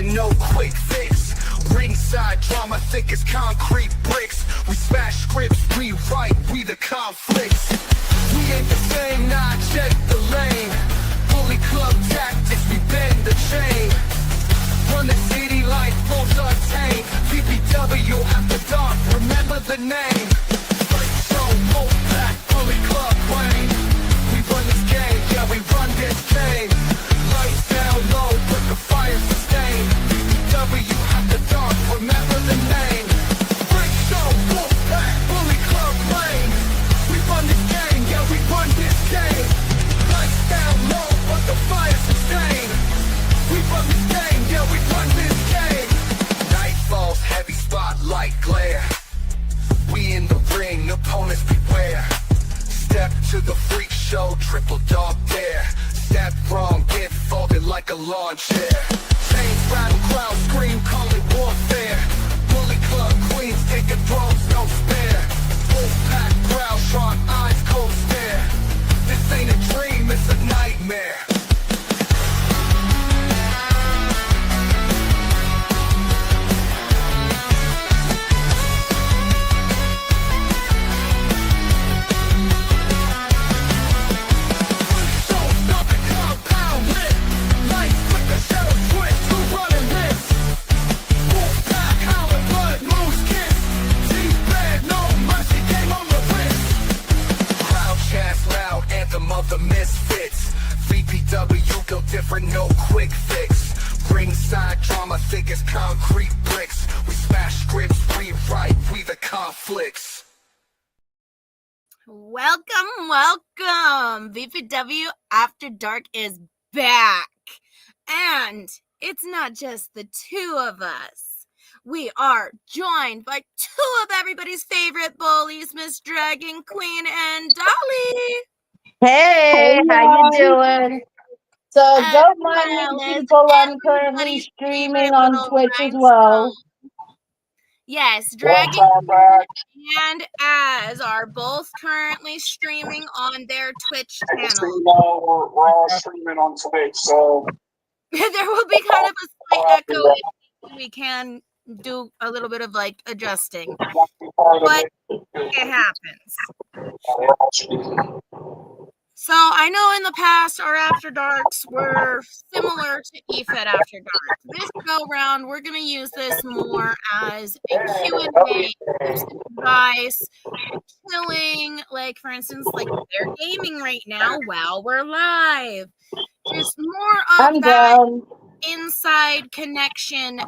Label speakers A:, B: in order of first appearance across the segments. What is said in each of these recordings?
A: different, no quick fix. Ringside drama, thick as concrete bricks. We smash scripts, rewrite, we the conflicts. We ain't the same, nah, check the lane. Bully club tactics, we bend the chain. Run the city like foes untamed. VPW After Dark, remember the name. First show, Wolfpack, Bully Club Wayne. We run this game, yeah, we run this game. Lights down low, but the fire sustained. VPW After Dark, remember the name. First show, Wolfpack, Bully Club Wayne. We run this game, yeah, we run this game. Lights down low, but the fire sustained. We run this game, yeah, we run this game. Night falls, heavy spotlight glare. We in the ring, opponents beware. Step to the freak show, triple dog dare. Step wrong, get folded like a lawn chair. Chains rattle, crowd scream, call it warfare. Bully club queens taking throws, no spare. Wolfpack crowd, sharp eyes, cold stare. This ain't a dream, it's a nightmare. Of the misfits, VPW go different, no quick fix. Ringside drama, thick as concrete bricks. We smash scripts, rewrite, we the conflicts.
B: Welcome. VPW After Dark is back. And it's not just the two of us. We are joined by two of everybody's favorite bullies, Miss Dragon Queen and Dolly.
C: Hey, how you doing? So don't mind me, people. I'm currently streaming on Twitch as well.
B: Yes, Dragon and Az are both currently streaming on their Twitch channel.
D: We're all streaming on Twitch, so
B: there will be kind of a slight echo. We can do a little bit of like adjusting, but it happens. So I know in the past our After Darks were similar to EFED After Dark. This go round, we're going to use this more as a Q&A, advice, chilling, like for instance, like they're gaming right now while we're live. Just more of that inside connection,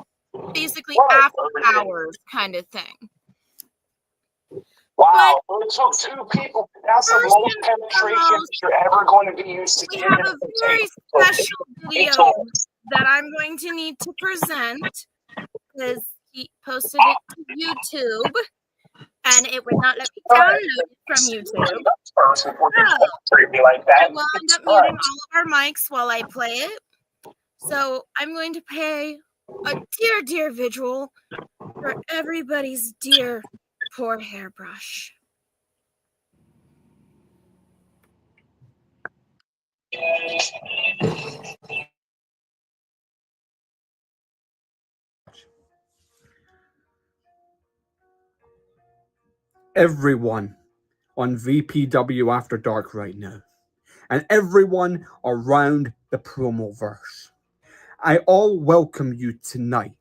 B: basically after hours kind of thing.
D: Wow, it took two people. That's the most penetration you're ever going to be used to.
B: We have a very special video that I'm going to need to present because he posted it to YouTube and it would not let me download it from YouTube. So, I will end up muting all of our mics while I play it. So I'm going to pay a dear vigil for everybody's dear poor hairbrush.
E: Everyone on VPW After Dark right now, and everyone around the Promoverse, I all welcome you tonight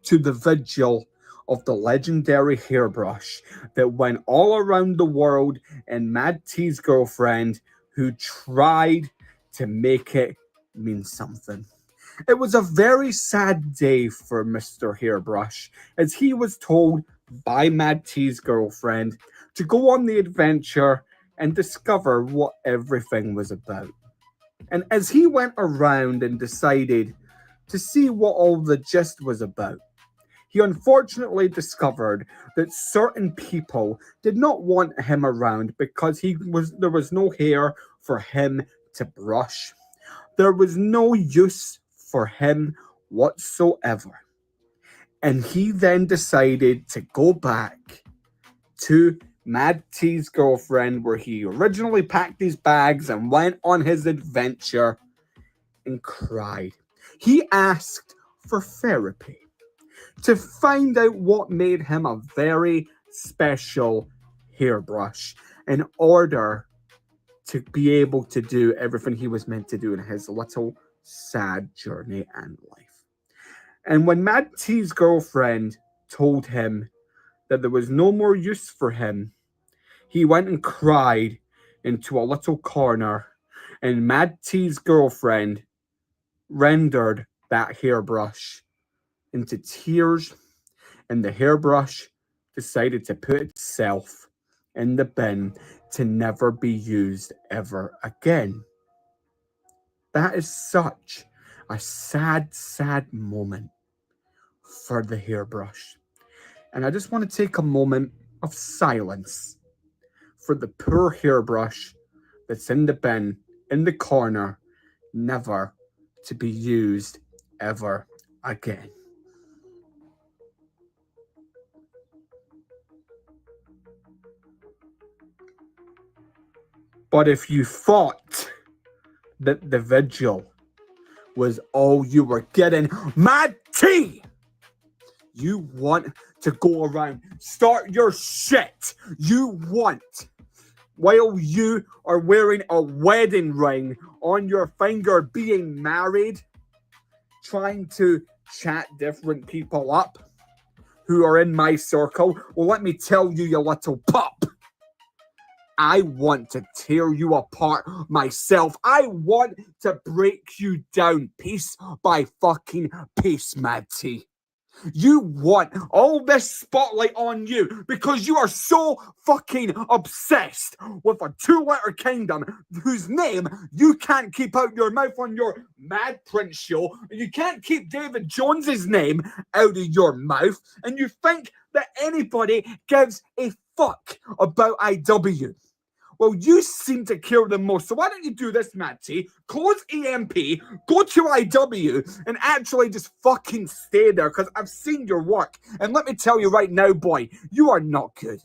E: to the vigil of the legendary hairbrush that went all around the world and Mad T's girlfriend who tried to make it mean something. It was a very sad day for Mr. Hairbrush as he was told by Mad T's girlfriend to go on the adventure and discover what everything was about. And as he went around and decided to see what all the gist was about, he unfortunately discovered that certain people did not want him around because there was no hair for him to brush. There was no use for him whatsoever. And he then decided to go back to Mad T's girlfriend where he originally packed his bags and went on his adventure and cried. He asked for therapy to find out what made him a very special hairbrush in order to be able to do everything he was meant to do in his little sad journey and life. And when Mad T's girlfriend told him that there was no more use for him, he went and cried into a little corner, and Mad T's girlfriend rendered that hairbrush into tears, and the hairbrush decided to put itself in the bin to never be used ever again. That is such a sad, sad moment for the hairbrush. And I just want to take a moment of silence for the poor hairbrush that's in the bin, in the corner, never to be used ever again. But if you thought that the vigil was all you were getting, Mad T, you want to go around, start your shit. You want, while you are wearing a wedding ring on your finger, being married, trying to chat different people up who are in my circle. Well, let me tell you, you little pup, I want to tear you apart myself. I want to break you down piece by fucking piece, Mad T. You want all this spotlight on you because you are so fucking obsessed with a two-letter kingdom whose name you can't keep out your mouth on your Mad Prince show, and you can't keep David Jones's name out of your mouth, and you think that anybody gives a fuck about IW. Well, you seem to care the most. So why don't you do this, Mad T? Close EMP, go to IW, and actually just fucking stay there, because I've seen your work. And let me tell you right now, boy, you are not good.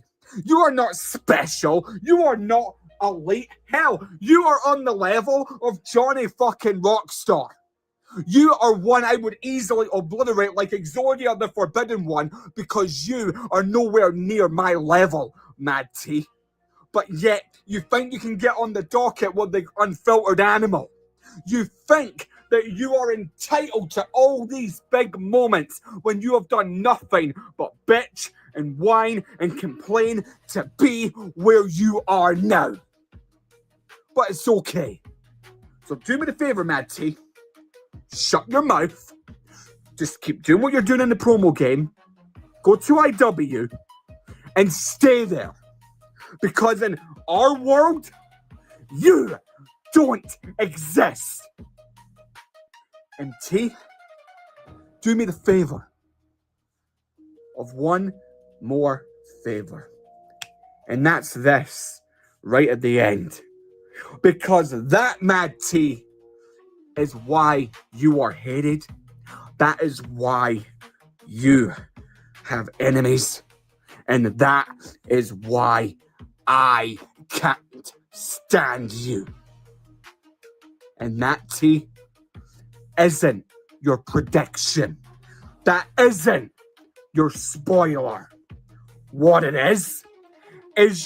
E: You are not special. You are not elite. Hell, you are on the level of Johnny fucking Rockstar. You are one I would easily obliterate like Exodia the Forbidden One, because you are nowhere near my level, Mad T. But yet, you think you can get on the docket with the unfiltered animal. You think that you are entitled to all these big moments when you have done nothing but bitch and whine and complain to be where you are now. But it's okay. So do me the favor, Mad T. Shut your mouth. Just keep doing what you're doing in the promo game. Go to IW and stay there. Because in our world, you don't exist. And T, do me the favor of one more favor. And that's this, right at the end. Because that, Mad T, is why you are hated. That is why you have enemies. And that is why I can't stand you. And that, T, isn't your prediction. That isn't your spoiler. What it is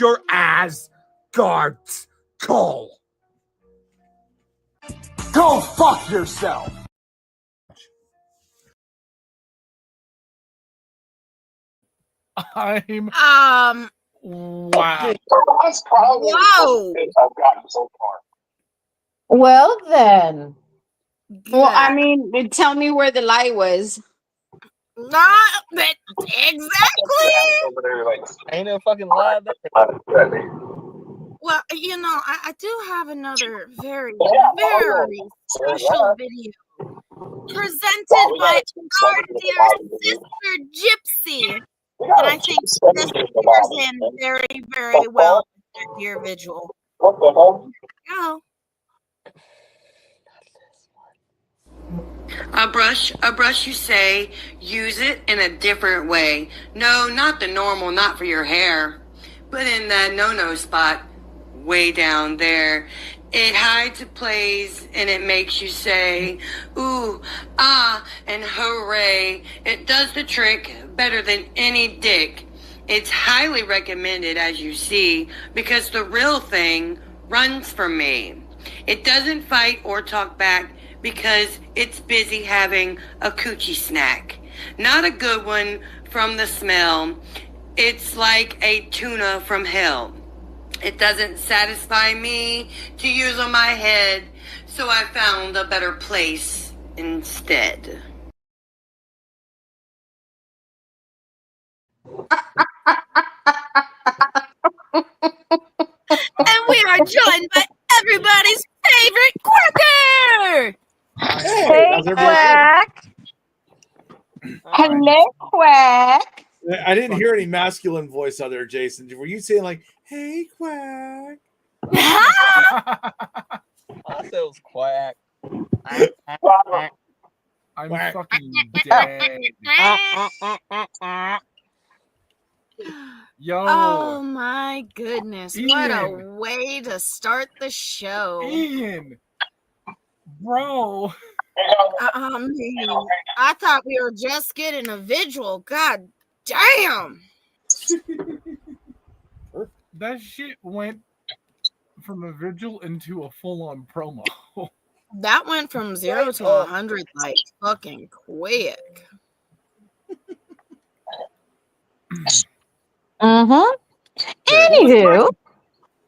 E: your Asgard's call. Go fuck yourself.
B: Wow.
D: That's probably the
B: Whoa.
D: best I've gotten so far.
C: Well, then.
F: Well, I mean, tell me where the lie was.
B: Not that exactly.
D: Over there, like,
G: Ain't no fucking lie there.
B: Well, you know, I do have another very, very special video presented by our dear sister Gypsy. And I think this figures in very, very well with their dear visual.
D: What the hell?
B: Go.
H: A brush, you say, use it in a different way. No, not the normal, not for your hair, but in that no-no spot, way down there. It hides, plays, and it makes you say, ooh, ah, and hooray. It does the trick better than any dick. It's highly recommended, as you see, because the real thing runs from me. It doesn't fight or talk back because it's busy having a coochie snack. Not a good one from the smell. It's like a tuna from hell. It doesn't satisfy me to use on my head, so I found a better place instead.
B: And we are joined by everybody's favorite Quacker.
C: Hey,
G: how's everybody
C: Quack. Hello, Quack.
G: I didn't hear any masculine voice out there, Jason. Were you saying like, "Hey, Quack"?
I: I said it was quack.
J: I'm
G: Quack.
J: fucking dead. Yo,
B: Oh my goodness. What a
J: Ian.
B: way to start the show.
J: Ian, bro.
B: I thought we were just getting a visual. God damn.
J: That shit went from a vigil into a full-on promo.
B: That went from 0 to 100 like fucking quick.
C: Anywho,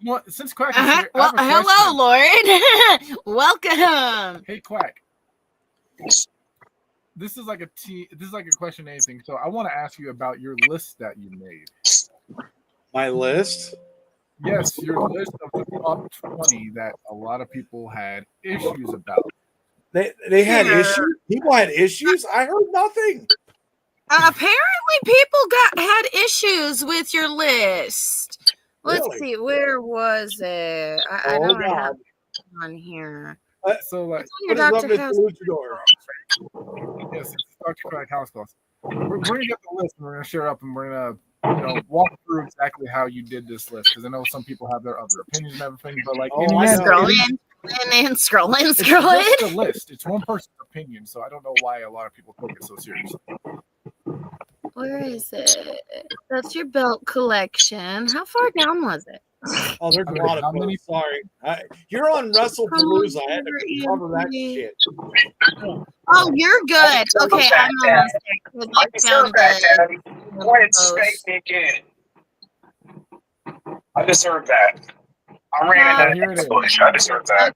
J: Well, since Quack is here, I
B: Well,
J: have a
B: hello, Lord. Welcome.
J: Hey, Quack. This is like a question anything. So I want to ask you about your list that you made.
G: My list.
J: Yes, your list of the top 20 that a lot of people had issues about.
G: They had
B: Yeah.
G: issues. People had issues. I heard nothing.
B: Apparently, people had issues with your list. Let's
G: Really?
B: see, where was it? I
G: Oh
B: don't have
G: God!
B: it on here.
J: So, like,
B: It's on
G: What
B: your
G: is up,
B: Dr.
G: Mr.
B: House.
G: Luchador?
J: yes, it's Dr. Quack House Calls. We're going to get the list and we're going to share up and we're going to walk through exactly how you did this list because I know some people have their other opinions and everything, but like,
G: Oh,
J: in the
G: I
J: end,
G: know.
B: Scrolling and scrolling.
J: it's just a list. It's one person's opinion, so I don't know why a lot of people take it so seriously.
B: Where is it? That's your belt collection. How far down was it?
G: Oh, there's
J: I
G: a
J: mean,
G: lot
J: how
G: of
J: many-
G: posts. Sorry, you're on WrestlePalooza. I had to cover that shit.
B: Oh, you're good. Okay, I'm almost there.
D: I deserve that, Daddy. Go ahead and spank
B: Post.
D: me again. I deserve that. I ran
B: Oh,
D: into
J: here it
D: that
J: is.
D: bush. I deserve that.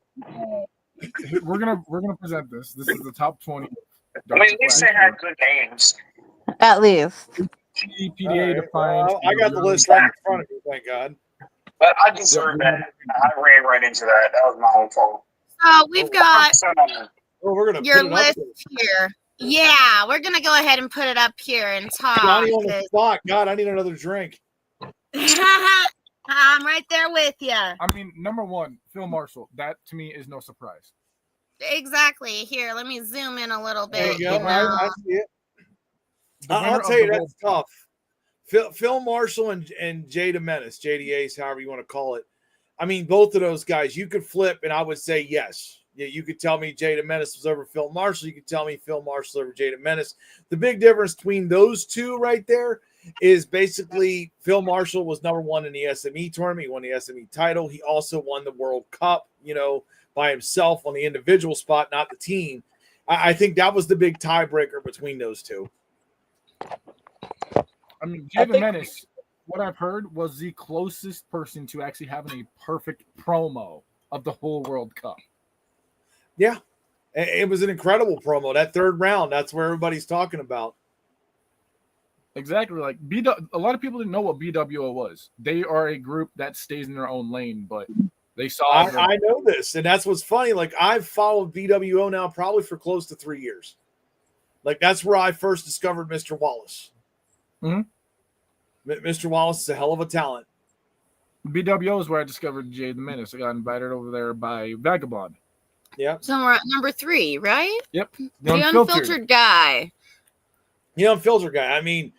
J: We're gonna present this. This is the top 20.
D: I mean, at least they had good names.
C: at least.
J: EPA defines.
G: I got the list right in front of me. Thank God.
D: But I deserve that. I ran right into that. That was my own fault.
B: So we've got
G: Oh, we're gonna
B: your
G: put it up
B: list
G: there.
B: here. Yeah, we're gonna go ahead and put it up here and talk.
G: Johnny on the
B: 'cause-
G: spot. God, I need another drink.
B: I'm right there with you.
J: I mean, number one, Phil Marshall. That to me is no surprise.
B: Exactly. Here, let me zoom in a little
G: There
B: bit.
G: you go.
B: You know.
G: I see it.
J: The winner
G: I'll
J: of
G: tell you,
J: the
G: that's tough. Phil Marshall and Jada Menace, JD Ace, however you want to call it. I mean, both of those guys, you could flip, and I would say yes. Yeah, you could tell me Jada Menace was over Phil Marshall. You could tell me Phil Marshall over Jada Menace. The big difference between those two right there is basically Phil Marshall was number one in the SME tournament. He won the SME title. He also won the World Cup, by himself on the individual spot, not the team. I think that was the big tiebreaker between those two.
J: I mean, Jada Menace, what I've heard, was the closest person to actually having a perfect promo of the whole World Cup.
G: Yeah, it was an incredible promo. That third round, that's where everybody's talking about.
J: Exactly. Like a lot of people didn't know what BWO was. They are a group that stays in their own lane, but they saw.
G: I know this, and that's what's funny. Like, I've followed BWO now probably for close to 3 years. Like, that's where I first discovered Mr. Wallace.
J: Mm-hmm.
G: Mr. Wallace is a hell of a talent.
J: BWO is where I discovered Jada Menace. I got invited over there by Vagabond.
G: Yeah.
B: So we're at number 3, right?
J: Yep.
B: The unfiltered guy.
G: The unfiltered guy. I mean,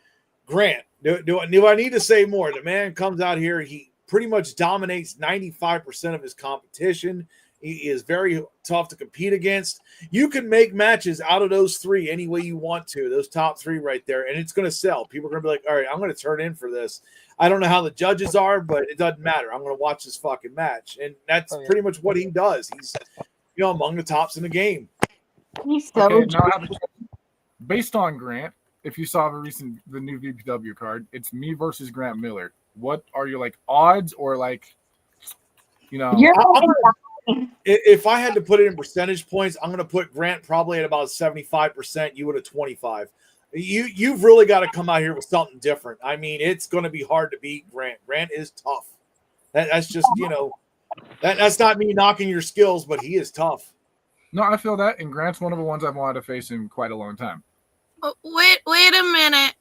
G: Grant, do I need to say more? The man comes out here, he pretty much dominates 95% of his competition. He is very tough to compete against. You can make matches out of those three any way you want to, those top three right there, and it's going to sell. People are going to be like, all right, I'm going to turn in for this. I don't know how the judges are, but it doesn't matter. I'm going to watch this fucking match. And that's pretty much what he does. He's, among the tops in the game.
C: He's so
J: Okay, now I have a question. Based on Grant, if you saw the new VPW card, it's me versus Grant Miller. What are your odds or
G: If I had to put it in percentage points, I'm going to put Grant probably at about 75%. You would have 25. You've really got to come out here with something different. I mean, it's going to be hard to beat Grant. Grant is tough. That's just that's not me knocking your skills, but he is tough.
J: No, I feel that, and Grant's one of the ones I've wanted to face in quite a long time.
B: Oh, wait a minute.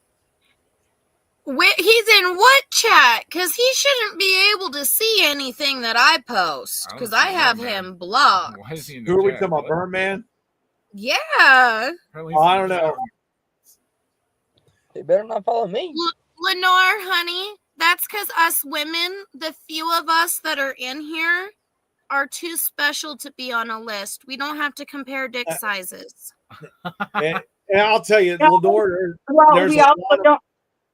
B: He's in what chat? Because he shouldn't be able to see anything that I post. Because I have him blocked.
J: Why is he in
G: Who are we
J: chat?
G: talking about, Burn Man?
B: Yeah.
G: I don't know.
I: They better not follow me.
B: Lenore, honey, that's because us women, the few of us that are in here, are too special to be on a list. We don't have to compare dick sizes.
G: And I'll tell you, Lenore,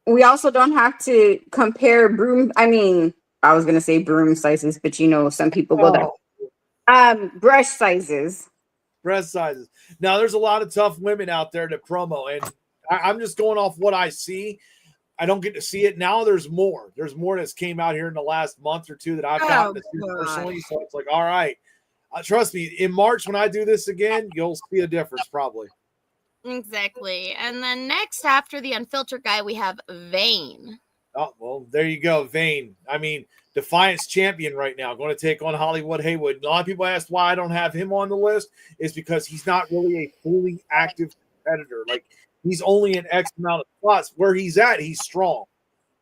F: we also don't have to compare broom. I mean, I was gonna say broom sizes, but some people go there. Brush sizes.
G: Breast sizes. Now, there's a lot of tough women out there to promo, and I'm just going off what I see. I don't get to see it now. There's more. There's more that's came out here in the last month or two that I've gotten to see personally. So it's like, all right, trust me. In March when I do this again, you'll see a difference probably.
B: Exactly. And then next, after the unfiltered guy, we have Vane.
G: Oh, well, there you go, Vane. I mean, Defiance champion right now, going to take on Hollywood Haywood. A lot of people ask why I don't have him on the list. Is because he's not really a fully active competitor. Like, he's only an X amount of spots. Where he's at, he's strong.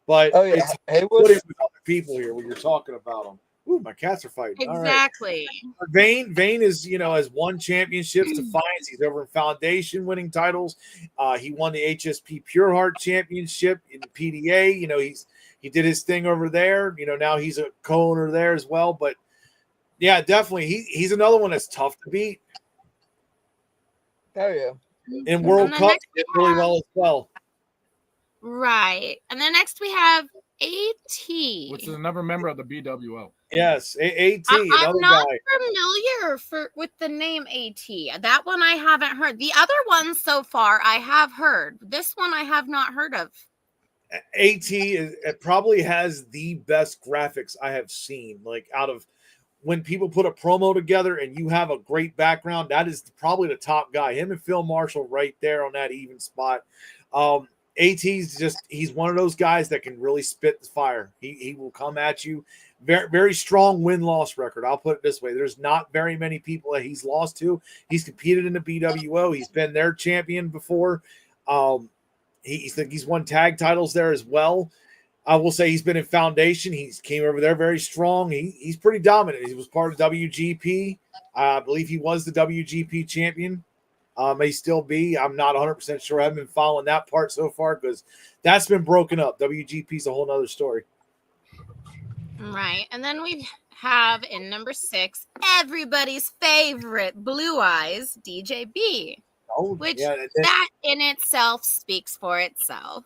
G: But it's
I: Haywood
G: with other people here when you're talking about him. Ooh, my cats are fighting.
B: Exactly.
G: All right. Vane is, has won championships. Defiance. He's over in Foundation winning titles. He won the HSP Pure Heart Championship in the PDA. He did his thing over there. Now he's a co-owner there as well. But yeah, definitely, he's another one that's tough to beat.
I: Oh yeah.
G: In World Cup, did really well as well.
B: Right. And then next we have AT,
J: which is another member of the BWO.
G: Yes, AT.
B: I'm not familiar with the name AT. That one I haven't heard. The other ones so far I have heard. This one I have not heard of.
G: AT it probably has the best graphics I have seen. Like, out of when people put a promo together and you have a great background, that is probably the top guy. Him and Phil Marshall right there on that even spot. AT's he's one of those guys that can really spit the fire. He will come at you. Very, very strong win-loss record. I'll put it this way. There's not very many people that he's lost to. He's competed in the BWO. He's been their champion before. He's won tag titles there as well. I will say he's been in Foundation. He's came over there very strong. He's pretty dominant. He was part of WGP. I believe he was the WGP champion. May still be. I'm not 100% sure. I haven't been following that part so far because that's been broken up. WGP is a whole nother story.
B: Right. And then we have in number 6, everybody's favorite Blue Eyes, DJB. Which that in itself speaks for itself.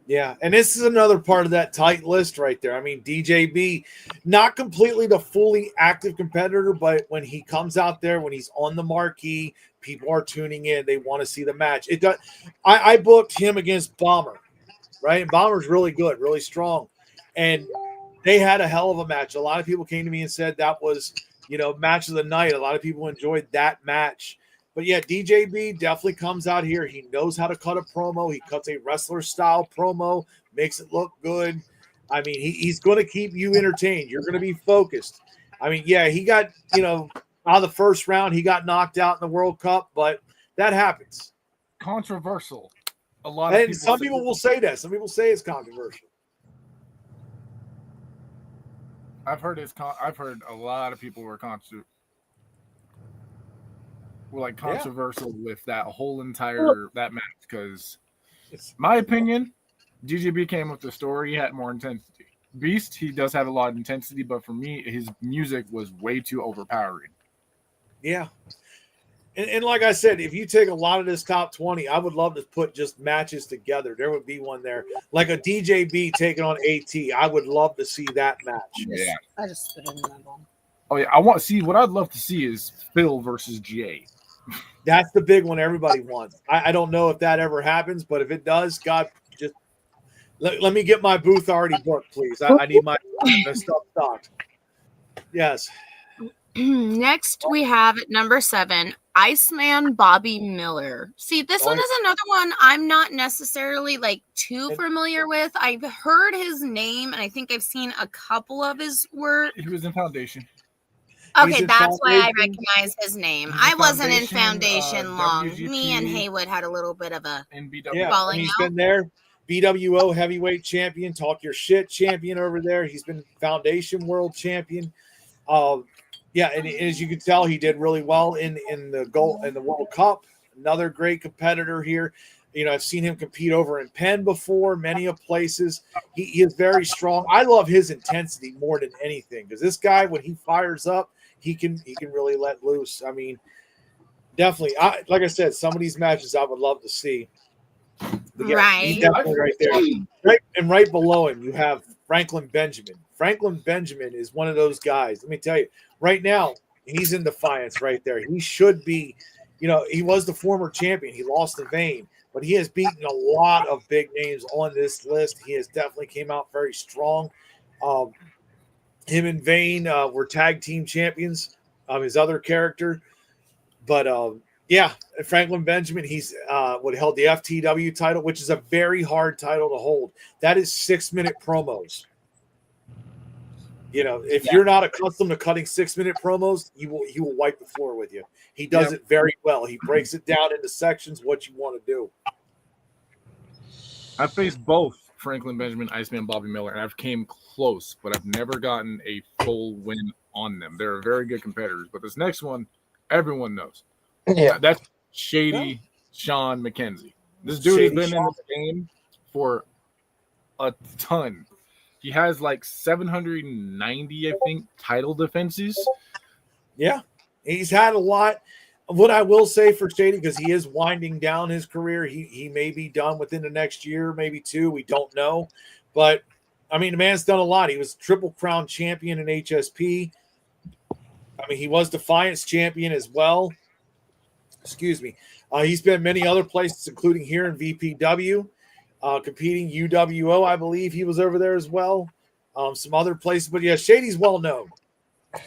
G: Yeah, and this is another part of that tight list right there. I mean, DJB, not completely the fully active competitor, but when he comes out there, when he's on the marquee, people are tuning in. They want to see the match. It does. I booked him against Bomber, right? And Bomber's really good, really strong, and they had a hell of a match. A lot of people came to me and said that was, match of the night. A lot of people enjoyed that match. But yeah, DJB definitely comes out here. He knows how to cut a promo. He cuts a wrestler-style promo, makes it look good. I mean, he's going to keep you entertained. You're going to be focused. I mean, yeah, he got, out of the first round, he got knocked out in the World Cup, but that happens.
J: Controversial.
G: Some people will say that. Some people say it's controversial.
J: I've heard a lot of people were controversial with that whole entire that match because, my opinion, DJB came with the story. He had more intensity. Beast, he does have a lot of intensity, but for me, his music was way too overpowering.
G: Yeah. And like I said, if you take a lot of this top 20, I would love to put just matches together. There would be one there. Like a DJB taking on AT. I would love to see that match.
J: Yeah.
B: I just spit it in my bowl.
J: Oh yeah, I want to see. What I'd love to see is Phil versus Jay.
G: That's the big one everybody wants. I don't know if that ever happens, but if it does, God, just let me get my booth already booked, please. I need my stuff stocked. Yes.
B: Next, we have at number 7, Iceman Bobby Miller. See, this one is another one I'm not necessarily like too familiar with. I've heard his name, and I think I've seen a couple of his work.
J: He was in Foundation.
B: Okay, that's why I recognize his name. I wasn't in Foundation long.
J: WGP,
B: Me and Haywood had a little bit of a
G: Yeah,
B: falling
G: he's
B: out.
G: been there. BWO heavyweight champion, talk your shit champion over there. He's been Foundation world champion. Yeah, and as you can tell, he did really well in the World Cup. Another great competitor here. You know, I've seen him compete over in Penn before, many of places. He is very strong. I love his intensity more than anything because this guy, when he fires up, he can really let loose. I mean, definitely. Like I said, some of these matches I would love to see. But yeah,
B: right.
G: He's definitely right there. Right below him, you have Franklin Benjamin. Franklin Benjamin is one of those guys. Let me tell you, right now, he's in defiance right there. He should be, you know, he was the former champion. He lost the vein, but he has beaten a lot of big names on this list. He has definitely came out very strong. Him and Vane were tag team champions. His other character. But, yeah, Franklin Benjamin, he's what held the FTW title, which is a very hard title to hold. That is 6-minute promos. You know, if you're not accustomed to cutting 6-minute promos, he will wipe the floor with you. He does it very well. He breaks it down into sections, what you want to do.
J: I faced both Franklin Benjamin, Iceman, Bobby Miller, and I've came close, but I've never gotten a full win on them. They're very good competitors. But this next one, everyone knows.
I: Yeah.
J: That's Shady Sean McKenzie. This dude has been in the game for a ton. He has like 790, I think, title defenses.
G: Yeah, he's had a lot. What I will say for Shady, because he is winding down his career, he may be done within the next year, maybe 2. We don't know. But, I mean, the man's done a lot. He was Triple Crown champion in HSP. I mean, he was Defiance champion as well. Excuse me. He's been many other places, including here in VPW. Competing UWO, I believe he was over there as well. Some other places, but yeah, Shady's well known.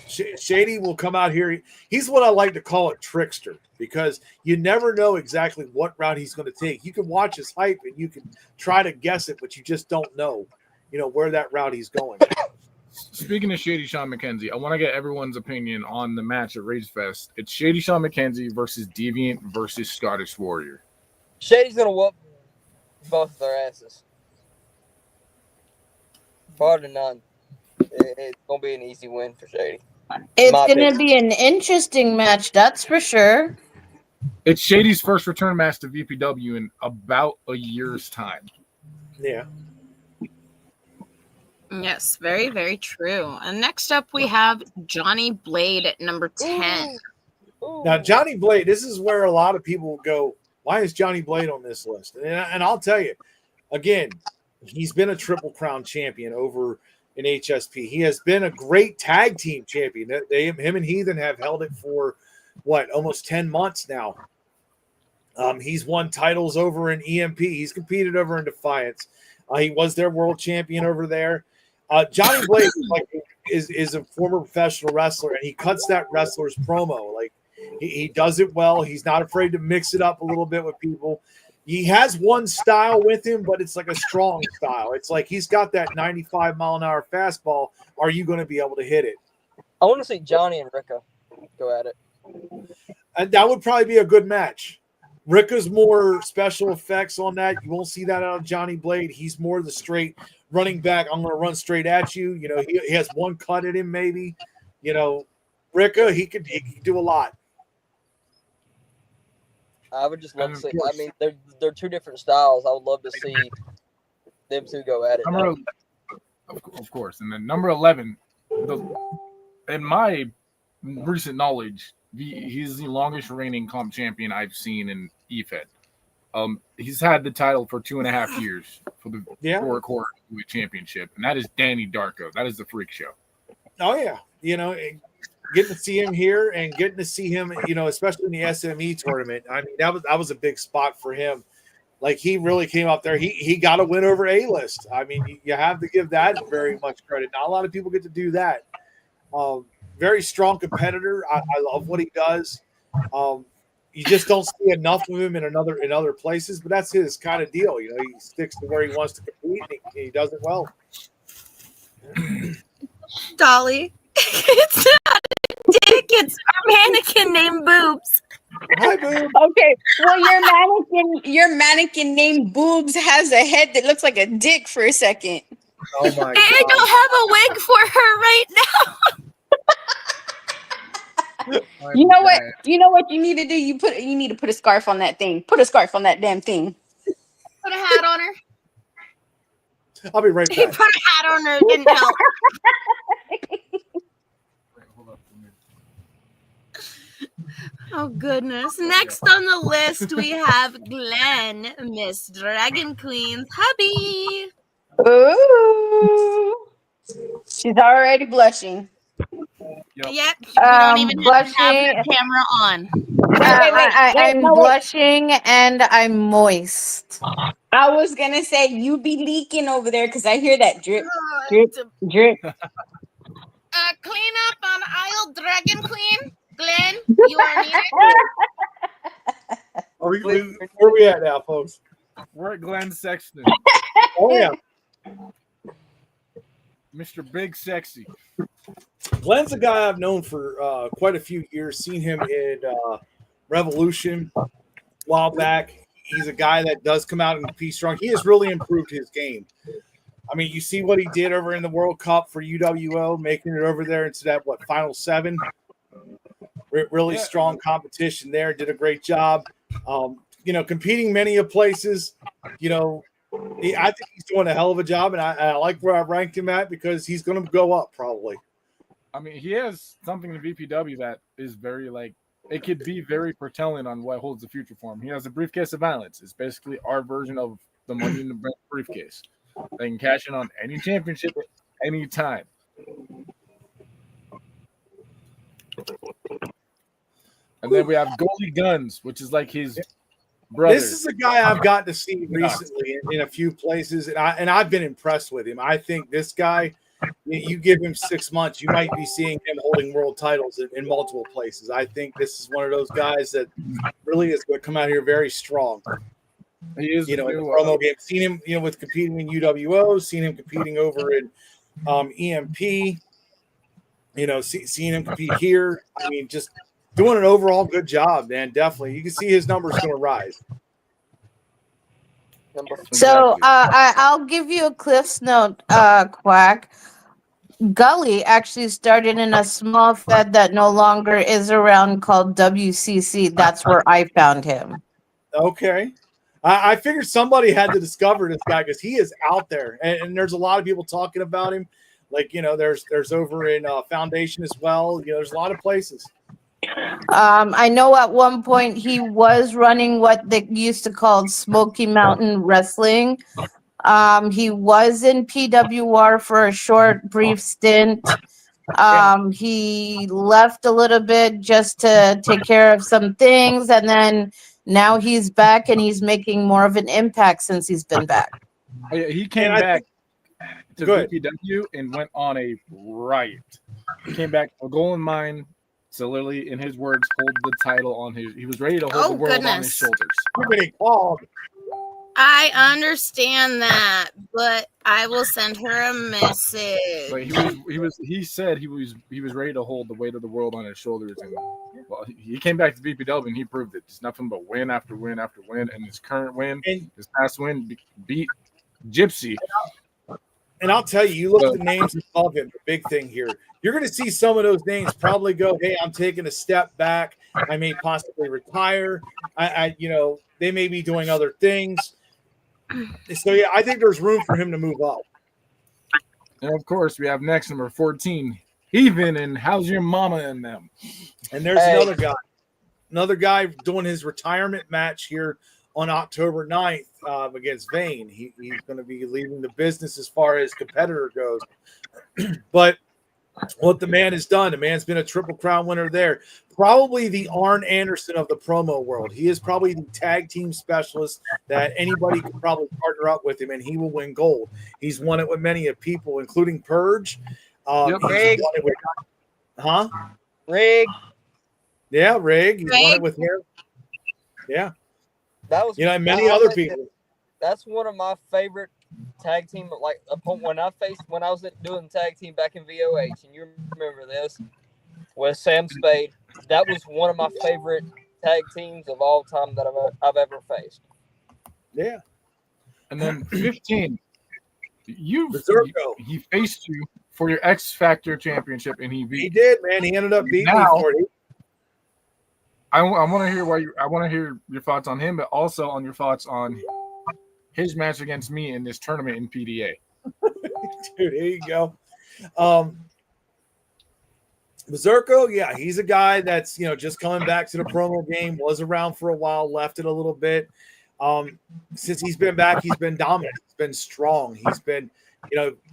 G: Shady will come out here. He's what I like to call a trickster because you never know exactly what route he's going to take. You can watch his hype and you can try to guess it, but you just don't know, where that route he's going.
J: Speaking of Shady Sean McKenzie, I want to get everyone's opinion on the match at Rage Fest. It's Shady Sean McKenzie versus Deviant versus Scottish Warrior.
I: Shady's gonna whoop both of their asses. Bar to none. It's gonna be an easy win for Shady.
C: It's gonna be an interesting match, that's for sure.
J: It's Shady's first return match to VPW in about a year's time.
G: Yeah.
B: Yes, very, very true. And next up, we have Johnny Blade at number 10.
I: Ooh.
G: Now, Johnny Blade, this is where a lot of people will go, why is Johnny Blade on this list? And I'll tell you, again, he's been a Triple Crown champion over in HSP. He has been a great tag team champion. Him and Heathen have held it for, almost 10 months now. He's won titles over in EMP. He's competed over in Defiance. He was their world champion over there. Johnny Blade is a former professional wrestler, and he cuts that wrestler's promo. Like he does it well. He's not afraid to mix it up a little bit with people. He has one style with him, but it's like a strong style. It's like he's got that 95-mile-an-hour fastball. Are you going to be able to hit it?
I: I want to see Johnny and Ricka go at it.
G: And that would probably be a good match. Ricka's more special effects on that. You won't see that out of Johnny Blade. He's more the straight running back. I'm going to run straight at you. He has one cut at him maybe. Ricka, he could do a lot.
I: I would just love to see. I mean, they're two different styles. I would love to see them two go at it.
J: Of course. And then number 11, in my recent knowledge, he's the longest reigning comp champion I've seen in EFED. He's had the title for 2.5 years for the Four Core Championship, and that is Danny Darko. That is the freak show.
G: Oh yeah, getting to see him here and getting to see him, especially in the SME tournament. I mean, that was a big spot for him. Like, he really came up there. He got a win over A-List. I mean, you have to give that very much credit. Not a lot of people get to do that. Very strong competitor. I love what he does. You just don't see enough of him in other places, but that's his kind of deal. He sticks to where he wants to compete, and he does it well.
B: Dolly, it's not a dick. It's a mannequin named Boobs.
G: Hi, Boobs.
F: Okay, well, your mannequin named Boobs has a head that looks like a dick for a second.
G: Oh my God!
B: I don't have a wig for her right now.
F: You know what? You know what you need to do? You need to put a scarf on that thing. Put a scarf on that damn thing.
B: Put a hat on her.
G: I'll be right
B: He
G: back.
B: put a hat on her. It didn't help. Oh, goodness. Next on the list, we have Glenn, Miss Dragon Queen's hubby.
F: Ooh. She's already blushing.
J: Yep.
B: Yep. We don't even have to have
C: Blushing.
B: the camera on.
C: I'm blushing and I'm moist.
F: I was going to say, you be leaking over there because I hear that drip, drip, drip.
B: Clean up on aisle Dragon Queen. Glenn, you are needed.
G: Where we at now, folks?
J: We're at Glenn Sexton.
G: Oh yeah,
J: Mr. Big Sexy.
G: Glenn's a guy I've known for quite a few years. Seen him in Revolution a while back. He's a guy that does come out and compete strong. He has really improved his game. I mean, you see what he did over in the World Cup for UWO, making it over there into that final 7. Really strong competition there. Did a great job. Competing many of places. I think he's doing a hell of a job, and I like where I ranked him at because he's going to go up probably.
J: I mean, he has something in VPW that is very it could be very foretelling on what holds the future for him. He has a briefcase of violence. It's basically our version of the Money in the Bank briefcase. They can cash in on any championship at any time. And then we have Goldie Guns, which is like his brother.
G: This is a guy I've gotten to see recently in a few places, and I've been impressed with him. I think this guy, you give him 6 months, you might be seeing him holding world titles in multiple places. I think this is one of those guys that really is going to come out here very strong.
J: He is,
G: in the promo game. Seen him, with competing in UWO. Seen him competing over in EMP. Seeing him compete here. I mean, just doing an overall good job, man. Definitely, you can see his numbers going to rise.
C: So I'll give you a Cliff's note, Quack. Gully actually started in a small fed that no longer is around called WCC. That's where I found him.
G: Okay. I figured somebody had to discover this guy because he is out there, and there's a lot of people talking about him. There's over in Foundation as well. There's a lot of places.
C: I know at one point he was running what they used to call Smoky Mountain Wrestling. He was in PWR for a short, brief stint. He left a little bit just to take care of some things, and then now he's back and he's making more of an impact since he's been back.
J: He came back to VPW and went on a riot. He came back for Golden Mine. So literally, in his words, hold the title on his. He was ready to hold the world on his shoulders.
B: I understand that, but I will send her a message.
J: But he said he was ready to hold the weight of the world on his shoulders, and he came back to VPW and he proved it. It's nothing but win after win after win, and his current win, his past win, beat Gypsy.
G: And I'll tell you, you look at the names above him. The big thing here, you're going to see some of those names probably go, "Hey, I'm taking a step back. I may possibly retire. They may be doing other things." So yeah, I think there's room for him to move up.
J: And of course, we have next number 14, Heathen, and How's Your Mama and them.
G: And there's another guy doing his retirement match here on October 9th against Vane. He's going to be leaving the business as far as competitor goes. But what the man has done, the man's been a Triple Crown winner there. Probably the Arn Anderson of the promo world. He is probably the tag team specialist that anybody could probably partner up with him, and he will win gold. He's won it with many of people, including Purge.
I: Rig. Rig.
G: Yeah, Rig. He's won it with him. Yeah.
I: That was
G: many other people.
I: That's one of my favorite tag team, like when I was doing tag team back in VOH, and you remember this with Sam Spade. That was one of my favorite tag teams of all time that I've ever faced.
G: Yeah.
J: And then 15, he faced you for your X Factor championship, and he
G: did, man. He ended up beating me for it.
J: I want to hear I want to hear your thoughts on him, but also on your thoughts on his match against me in this tournament in PDA.
G: Dude, here you go. Berserko, yeah, he's a guy that's just coming back to the promo game, was around for a while, left it a little bit. Since he's been back, he's been dominant, he's been strong, he's been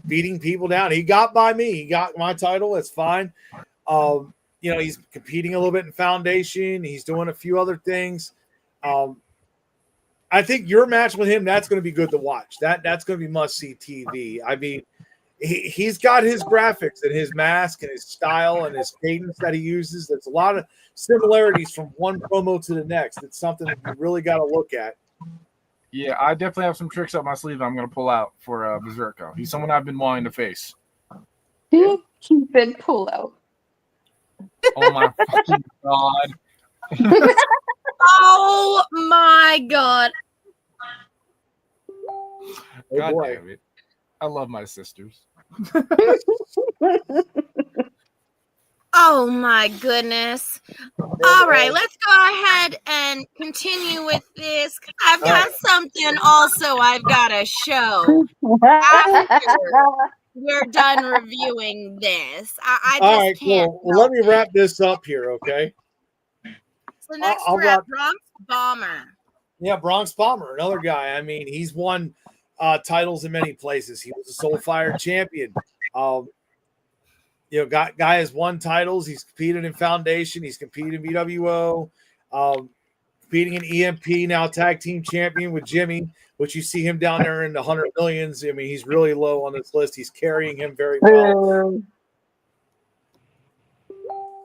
G: beating people down. He got by me, he got my title, it's fine. He's competing a little bit in Foundation, he's doing a few other things. I think your match with him, that's going to be good to watch. That's going to be must-see TV. I mean, he's got his graphics and his mask and his style and his cadence that he uses. There's a lot of similarities from one promo to the next. It's something that you really got to look at.
J: Yeah, I definitely have some tricks up my sleeve I'm going to pull out for Berserko. He's someone I've been wanting to face.
F: Keep it pull out.
J: Oh, my fucking God.
B: Oh my God.
J: God damn it. I love my sisters.
B: Oh my goodness. All right, let's go ahead and continue with this. I've got something also I've got to show after we're done reviewing this. I just
G: All right,
B: can't.
G: cool. Well, let me wrap this up here, okay?
B: So next we're at Bronx Bomber.
G: Yeah, Bronx Bomber, another guy. I mean, he's won titles in many places. He was a Soulfire champion. Guy has won titles. He's competed in Foundation. He's competed in VWO. Competing in EMP, now tag team champion with Jimmy, which you see him down there in the 100 millions. I mean, he's really low on this list. He's carrying him very well.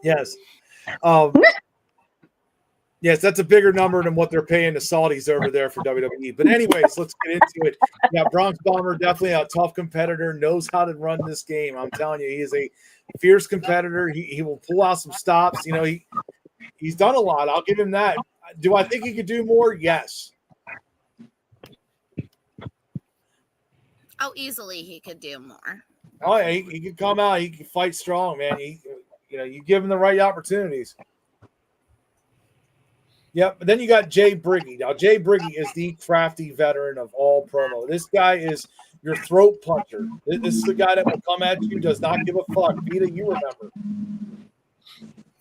G: Yes. Yes, that's a bigger number than what they're paying the Saudis over there for WWE. But anyways, let's get into it. Yeah, Bronx Bomber, definitely a tough competitor, knows how to run this game. I'm telling you, he is a fierce competitor. He will pull out some stops. He's done a lot. I'll give him that. Do I think he could do more? Yes.
B: Oh, easily he could do more.
G: Oh, yeah, he can come out. He can fight strong, man. You give him the right opportunities. Yep, but then you got Jay Briggy. Now, Jay Briggy is the crafty veteran of all promo. This guy is your throat puncher. This is the guy that will come at you, does not give a fuck. Vita, you remember.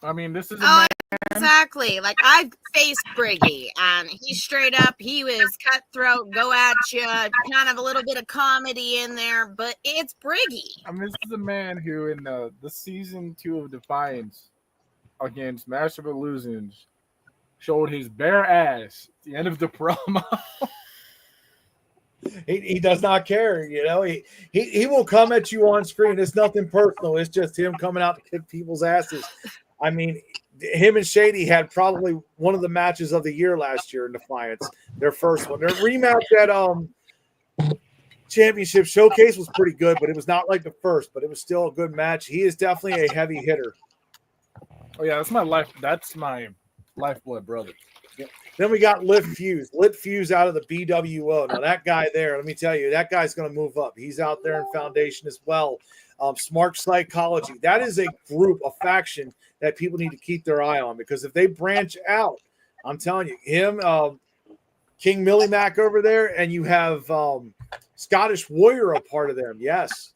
J: I mean, this is a man.
B: Exactly. Like, I've faced Briggy, and he was cutthroat, go at you, kind of a little bit of comedy in there, but it's Briggy.
J: I mean, this is a man who, in the season 2 of Defiance against Master of Illusions, showed his bare ass at the end of the promo.
G: He does not care, He will come at you on screen. It's nothing personal. It's just him coming out to kick people's asses. I mean, him and Shady had probably one of the matches of the year last year in Defiance. Their first one. Their rematch at Championship Showcase was pretty good, but it was not like the first, but it was still a good match. He is definitely a heavy hitter.
J: Oh yeah, that's my lifeblood brother.
G: Yeah. Then we got Lit Fuse out of the BWO. Now that guy there, let me tell you, that guy's going to move up. He's out there in Foundation as well. Smart Psychology. That is a group, a faction that people need to keep their eye on, because if they branch out, I'm telling you, him, King Millie Mac over there, and you have Scottish Warrior a part of them. Yes.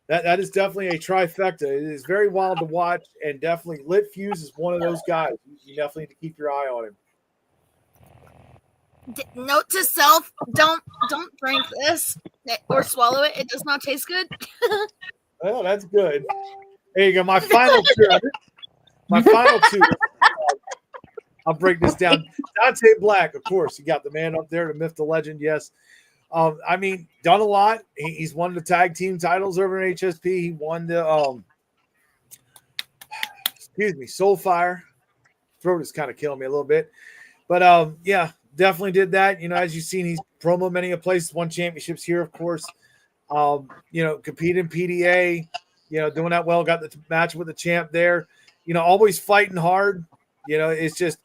G: That is definitely a trifecta. It is very wild to watch, and definitely Lit Fuse is one of those guys. You definitely need to keep your eye on him.
B: Note to self: don't drink this or swallow it. It does not taste good.
G: Well, that's good. There you go. My final two. My final two. I'll break this down. Dante Black, of course, you got the man up there, the myth, the legend. Yes. I mean, done a lot. He's won the tag team titles over in HSP. He won the Soulfire. Throat is kind of killing me a little bit. But yeah, definitely did that. You know, as you've seen, he's promo many a places, won championships here, of course. You know, competed in PDA, you know, doing that well, got the match with the champ there. You know, always fighting hard. You know, it's just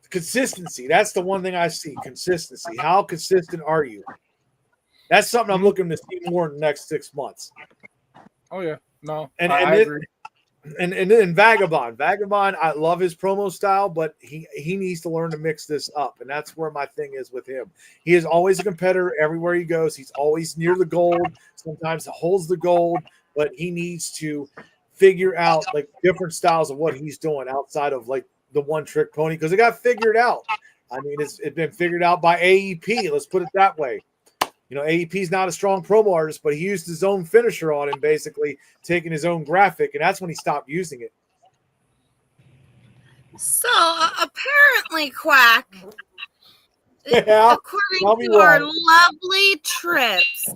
G: consistency. That's the one thing I see. Consistency. How consistent are you? That's something I'm looking to see more in the next 6 months.
J: Oh yeah, no,
G: And
J: I agree.
G: And then Vagabond. I love his promo style, but he needs to learn to mix this up. And that's where my thing is with him. He is always a competitor everywhere he goes. He's always near the gold. Sometimes he holds the gold, but he needs to figure out like different styles of what he's doing outside of like the one trick pony, because it got figured out. I mean, it's been figured out by AEP. Let's put it that way. You know, AEP's not a strong promo artist, but he used his own finisher on him, basically taking his own graphic, and that's when he stopped using it.
B: So apparently, Quack,
G: Yeah,
B: according to our lovely trips,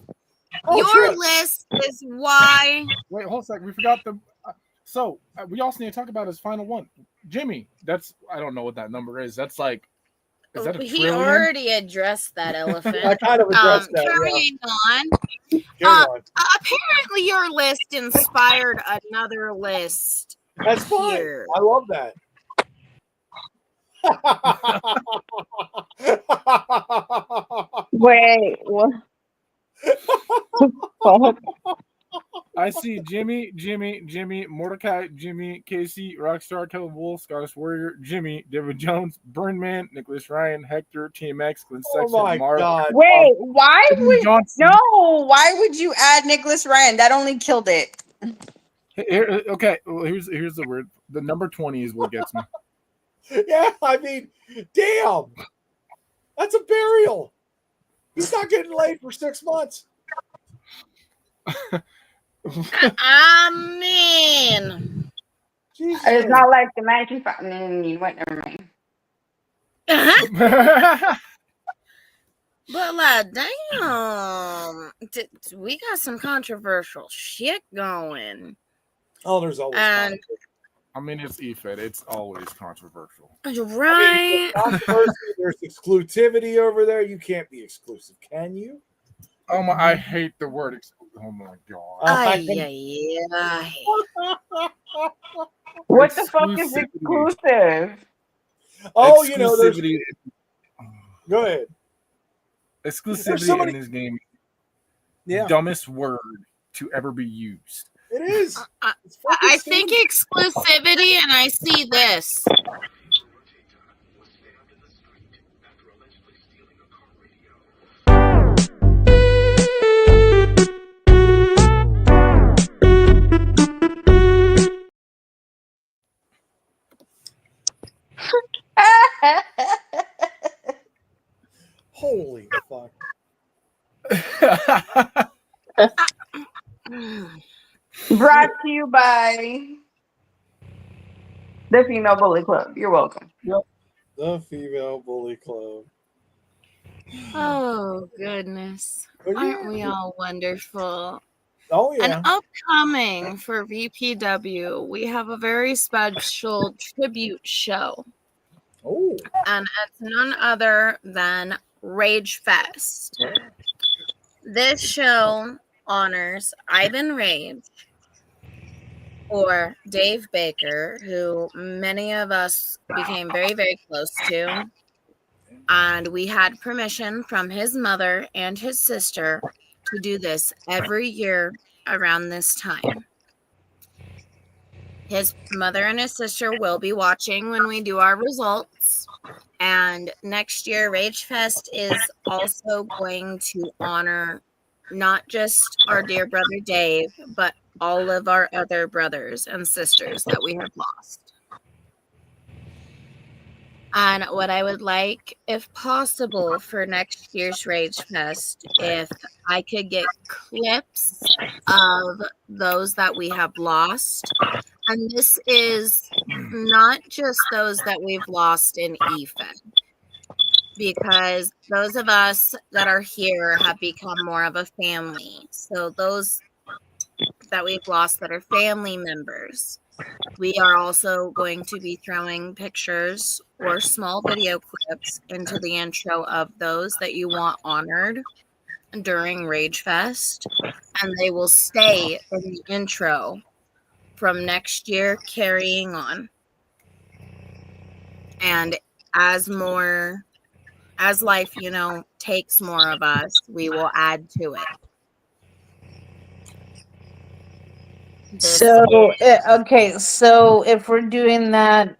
B: your list is why.
J: Wait, hold a second. We forgot the. So we also need to talk about his final one, Jimmy. That's I don't know what that number is. That's like, is that a
B: He
J: trillion?
B: already addressed that elephant.
G: I kind of addressed that.
B: Carrying
G: Yeah.
B: on. Apparently, your list inspired another list.
G: That's fine.
B: Here.
G: I love that.
F: Wait, what?
J: I see Jimmy, Mordecai, Jimmy, Casey, Rockstar, Kevin Wolf, Scottish Warrior, Jimmy, David Jones, Burnman, Nicholas Ryan, Hector, TMX, Glenn Sexton,
G: my
J: Marv.
G: God.
F: Wait, why would
J: Johnson.
F: why would you add Nicholas Ryan? That only killed it.
J: Here, okay, well, here's the word. The number 20 is what gets me.
G: Yeah, I mean, damn. That's a burial. He's not getting laid for 6 months.
B: I mean,
G: Jesus.
F: It's not like the 19. You went, never mind.
B: but like, damn, we got some controversial shit going.
G: Oh, there's always
B: And
J: I mean, it's EFED. It's always controversial.
B: right.
G: There's exclusivity over there. You can't be exclusive, can you?
J: Oh my! I hate the word exclusive. Oh my god!
F: What the fuck is exclusive?
G: Oh, you know, there's. Go ahead.
J: Exclusivity in this game.
G: Yeah.
J: Dumbest word to ever be used.
G: It is.
B: I think exclusivity, and I see this.
G: Holy fuck.
F: Brought to you by the Female Bully Club. You're welcome.
G: Yep. The Female Bully Club.
B: Oh, goodness. Aren't we all wonderful?
G: Oh, yeah.
B: And upcoming for VPW, we have a very special tribute show.
G: Oh.
B: And it's none other than Rage Fest. This show honors Ivan Rage, or Dave Baker, who many of us became very, very close to. And we had permission from his mother and his sister to do this every year around this time. His mother and his sister will be watching when we do our results. And next year, Rage Fest is also going to honor not just our dear brother Dave, but all of our other brothers and sisters that we have lost. And what I would like, if possible, for next year's Rage Fest, if I could get clips of those that we have lost. And this is not just those that we've lost in EFED, because those of us that are here have become more of a family. So those that we've lost that are family members, we are also going to be throwing pictures or small video clips into the intro of those that you want honored during Rage Fest, and they will stay in the intro from next year carrying on. And as life, takes more of us, we will add to it.
C: Okay, so if we're doing that,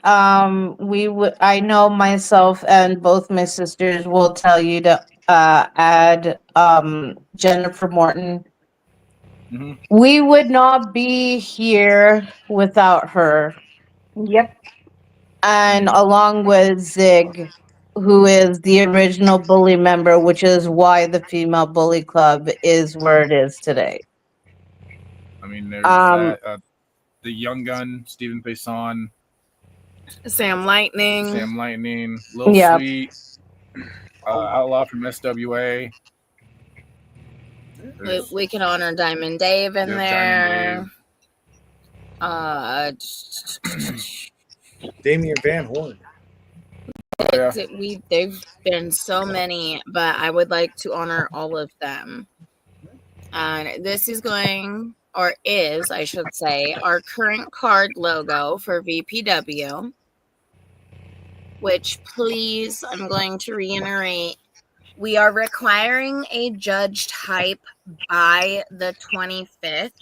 C: we would. I know myself and both my sisters will tell you to add Jennifer Morton.
J: Mm-hmm.
C: We would not be here without her.
F: Yep.
C: And along with Zig, who is the original bully member, which is why the Female Bully Club is where it is today.
J: I mean, there's that the Young Gun, Stephen Payson,
B: Sam Lightning,
J: Lil
C: Yeah.
J: Sweet, Outlaw from SWA.
B: we can honor Diamond Dave in there.
G: Damian Van Horn.
J: Yeah.
B: They've been so many, but I would like to honor all of them. And this is I should say, our current card logo for VPW, which, please, I'm going to reiterate, we are requiring a judge type by the 25th,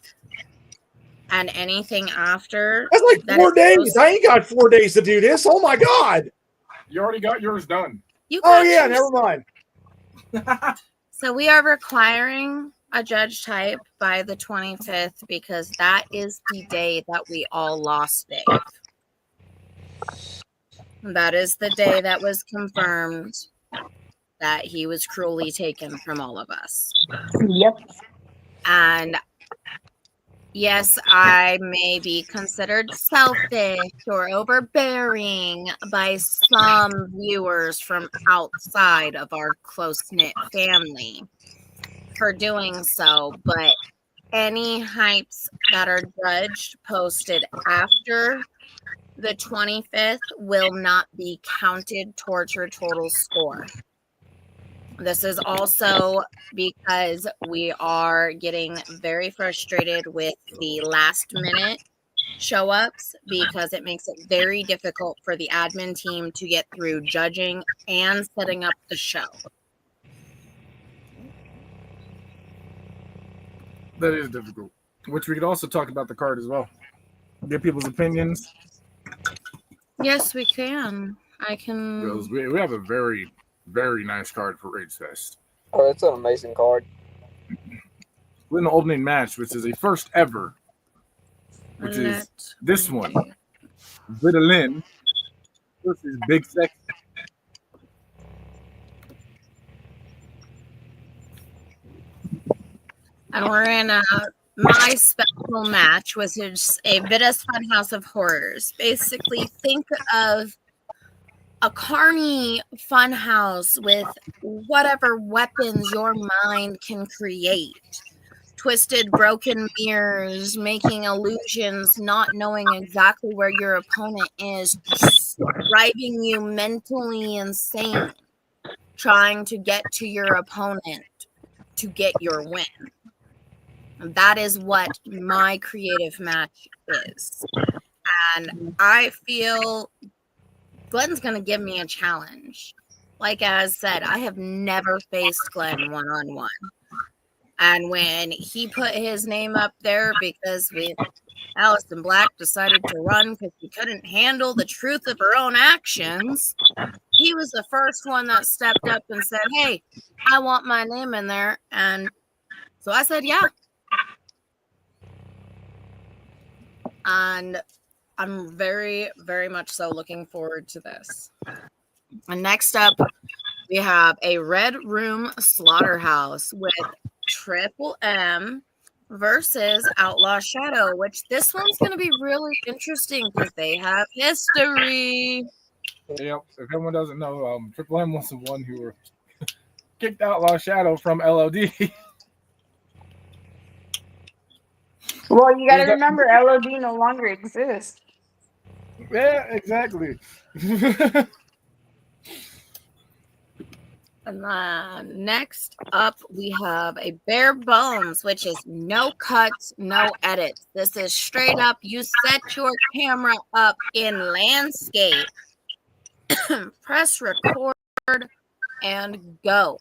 B: and anything after.
G: That's like 4 days. I ain't got 4 days to do this. Oh my God.
J: You already got yours done.
G: Never mind.
B: So we are requiring a judge type by the 25th because that is the day that we all lost Dave. That is the day that was confirmed that he was cruelly taken from all of us.
F: Yep.
B: And yes, I may be considered selfish or overbearing by some viewers from outside of our close-knit family for doing so, but any hypes that are judged posted after the 25th will not be counted towards your total score. This is also because we are getting very frustrated with the last minute show ups because it makes it very difficult for the admin team to get through judging and setting up the show.
J: That is difficult. Which we could also talk about the card as well. Get people's opinions.
B: Yes, we can. I can.
J: Because we have a very, very nice card for Rage Fest.
I: Oh, it's an amazing card.
J: We're in the opening match, which is a first ever, which is this one. Vidalin versus Big Sex.
B: And we're in my special match, which is a Vida's Funhouse of Horrors. Basically, think of a carny funhouse with whatever weapons your mind can create. Twisted, broken mirrors, making illusions, not knowing exactly where your opponent is, driving you mentally insane, trying to get to your opponent to get your win. That is what my creative match is. And I feel Glenn's going to give me a challenge. Like as said, I have never faced Glenn one-on-one. And when he put his name up there because Allison Black decided to run because she couldn't handle the truth of her own actions, he was the first one that stepped up and said, hey, I want my name in there. And So I said, yeah. And I'm very, very much so looking forward to this. And next up, we have a Red Room Slaughterhouse with Triple M versus Outlaw Shadow, which this one's going to be really interesting because they have history.
J: Yep. If anyone doesn't know, Triple M was the one who kicked Outlaw Shadow from LOD.
F: Well, you got to remember, LOD no longer exists.
J: Yeah, exactly.
B: And then next up, we have a Bare Bones, which is no cuts, no edits. This is straight up, you set your camera up in landscape, press record, and go.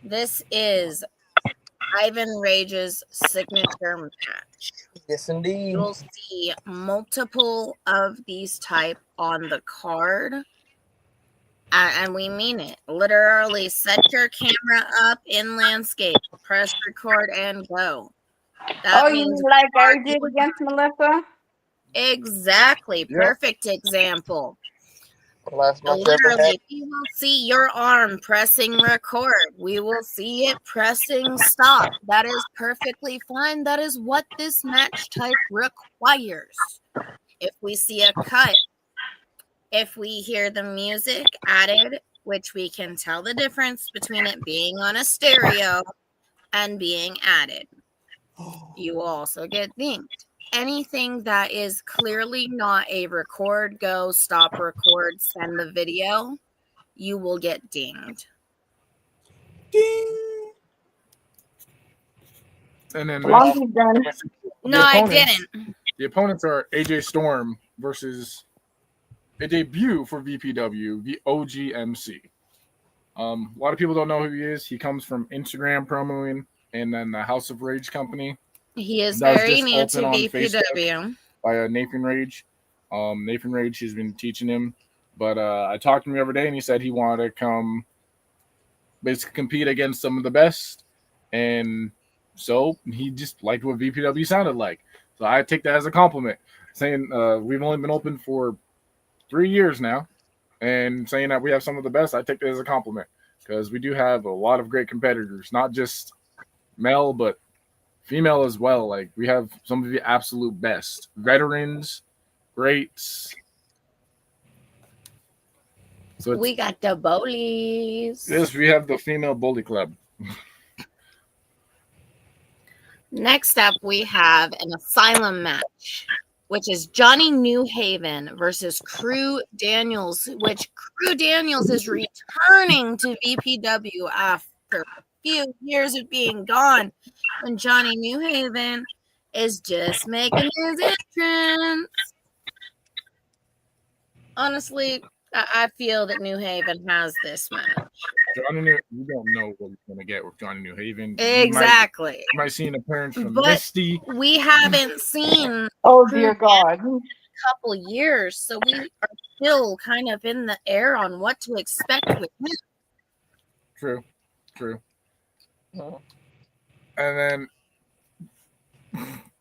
B: This is Ivan Rage's signature match.
I: Yes, indeed.
B: You'll see multiple of these type on the card. And we mean it. Literally, set your camera up in landscape, press record, and go. That
F: You mean like I did against Melissa?
B: Exactly.
J: Yep.
B: Perfect example.
I: Last match ever
B: Literally,
I: had.
B: we will see your arm pressing record. We will see it pressing stop. That is perfectly fine. That is what this match type requires. If we see a cut, if we hear the music added, which we can tell the difference between it being on a stereo and being added, you will also get dinged. Anything that is clearly not a record, go, stop, record, send the video, you will get dinged.
G: Ding.
J: And then
B: No, I didn't.
J: The opponents are AJ Storm versus a debut for VPW, the OGMC. A lot of people don't know who he is. He comes from Instagram promoing and then the House of Rage company.
B: He is very new to VPW.
J: By Nathan Rage. Nathan Rage, he's been teaching him. But I talked to him the other day, and he said he wanted to come basically compete against some of the best. And so he just liked what VPW sounded like. So I take that as a compliment, saying we've only been open for 3 years now, and saying that we have some of the best, I take that as a compliment because we do have a lot of great competitors, not just male, but female as well. Like we have some of the absolute best veterans, greats. So
B: we got the bullies.
J: Yes, we have the female bully club.
B: Next up, we have an Asylum match, which is Johnny New Haven versus Crew Daniels, which Crew Daniels is returning to VPW after a few years of being gone. And Johnny New Haven is just making his entrance. Honestly, I feel that New Haven has this match.
J: You don't know what we're going to get with Johnny New Haven.
B: Exactly.
J: You might see an appearance from Misty.
B: We haven't seen
F: dear God,
B: in a couple years, so we are still kind of in the air on what to expect with him.
J: True. And then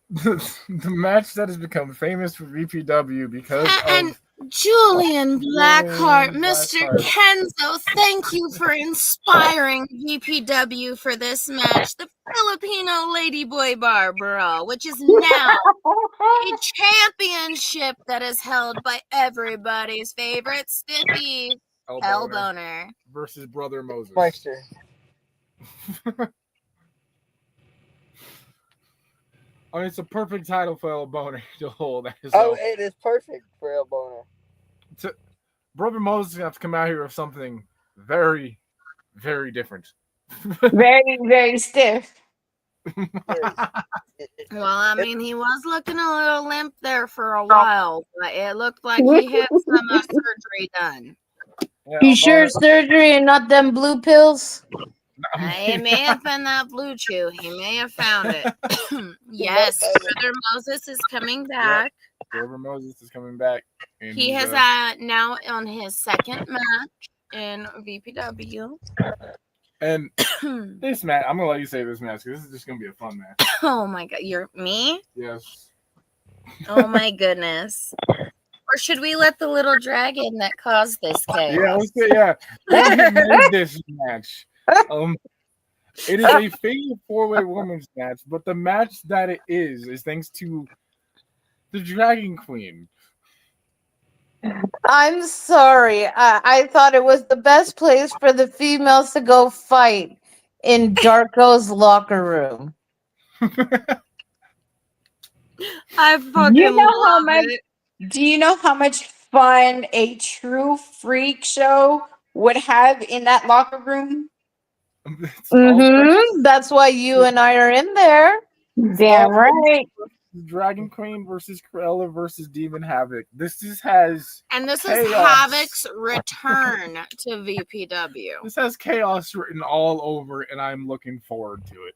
J: the match that has become famous for VPW because of
B: Julian Blackheart, Mr. Kenzo, thank you for inspiring VPW for this match. The Filipino Ladyboy Barbara, which is now a championship that is held by everybody's favorite Stiffy, Hellboner.
J: Versus Brother Moses. I mean, it's a perfect title for El Boner to hold.
I: It is perfect for El Boner.
J: Brother Moses is going to have to come out here with something very, very different.
F: Very, very stiff.
B: Well, I mean, he was looking a little limp there for a while, but it looked like he had some surgery done.
C: Yeah, you sure surgery and not them blue pills?
B: It may have been that blue chew. He may have found it. Yes, Brother Moses is coming back.
J: Yep. Brother Moses is coming back.
B: He has now on his second match in VPW.
J: And this match, I'm gonna let you say this match because this is just gonna be a fun match.
B: Oh my god, you're me?
J: Yes.
B: Oh my goodness. Or should we let the little dragon that caused this chaos?
J: Yeah, let's say Who made this match? It is a fatal 4-way women's match, but the match that it is thanks to the Dragon Queen.
C: I'm sorry. I thought it was the best place for the females to go fight in Darko's locker room.
B: I fucking
F: You know how
B: love
F: much?
B: it.
F: Do you know how much fun a true freak show would have in that locker room?
J: It's all precious.
C: That's why you and I are in there.
F: Damn right.
J: Dragon Queen versus Cruella versus Demon Havoc. This has
B: And this
J: chaos.
B: is Havoc's return to VPW.
J: This has chaos written all over, and I'm looking forward to it.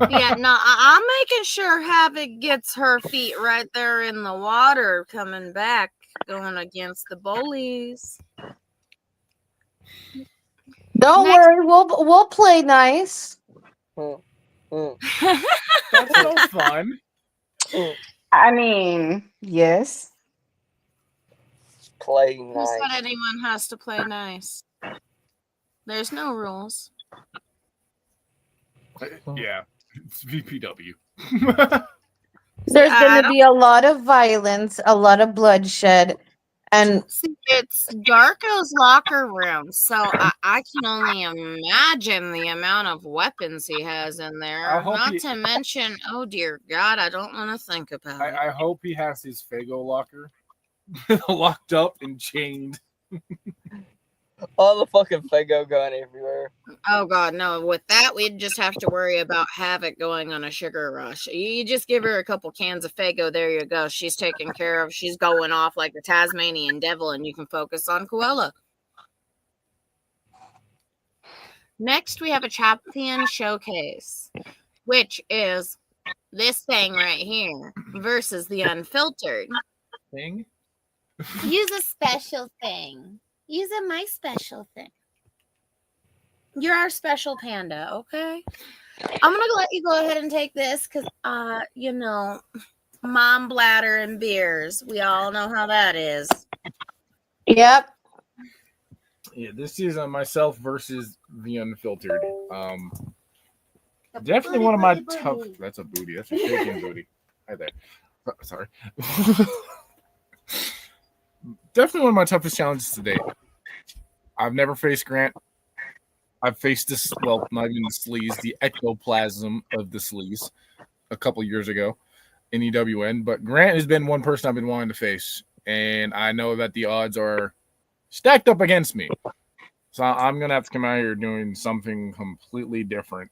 B: Yeah, no, I'm making sure Havoc gets her feet right there in the water coming back, going against the bullies.
C: Don't
B: Next-
C: worry, we'll play nice.
J: That's so fun.
F: I mean, yes.
I: Play
B: Who
I: nice.
B: said anyone has to play nice? There's no rules.
J: Yeah, it's VPW.
C: There's
B: I
C: going to
B: don't-
C: be a lot of violence, a lot of bloodshed, and
B: See, it's Darko's locker room, so I can only imagine the amount of weapons he has in there.
J: I hope
B: Not
J: he-
B: to mention, oh dear God, I don't want to think about it.
J: I hope he has his Fago locker locked up and chained.
I: All the fucking Fago going everywhere.
B: Oh God, no! With that, we'd just have to worry about Havoc going on a sugar rush. You just give her a couple cans of Fago, there you go. She's taken care of. She's going off like the Tasmanian devil, and you can focus on Cruella. Next, we have a champion showcase, which is this thing right here versus the unfiltered.
J: Thing?
B: Use a special thing. Use my special thing. You're our special panda, okay? I'm gonna let you go ahead and take this because, mom bladder and beers. We all know how that is.
C: yep.
J: Yeah, this is myself versus the unfiltered. Definitely one of my tough. That's a booty. That's a shaking booty. Hi there. Sorry. Definitely one of my toughest challenges today. I've never faced Grant. I've faced this, well, not even the sleaze, the ectoplasm of the sleaze a couple years ago in EWN. But Grant has been one person I've been wanting to face. And I know that the odds are stacked up against me. So I'm going to have to come out here doing something completely different.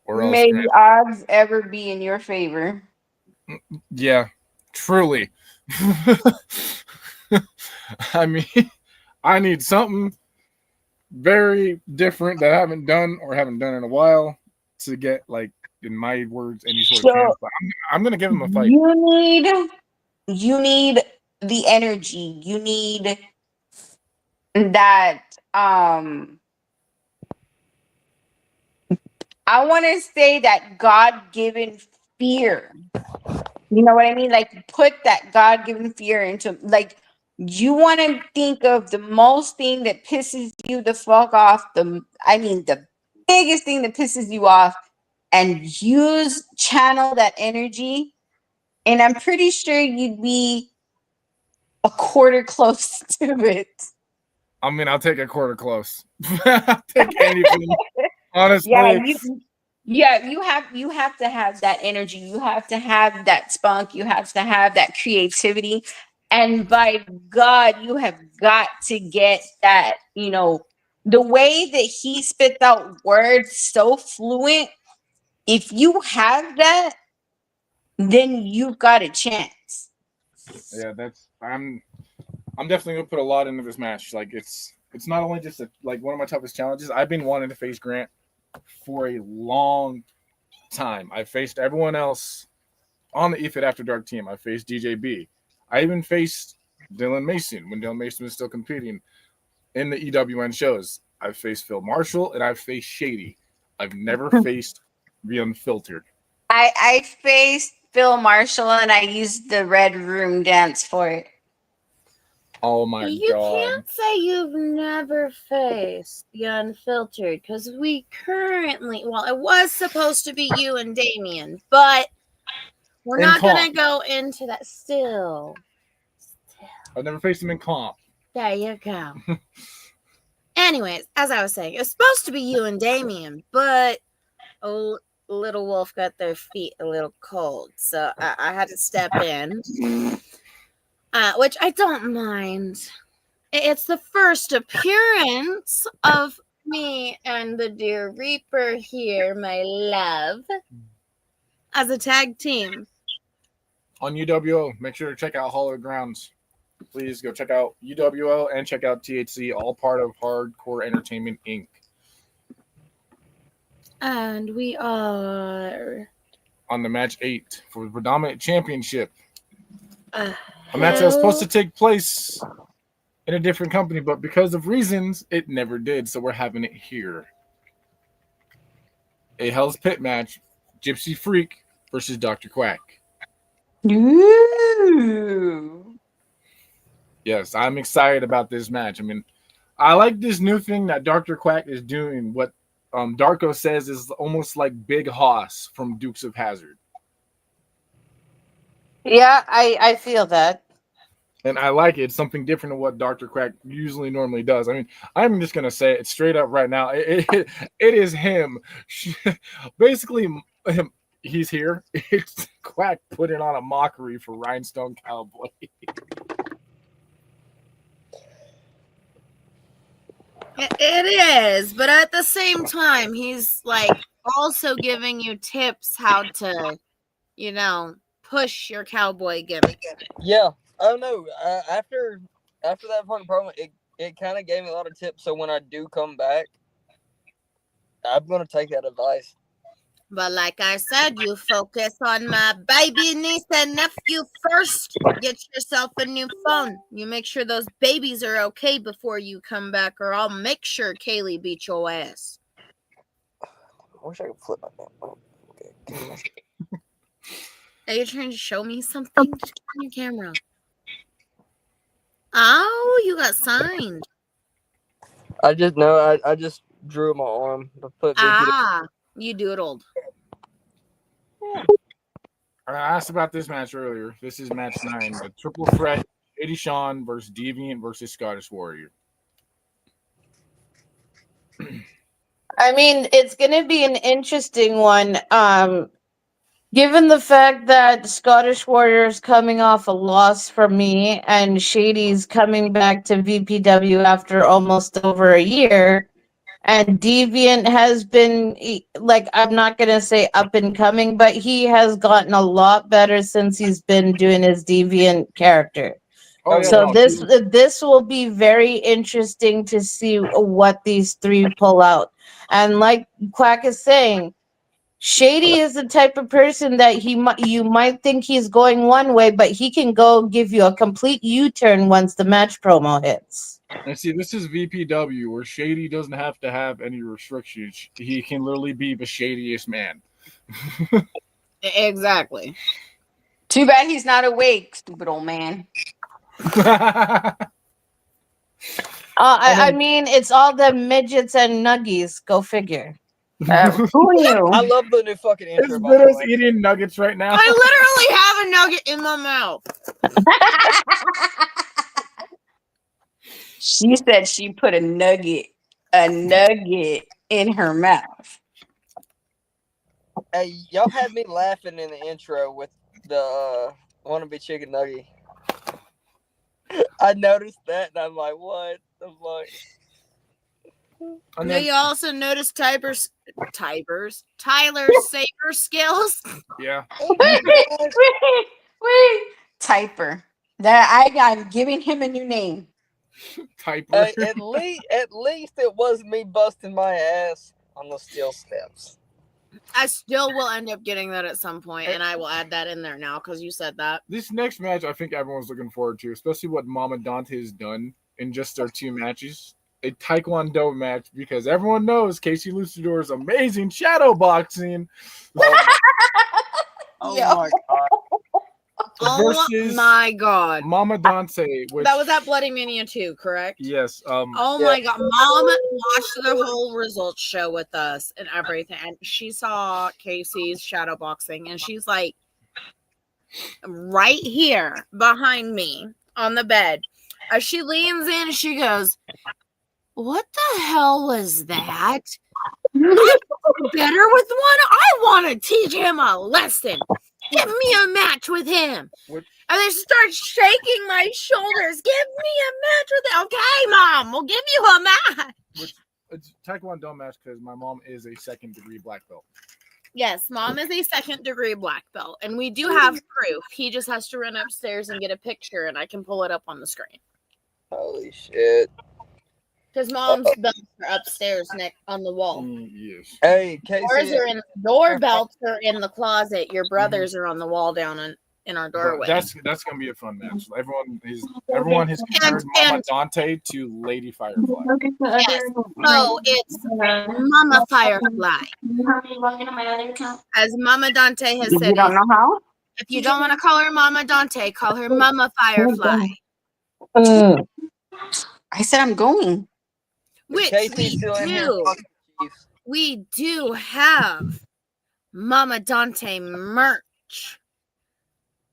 J: Or else
F: May
J: Grant,
F: the odds ever be in your favor.
J: yeah, truly. I mean, I need something very different that I haven't done in a while to get, like, in my words, any sort of chance. But I'm going to give him a fight.
F: You need the energy. You need that I want to say that God-given fear. You know what I mean? Like, put that God-given fear into, like, you want to think of the most thing that pisses you the fuck off, the biggest thing that pisses you off, and channel that energy, and I'm pretty sure you'd be a quarter close to it.
J: I mean, I'll take a quarter close. I'll take anything, honestly.
F: You have to have that energy. You have to have that spunk. You have to have that creativity. And by God, you have got to get that, the way that he spits out words so fluent. If you have that, then you've got a chance.
J: Yeah, I'm definitely gonna put a lot into this match. Like, it's not only just one of my toughest challenges. I've been wanting to face Grant for a long time. I faced everyone else on the EFIT After Dark team. I faced DJB. I even faced Dylan Mason when Dylan Mason was still competing in the EWN shows. I've faced Phil Marshall, and I've faced Shady. I've never faced the Unfiltered.
F: I faced Phil Marshall and I used the Red Room dance for it.
J: Oh my
B: You
J: god.
B: can't say you've never faced the Unfiltered because we currently, well, it was supposed to be you and Damien, but we're
J: In
B: not going to
J: comp.
B: go into that still.
J: I've never faced him in comp.
B: There you go. Anyways, as I was saying, it was supposed to be you and Damien, but Little Wolf got their feet a little cold, so I had to step in, which I don't mind. It's the first appearance of me and the Dear Reaper here, my love, as a tag team.
J: On UWO, make sure to check out Hollow Grounds. Please go check out UWO and check out THC, all part of Hardcore Entertainment Inc.
B: And we are
J: on the match 8 for the Predominant Championship.
B: a
J: match that was supposed to take place in a different company, but because of reasons, it never did. So we're having it here. A Hell's Pit match, Gypsy Freak versus Dr. Quack.
F: Ooh.
J: Yes, I'm excited about this match. I mean, I like this new thing that Dr. Quack is doing. What Darko says is almost like Big Hoss from Dukes of Hazzard.
C: Yeah, I feel that.
J: And I like it. It's something different than what Dr. Quack normally does. I mean, I'm just going to say it straight up right now. It is him. Basically, he's here. It's Quack putting on a mockery for Rhinestone Cowboy.
B: It is, but at the same time, he's like also giving you tips how to, push your cowboy gimmick.
I: Yeah. Oh no. After that fucking promo, it kind of gave me a lot of tips. So when I do come back, I'm gonna take that advice.
B: But like I said, you focus on my baby niece and nephew first. Get yourself a new phone. You make sure those babies are okay before you come back, or I'll make sure Kaylee beat your ass.
I: I wish I could flip my camera. Okay.
B: Are you trying to show me something? Just turn your camera. Oh, you got signed.
I: I just know. I just drew my arm.
B: You doodled.
J: I asked about this match earlier. This is match 9. The triple threat, Eddie Shawn versus Deviant versus Scottish Warrior.
C: I mean, it's going to be an interesting one. Given the fact that Scottish Warrior's coming off a loss for me and Shady's coming back to VPW after almost over a year, and Deviant has been, like, I'm not going to say up and coming, but he has gotten a lot better since he's been doing his Deviant character. This will be very interesting to see what these three pull out. And like Quack is saying, Shady is the type of person that you might think he's going one way, but he can go give you a complete U-turn once the match promo hits.
J: And see, this is VPW where Shady doesn't have to have any restrictions. He can literally be the shadiest man.
B: Exactly.
F: Too bad he's not awake, stupid old man.
C: I mean, it's all the midgets and nuggies. Go figure. Who knew?
I: I love the new fucking intro.
J: It's Widow's eating nuggets right now.
B: I literally have a nugget in my mouth.
F: She said she put a nugget in her mouth.
I: Hey, y'all had me laughing in the intro with the wannabe chicken nugget. I noticed that, and I'm like, what? I'm like...
B: You also noticed Tyler's saber skills.
J: Yeah.
F: Wait. Typer. I'm giving him a new name.
J: Typer.
I: At least it was me busting my ass on the steel steps.
B: I still will end up getting that at some point, and I will add that in there now because you said that.
J: This next match, I think everyone's looking forward to, especially what Mama Dante has done in just their 2 matches. a Taekwondo match because everyone knows Casey Luchador's amazing shadow boxing.
I: Oh
F: Yeah.
I: my god.
B: Oh
J: Versus
B: my god.
J: Mama Dante. Which,
B: That was at Bloody Mania 2, correct?
J: yes.
B: Oh
I: Yeah.
B: my god. Mom watched the whole results show with us and everything. And she saw Casey's shadow boxing and she's like right here behind me on the bed. As she leans in and she goes, "What the hell was that? I better with one. I want to teach him a lesson. Give me a match with him."
J: What?
B: And then she starts shaking my shoulders. "Give me a match with him." "Okay, Mom, we'll give you a match."
J: Which it's Taekwondo match because my mom is a second-degree black belt.
B: Yes, Mom is a second-degree black belt, and we do have proof. He just has to run upstairs and get a picture, and I can pull it up on the screen.
I: Holy shit.
B: Because Mom's belts are upstairs on the wall.
J: Yes.
I: Hey,
B: Yours
I: Casey.
B: are in your belts are in the closet. Your brothers are on the wall down in our doorway.
J: That's gonna be a fun match. Everyone has compared Mama Dante to Lady Firefly.
B: Yes. So it's Mama Firefly. As Mama Dante has said,
F: You don't know how?
B: if you don't want to call her Mama Dante, call her Mama Firefly.
F: I said I'm going.
B: Which
I: Casey's still in here.
B: we do have Mama Dante merch.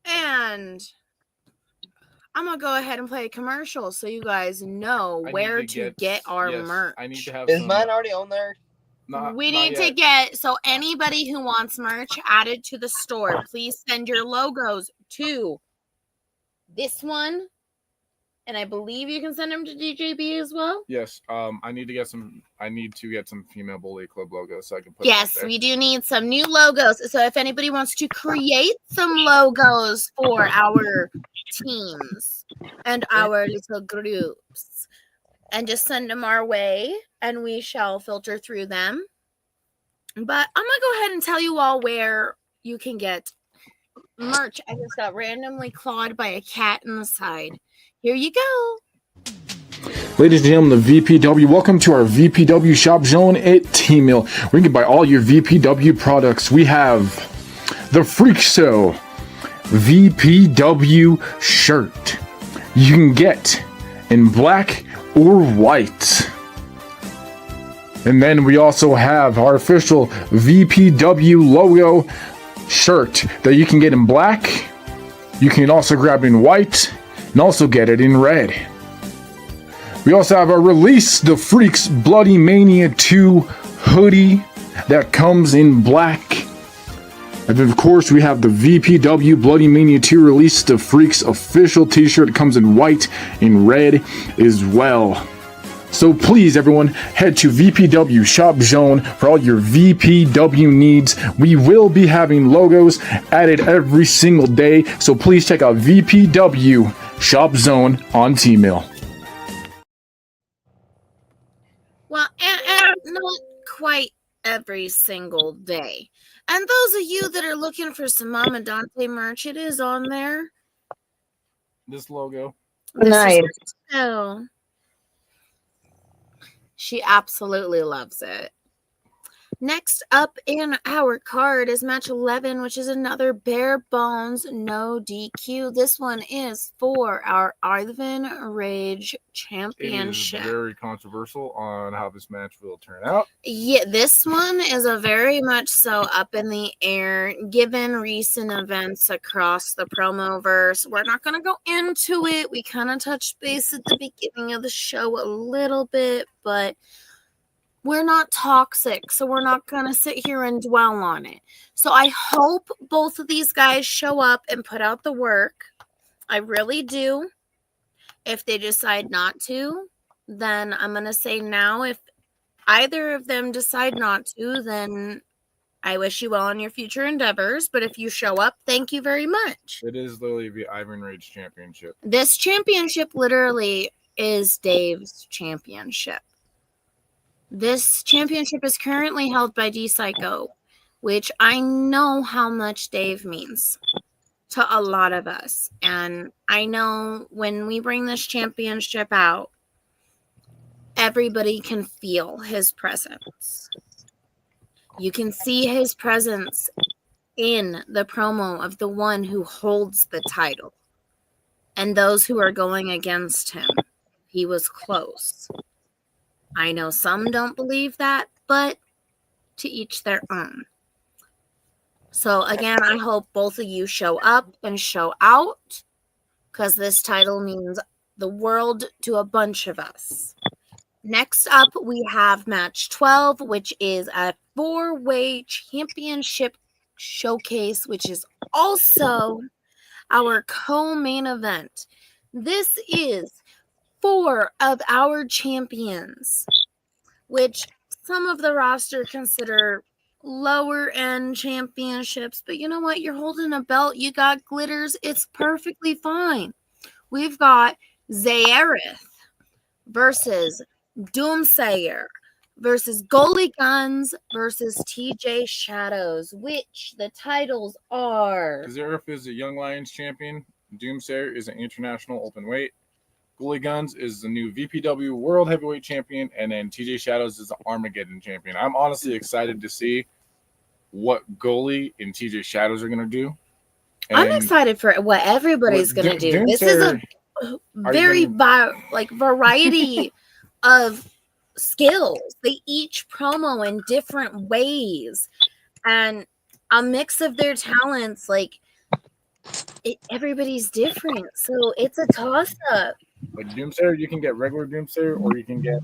B: And I'm going to go ahead and play a commercial so you guys know where to get our merch.
J: I need to have
I: Is mine already on there?
B: We need to get, so anybody who wants merch added to the store, please send your logos to this one. And I believe you can send them to DJB as well.
J: Yes. I need to get some female bully club logos so I can put.
B: Yes, we do need some new logos. So if anybody wants to create some logos for our teams and our little groups, and just send them our way, and we shall filter through them. But I'm gonna go ahead and tell you all where you can get merch. I just got randomly clawed by a cat in the side. Here you go.
J: Ladies and gentlemen, the VPW, welcome to our VPW shop zone at T-Mill. We can buy all your VPW products. We have the Freak Show VPW shirt. You can get in black or white. And then we also have our official VPW logo shirt that you can get in black. You can also grab in white and also get it in red. We also have our Release the Freaks Bloody Mania 2 hoodie that comes in black. And then of course we have the VPW Bloody Mania 2 Release the Freaks official t-shirt. It comes in white and red as well. So please everyone, head to VPW Shop Zone for all your VPW needs. We will be having logos added every single day. So please check out VPW Shop Zone on T-Mill.
B: Well, and not quite every single day. And those of you that are looking for some Mama Dante merch, it is on there.
J: This logo.
C: Nice.
B: So she absolutely loves it. Next up in our card is match 11, which is another bare bones, no DQ. This one is for our Ivan Rage Championship.
J: It is very controversial on how this match will turn out.
B: Yeah, this one is a very much so up in the air, given recent events across the promoverse. We're not going to go into it. We kind of touched base at the beginning of the show a little bit, but we're not toxic, so we're not going to sit here and dwell on it. So I hope both of these guys show up and put out the work. I really do. If they decide not to, then I'm going to say now. If either of them decide not to, then I wish you well on your future endeavors. But if you show up, thank you very much.
J: It is literally the Ivan Rage Championship.
B: This championship literally is Dave's championship. This championship is currently held by D-Psycho, which I know how much Dave means to a lot of us. And I know when we bring this championship out, everybody can feel his presence. You can see his presence in the promo of the one who holds the title and those who are going against him. He was close. I know some don't believe that, but to each their own. So again, I hope both of you show up and show out, because this title means the world to a bunch of us. Next up, we have match 12, which is a 4-way championship showcase, which is also our co-main event. This is 4 of our champions, which some of the roster consider lower end championships, but you know what? You're holding a belt, you got glitters, it's perfectly fine. We've got Zaereth versus Doomsayer versus Goalie Guns versus TJ Shadows, which the titles are.
J: Zaereth is a Young Lions champion. Doomsayer is an international open weight. Goalie Guns is the new VPW World Heavyweight Champion, and then TJ Shadows is the Armageddon Champion. I'm honestly excited to see what Goalie and TJ Shadows are going to do. And
B: I'm excited for what everybody's going to do. This is a very variety of skills. They each promo in different ways and a mix of their talents. Everybody's different, so it's a toss-up.
J: Like Doomsayer, you can get regular Doomsayer, or you can get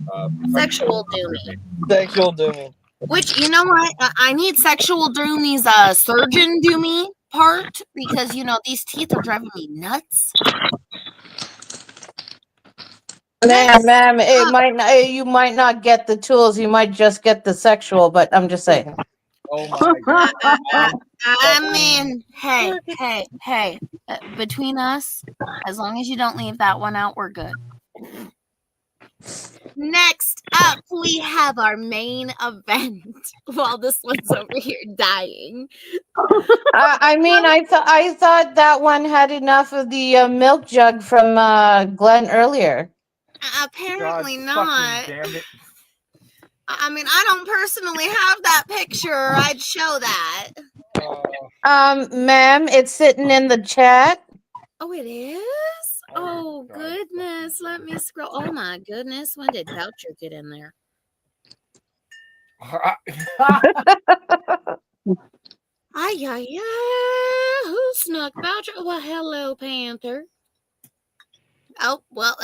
B: Sexual Doomy.
I: Sexual Doomy.
B: Which, you know what? I need Sexual Doomy's Surgeon Doomy part, because, these teeth are driving me nuts.
C: Ma'am, it might not, you might not get the tools. You might just get the sexual, but I'm just saying.
J: Oh my God.
B: I mean, hey. Between us, as long as you don't leave that one out, we're good. Next up, we have our main event. While this one's over here dying.
C: I thought that one had enough of the milk jug from Glenn earlier.
B: Apparently
J: God,
B: not.
J: damn it.
B: I mean, I don't personally have that picture. I'd show that.
C: Ma'am, it's sitting in the chat.
B: Oh, it is? Oh, goodness. Let me scroll. Oh, my goodness. When did Boucher get in there? Who snuck Boucher? Well, hello, Panther. Oh, well,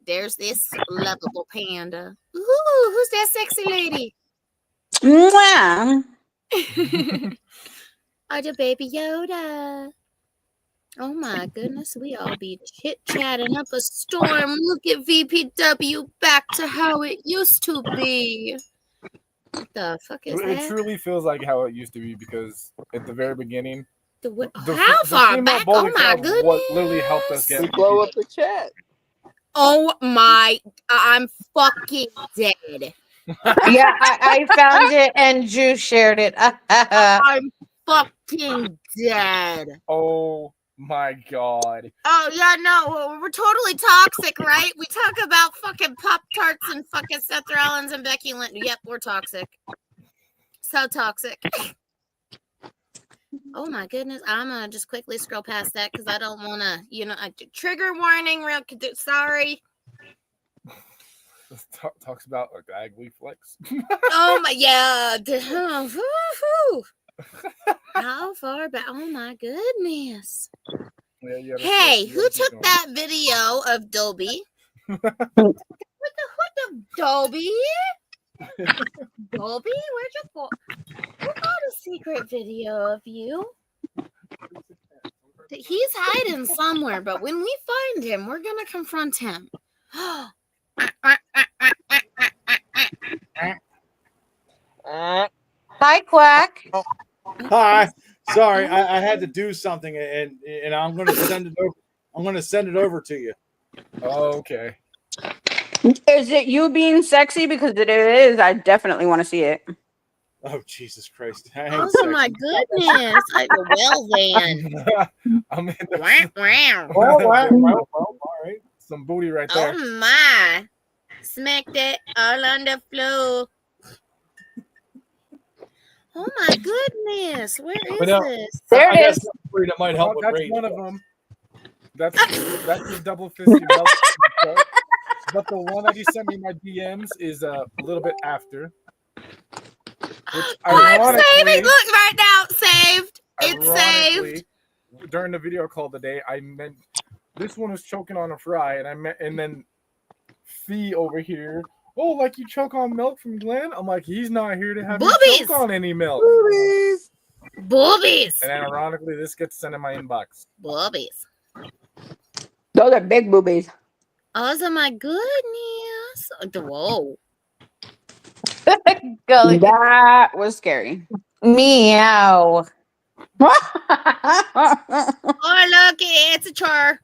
B: there's this lovable panda. Ooh, who's that sexy lady?
F: Mwah.
B: Oh, the baby Yoda. Oh my goodness, we all be chit-chatting up a storm. Look at VPW back to how it used to be. What the fuck is that?
J: It truly feels like how it used to be, because at the very beginning,
B: how far back? Oh my goodness.
J: What literally helped us get.
I: We blow up the chat.
B: Oh my, I'm fucking dead.
C: Yeah, I found it and Drew shared it.
B: I'm fucking dead.
J: Oh my God.
B: Oh yeah, no, we're totally toxic, right? We talk about fucking Pop-Tarts and fucking Seth Rollins and Becky Lynch. Yep, we're toxic. So toxic. Oh my goodness, I'm gonna just quickly scroll past that because I don't want to, trigger warning. Sorry.
J: This talks about a gag flex.
B: Oh my, yeah. How far back? Oh my goodness.
J: Yeah,
B: hey, who took that video of Dolby? What the Dolby? Dolby, where'd you go? Who got a secret video of you? He's hiding somewhere, but when we find him, we're gonna confront him.
C: Hi, Quack.
G: Hi. Sorry, I had to do something, and I'm going to send it over. I'm going to send it over to you.
J: Okay.
F: Is it you being sexy? Because it is. I definitely want to see it.
G: Oh, Jesus Christ.
B: Oh, my goodness. Well, then.
J: I'm in
B: Wow.
G: Well, all right.
J: some booty right there.
B: Oh, my. Smacked it all on the floor. Oh my goodness. Where
G: But
B: is
G: now-
B: this?
C: There
G: I
C: it
G: got
C: is.
G: something for you that might help with
J: That's
G: ratings.
J: one of them. That's the double fisted milk. But the one that he sent me in my DMs is a little bit after. Which
B: I'm
J: ironically,
B: saving. Look right now. Saved. It's
J: ironically,
B: saved.
J: during the video call today, I meant this one was choking on a fry, and then Fee over here. Oh, like you choke on milk from Glenn? I'm like, he's not here to have you
B: Boobies.
J: choke on any milk.
B: Boobies.
J: And then ironically, this gets sent in my inbox.
B: Boobies.
F: Those are big boobies.
B: Oh my goodness. Whoa.
C: Go.
F: That was scary.
C: Meow.
B: Oh, look. It's a char.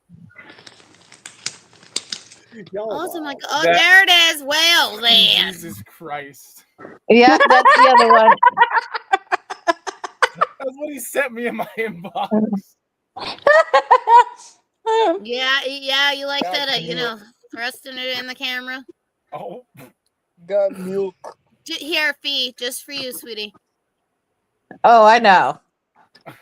G: Y'all
B: Oh my
G: wild.
B: god. Oh,
J: That-
B: there it is. Well, then.
J: Jesus Christ.
C: Yeah, that's the other one.
J: That's what he sent me in my inbox.
B: Yeah, you like
J: God,
B: that,
J: milk.
B: thrusting it in the camera.
J: Oh,
I: God milk.
B: Here, Fee, just for you, sweetie.
C: Oh, I know.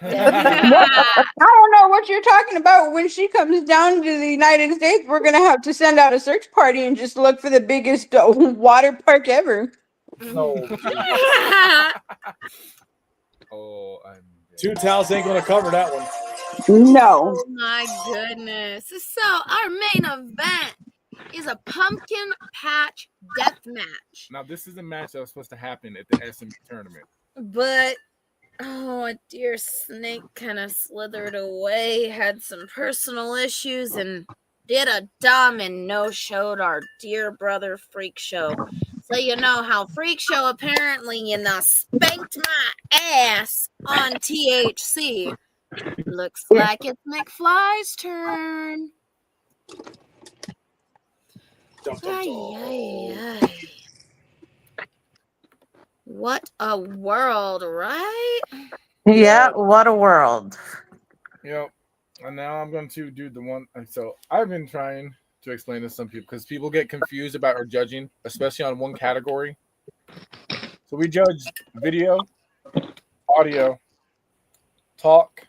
F: I don't know what you're talking about. When she comes down to the United States, we're gonna have to send out a search party and just look for the biggest water park ever.
G: No,
J: oh, I'm
G: two towels ain't gonna cover that one.
F: No.
B: Oh my goodness. So our main event is a pumpkin patch death match.
J: Now this is a match that was supposed to happen at the SMU tournament.
B: But a dear snake kind of slithered away, had some personal issues, and did a dumb and no-showed our dear brother Freak Show. So you know how Freak Show apparently spanked my ass on THC. Looks like it's McFly's turn. Ay, ay, ay. What a world, right?
C: Yeah, what a world.
J: Yep. And now I'm going to do the one. So I've been trying to explain this to some people because people get confused about our judging, especially on one category. So we judge video, audio, talk,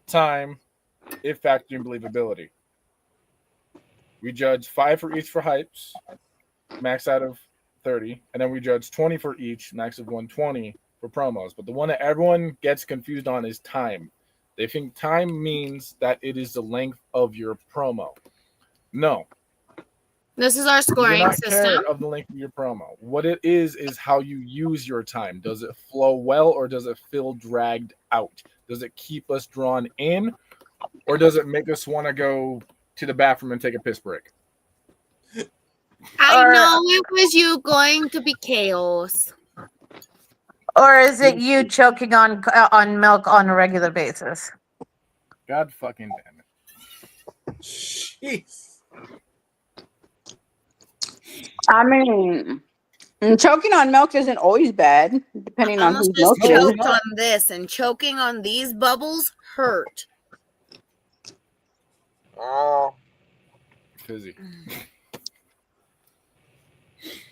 J: time, if factor, and believability. We judge 5 for each for hypes, max out of 30, and then we judge 20 for each, max of 120 for promos. But the one that everyone gets confused on is time. They think time means that it is the length of your promo. No.
B: This is our
J: Do
B: scoring
J: not
B: system.
J: care of the length of your promo. What it is how you use your time. Does it flow well or does it feel dragged out? Does it keep us drawn in or does it make us want to go to the bathroom and take a piss break?
B: I know it was you going to be chaos.
C: Or is it you choking on milk on a regular basis?
J: God fucking damn it.
G: Jeez.
F: I mean, choking on milk isn't always bad, depending
B: I
F: on
B: almost
F: who's
B: just
F: milking.
B: choked on this, and choking on these bubbles hurt.
I: Oh,
J: Fizzy.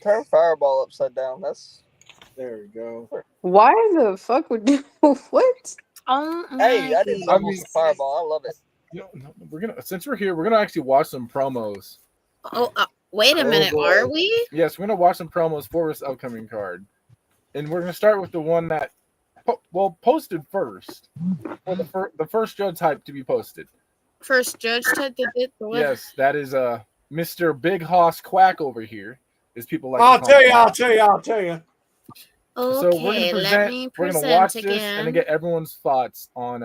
I: turn Fireball upside down. That's
G: There we go.
F: Why the fuck would you what?
B: Oh
I: hey, I did
B: goodness.
I: almost a Fireball. I love it.
J: You know, we're gonna since we're here, we're gonna actually watch some promos.
B: Oh, wait a minute,
J: boy.
B: are we?
J: Yes, we're gonna watch some promos for this upcoming card, and we're gonna start with the one that posted first, or the first judge type to be posted.
B: First judge said they did the what?
J: Yes, that is Mr. Big Hoss Quack over here, as people like.
G: I'll
J: to call
G: tell
J: him.
G: you.
J: So we're
B: Okay,
J: gonna
B: let me
J: we're
B: present
J: gonna watch
B: again.
J: this and then get everyone's thoughts on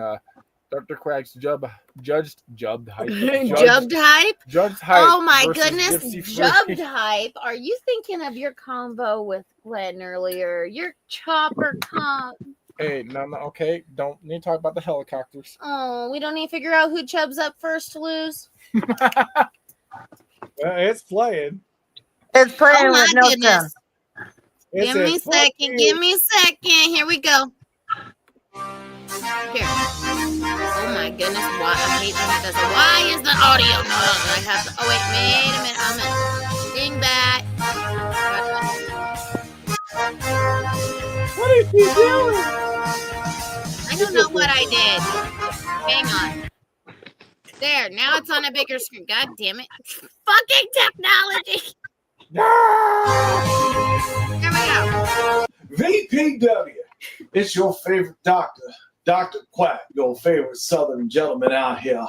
J: Dr. Quack's jubbed hype.
B: Jubbed hype?
J: Judged hype.
B: Oh my
J: versus
B: goodness,
J: Gypsy Free.
B: jubbed hype. Are you thinking of your combo with Glenn earlier? Your chopper comp.
J: Hey, no, okay. Don't need to talk about the helicopters.
B: Oh, we don't need to figure out who chubs up first to lose.
G: It's playing.
C: It's playing
B: Oh my
C: with no
B: goodness.
C: gun.
G: It's
B: Give me a
G: fuck
B: second.
G: you.
B: Give me a second. Here we go. Here. Oh my goodness. Why? I hate when it does it. Why is the audio not on? I have to. Oh, wait a minute. I'm going to ding back.
G: What is she doing?
B: I don't know what I did. Hang on. There, now it's on a bigger screen. God damn it. Fucking technology. There we go.
G: VPW, it's your favorite doctor, Dr. Quack, your favorite Southern gentleman out here.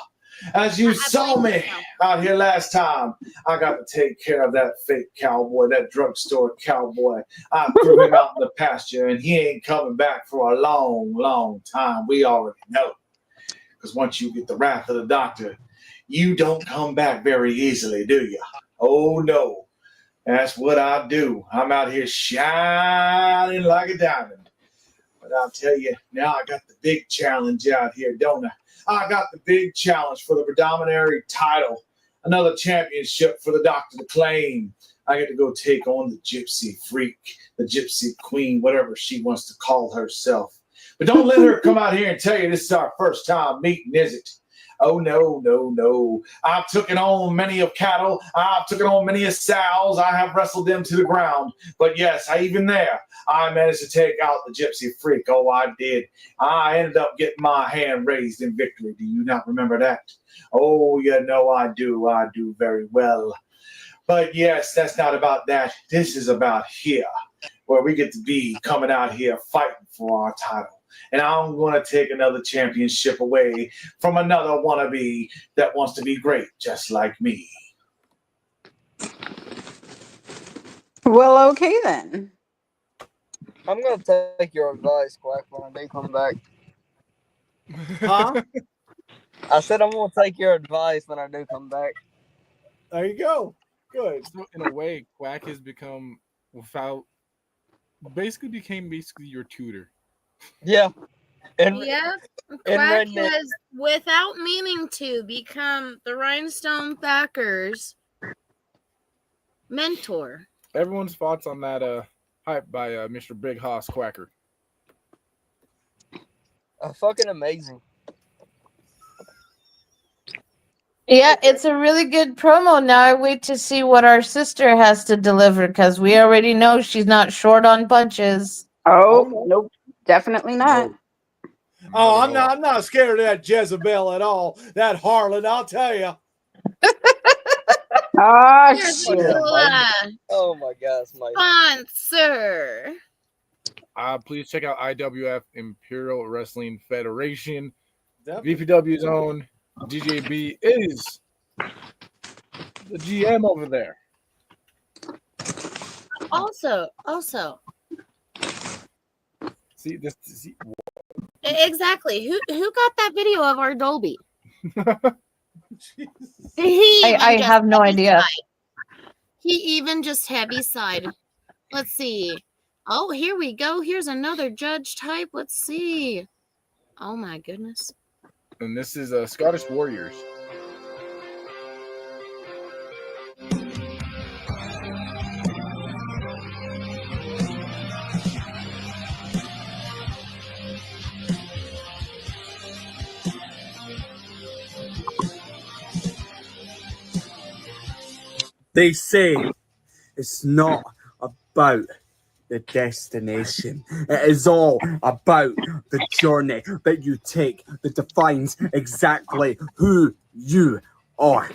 G: As you saw me out here last time, I got to take care of that fake cowboy, that drugstore cowboy. I threw him out in the pasture, and he ain't coming back for a long, long time. We already know. Because once you get the wrath of the doctor, you don't come back very easily, do you? Oh, no. That's what I do. I'm out here shining like a diamond. But I'll tell you, now I got the big challenge out here, don't I? I got the big challenge for the predominary title. Another championship for the doctor to claim. I get to go take on the gypsy freak, the gypsy queen, whatever she wants to call herself. But don't let her come out here and tell you this is our first time meeting, is it? Oh, no, no, no. I've taken on many of cattle. I've taken on many of sows. I have wrestled them to the ground. But yes, even there, I managed to take out the gypsy freak. Oh, I did. I ended up getting my hand raised in victory. Do you not remember that? Oh, you know I do. I do very well. But yes, that's not about that. This is about here, where we get to be coming out here fighting for our title. And I'm going to take another championship away from another wannabe that wants to be great, just like me.
F: Well, okay then.
I: I'm gonna take your advice, Quack, when I do come back.
G: Huh?
I: I said I'm gonna take your advice when I do come back.
G: There you go. Good.
J: So in a way, Quack has became basically your tutor.
I: Yeah. And
B: Yep.
I: and
B: Quack
I: redneck.
B: has, without meaning to, become the Rhinestone Backers mentor.
J: Everyone's thoughts on that hype by Mr. Big Hoss Quacker.
I: Fucking amazing.
C: Yeah, it's a really good promo. Now I wait to see what our sister has to deliver because we already know she's not short on punches.
F: Oh, nope. Definitely not.
G: Oh, I'm not scared of that Jezebel at all. That harlot, I'll tell you.
F: Oh,
B: Here's
F: shit.
B: the
I: Oh my gosh, Mike.
B: sponsor.
J: Please check out IWF Imperial Wrestling Federation.
G: Yep.
J: VPW's own DJB is the GM over there.
B: Also,
J: See this.
B: exactly. Who got that video of our Dolby?
C: I have no idea.
B: He even just heavy side. Let's see. Oh, here we go. Here's another judge type. Let's see. Oh my goodness.
J: And this is Scottish Warriors.
E: They say it's not about the destination. It is all about the journey that you take that defines exactly who you are.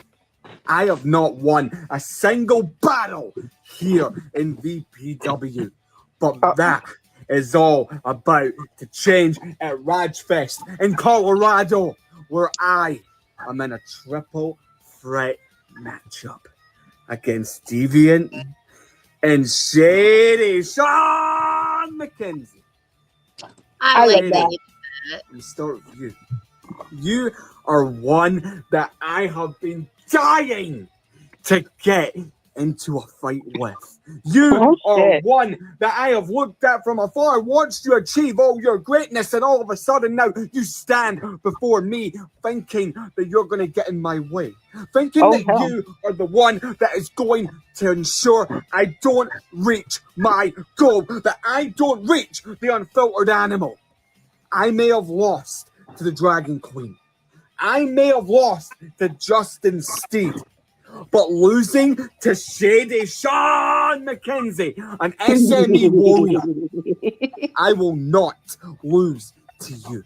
E: I have not won a single battle here in VPW, but that is all about to change at Rajfest in Colorado, where I am in a triple threat matchup against Deviant and Shady Sean McKenzie.
B: I like
F: like that.
B: that.
E: Let me start with you. You are one that I have been dying to get into a fight with. You are one that I have looked at from afar, watched you achieve all your greatness, and all of a sudden now you stand before me thinking that you're going to get in my way. Thinking that you are the one that is going to ensure I don't reach my goal, that I don't reach the unfiltered animal. I may have lost to the Dragon Queen. I may have lost to Justin Steed. But losing to Shady Sean McKenzie, an SME warrior, I will not lose to you.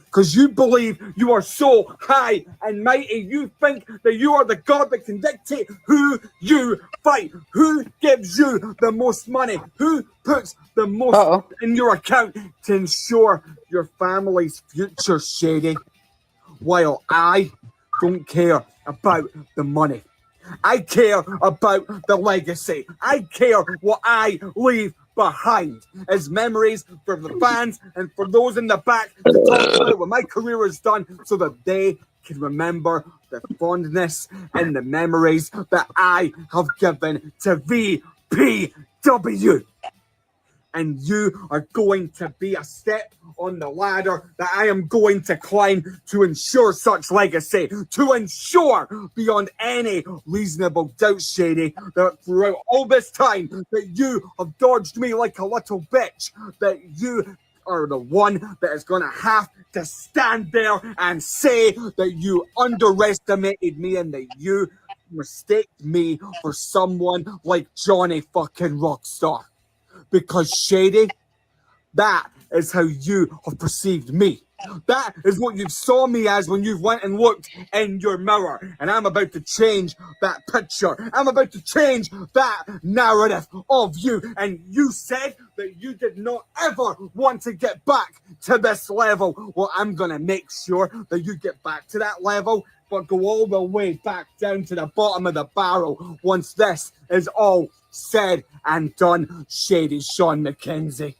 E: Because you believe you are so high and mighty. You think that you are the God that can dictate who you fight, who gives you the most money, who puts the most in your account to ensure your family's future, Shady. While I don't care about the money. I care about the legacy. I care what I leave behind as memories for the fans and for those in the back to talk about what my career has done so that they can remember the fondness and the memories that I have given to VPW. And you are going to be a step on the ladder that I am going to climb to ensure such legacy, to ensure beyond any reasonable doubt, Shady, that throughout all this time that you have dodged me like a little bitch, that you are the one that is going to have to stand there and say that you underestimated me and that you mistaked me for someone like Johnny fucking Rockstar. Because, Shady, that is how you have perceived me. That is what you saw me as when you went and looked in your mirror. And I'm about to change that picture. I'm about to change that narrative of you. And you said that you did not ever want to get back to this level. Well, I'm going to make sure that you get back to that level, but go all the way back down to the bottom of the barrel once this is all said and done, Shady Sean McKenzie.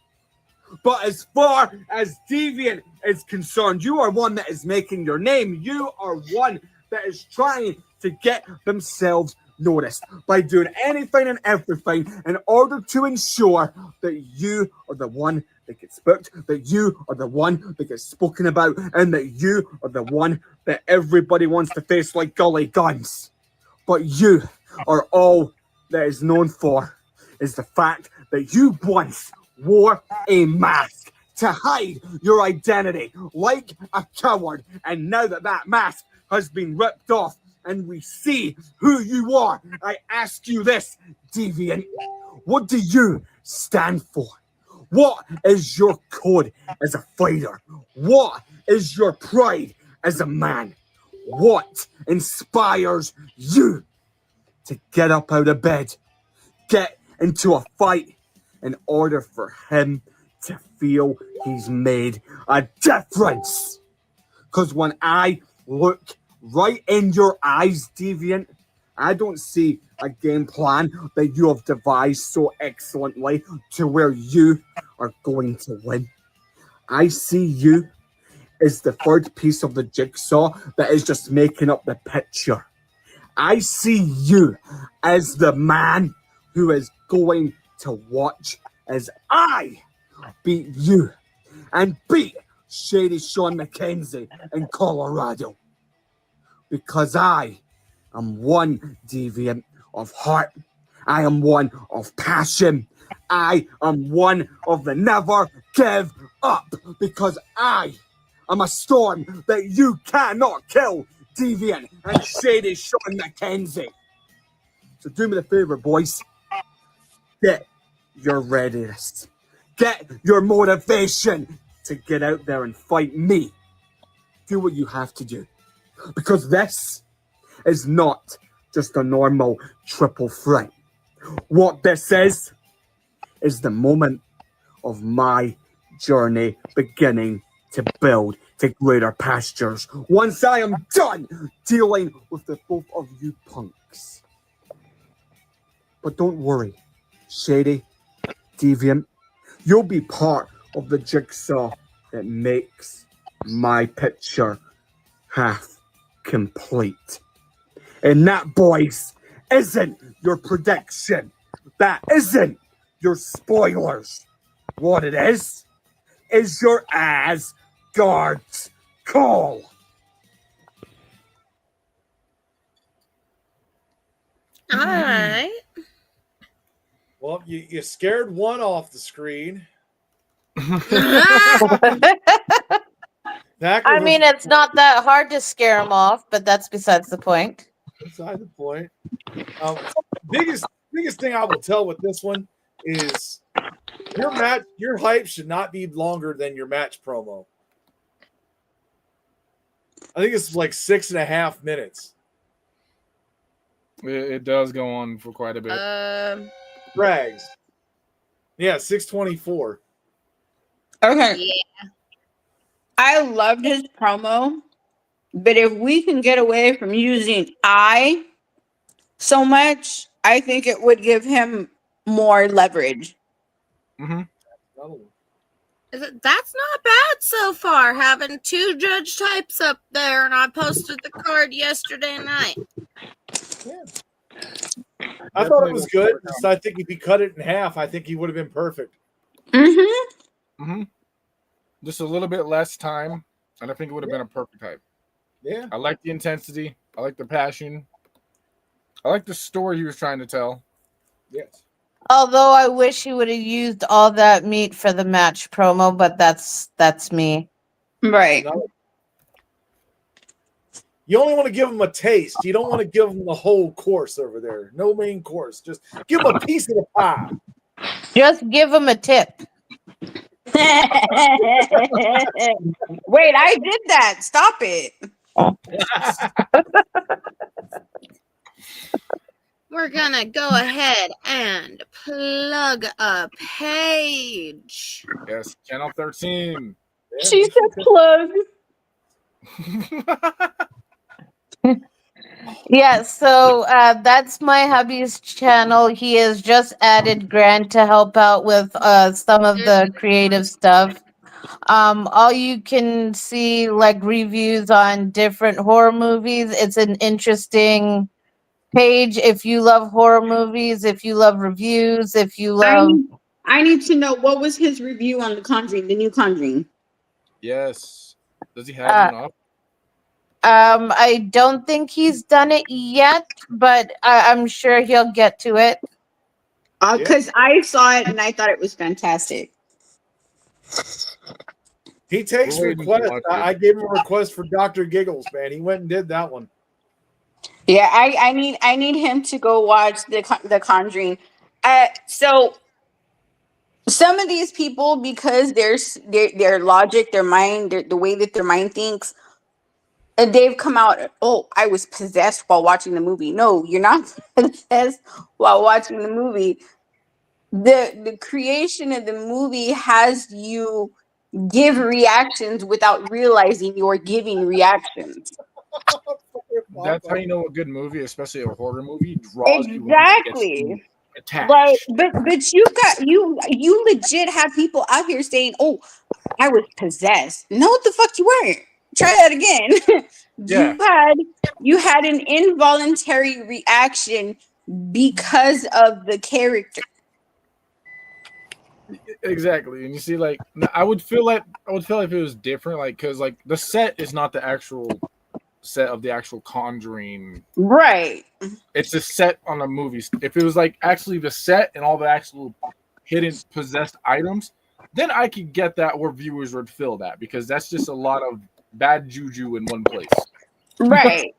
E: But as far as Deviant is concerned, you are one that is making your name. You are one that is trying to get themselves noticed by doing anything and everything in order to ensure that you are the one that gets booked, that you are the one that gets spoken about, and that you are the one that everybody wants to face like gully guns. But you are all that is known for is the fact that you once wore a mask to hide your identity like a coward. And now that that mask has been ripped off and we see who you are, I ask you this, Deviant. What do you stand for? What is your code as a fighter? What is your pride as a man? What inspires you to get up out of bed, get into a fight in order for him to feel he's made a difference? Because when I look right in your eyes, Deviant, I don't see a game plan that you have devised so excellently to where you are going to win. I see you as the third piece of the jigsaw that is just making up the picture. I see you as the man who is going to watch as I beat you and beat Shady Sean McKenzie in Colorado. Because I am one, Deviant, of heart. I am one of passion. I am one of the never give up. Because I am a storm that you cannot kill, Deviant and Shady Sean McKenzie. So do me the favor, boys. Get your readiness. Get your motivation to get out there and fight me. Do what you have to do. Because this is not just a normal triple threat. What this is the moment of my journey beginning to build to greater pastures. Once I am done dealing with the both of you punks. But don't worry, Shady, Deviant, you'll be part of the jigsaw that makes my picture half complete. And that, boys, isn't your prediction. That isn't your spoilers. What it is your Asgard's call.
B: All right.
G: Well, you scared one off the screen.
C: I mean, it's not that hard to scare him off, but that's besides the point.
G: Beside the point. Biggest thing I will tell with this one is Your hype should not be longer than your match promo. I think it's like 6.5 minutes.
J: It does go on for quite a bit.
G: Rags. Yeah, 6:24.
F: Okay.
B: Yeah.
F: I loved his promo, but if we can get away from using I so much, I think it would give him more leverage.
J: Mm-hmm.
B: That's not bad so far, having 2 judge types up there, and I posted the card yesterday night.
G: Yeah. I thought it was good. So I think if he cut it in half, I think he would have been perfect.
F: Mm-hmm.
J: Mm-hmm. Just a little bit less time, and I think it would have been a perfect type.
G: Yeah.
J: I like the intensity. I like the passion. I like the story he was trying to tell.
G: Yes.
C: Although I wish he would have used all that meat for the match promo, but that's me.
F: Right.
G: No. You only want to give him a taste. You don't want to give him the whole course over there. No main course. Just give him a piece of the pie.
C: Just give him a tip.
F: Wait, I did that. Stop it.
B: We're gonna go ahead and plug a page.
J: Yes, Channel 13.
F: She said plug.
C: Yeah, so that's my hubby's channel. He has just added Grant to help out with some of the creative stuff. All you can see like reviews on different horror movies. It's an interesting page if you love horror movies, if you love reviews, if you love.
F: I need to know, what was his review on the Conjuring, the new Conjuring?
J: Yes. Does he have one up?
C: I don't think he's done it yet, but I'm sure he'll get to it.
F: Because I saw it and I thought it was fantastic.
G: He takes requests. I gave him a request for Dr. Giggles, man. He went and did that one.
F: Yeah, I need him to go watch the Conjuring. So some of these people, because their logic, their mind, the way that their mind thinks, and they've come out, oh, I was possessed while watching the movie. No, you're not possessed while watching the movie. The creation of the movie has you give reactions without realizing you're giving reactions.
J: That's how you know a good movie, especially a horror movie, draws
F: exactly.
J: you attached.
F: Like, but you legit have people out here saying, "Oh, I was possessed." No, the fuck you weren't. Try that again.
J: Yeah.
F: You had an involuntary reaction because of the character.
J: Exactly, and you see, like, I would feel like if it was different, like, because like the set is not the actual set of the actual Conjuring,
F: right?
J: It's a set on a movie. If it was like actually the set and all the actual hidden possessed items, then I could get that where viewers would feel that, because that's just a lot of bad juju in one place,
F: right?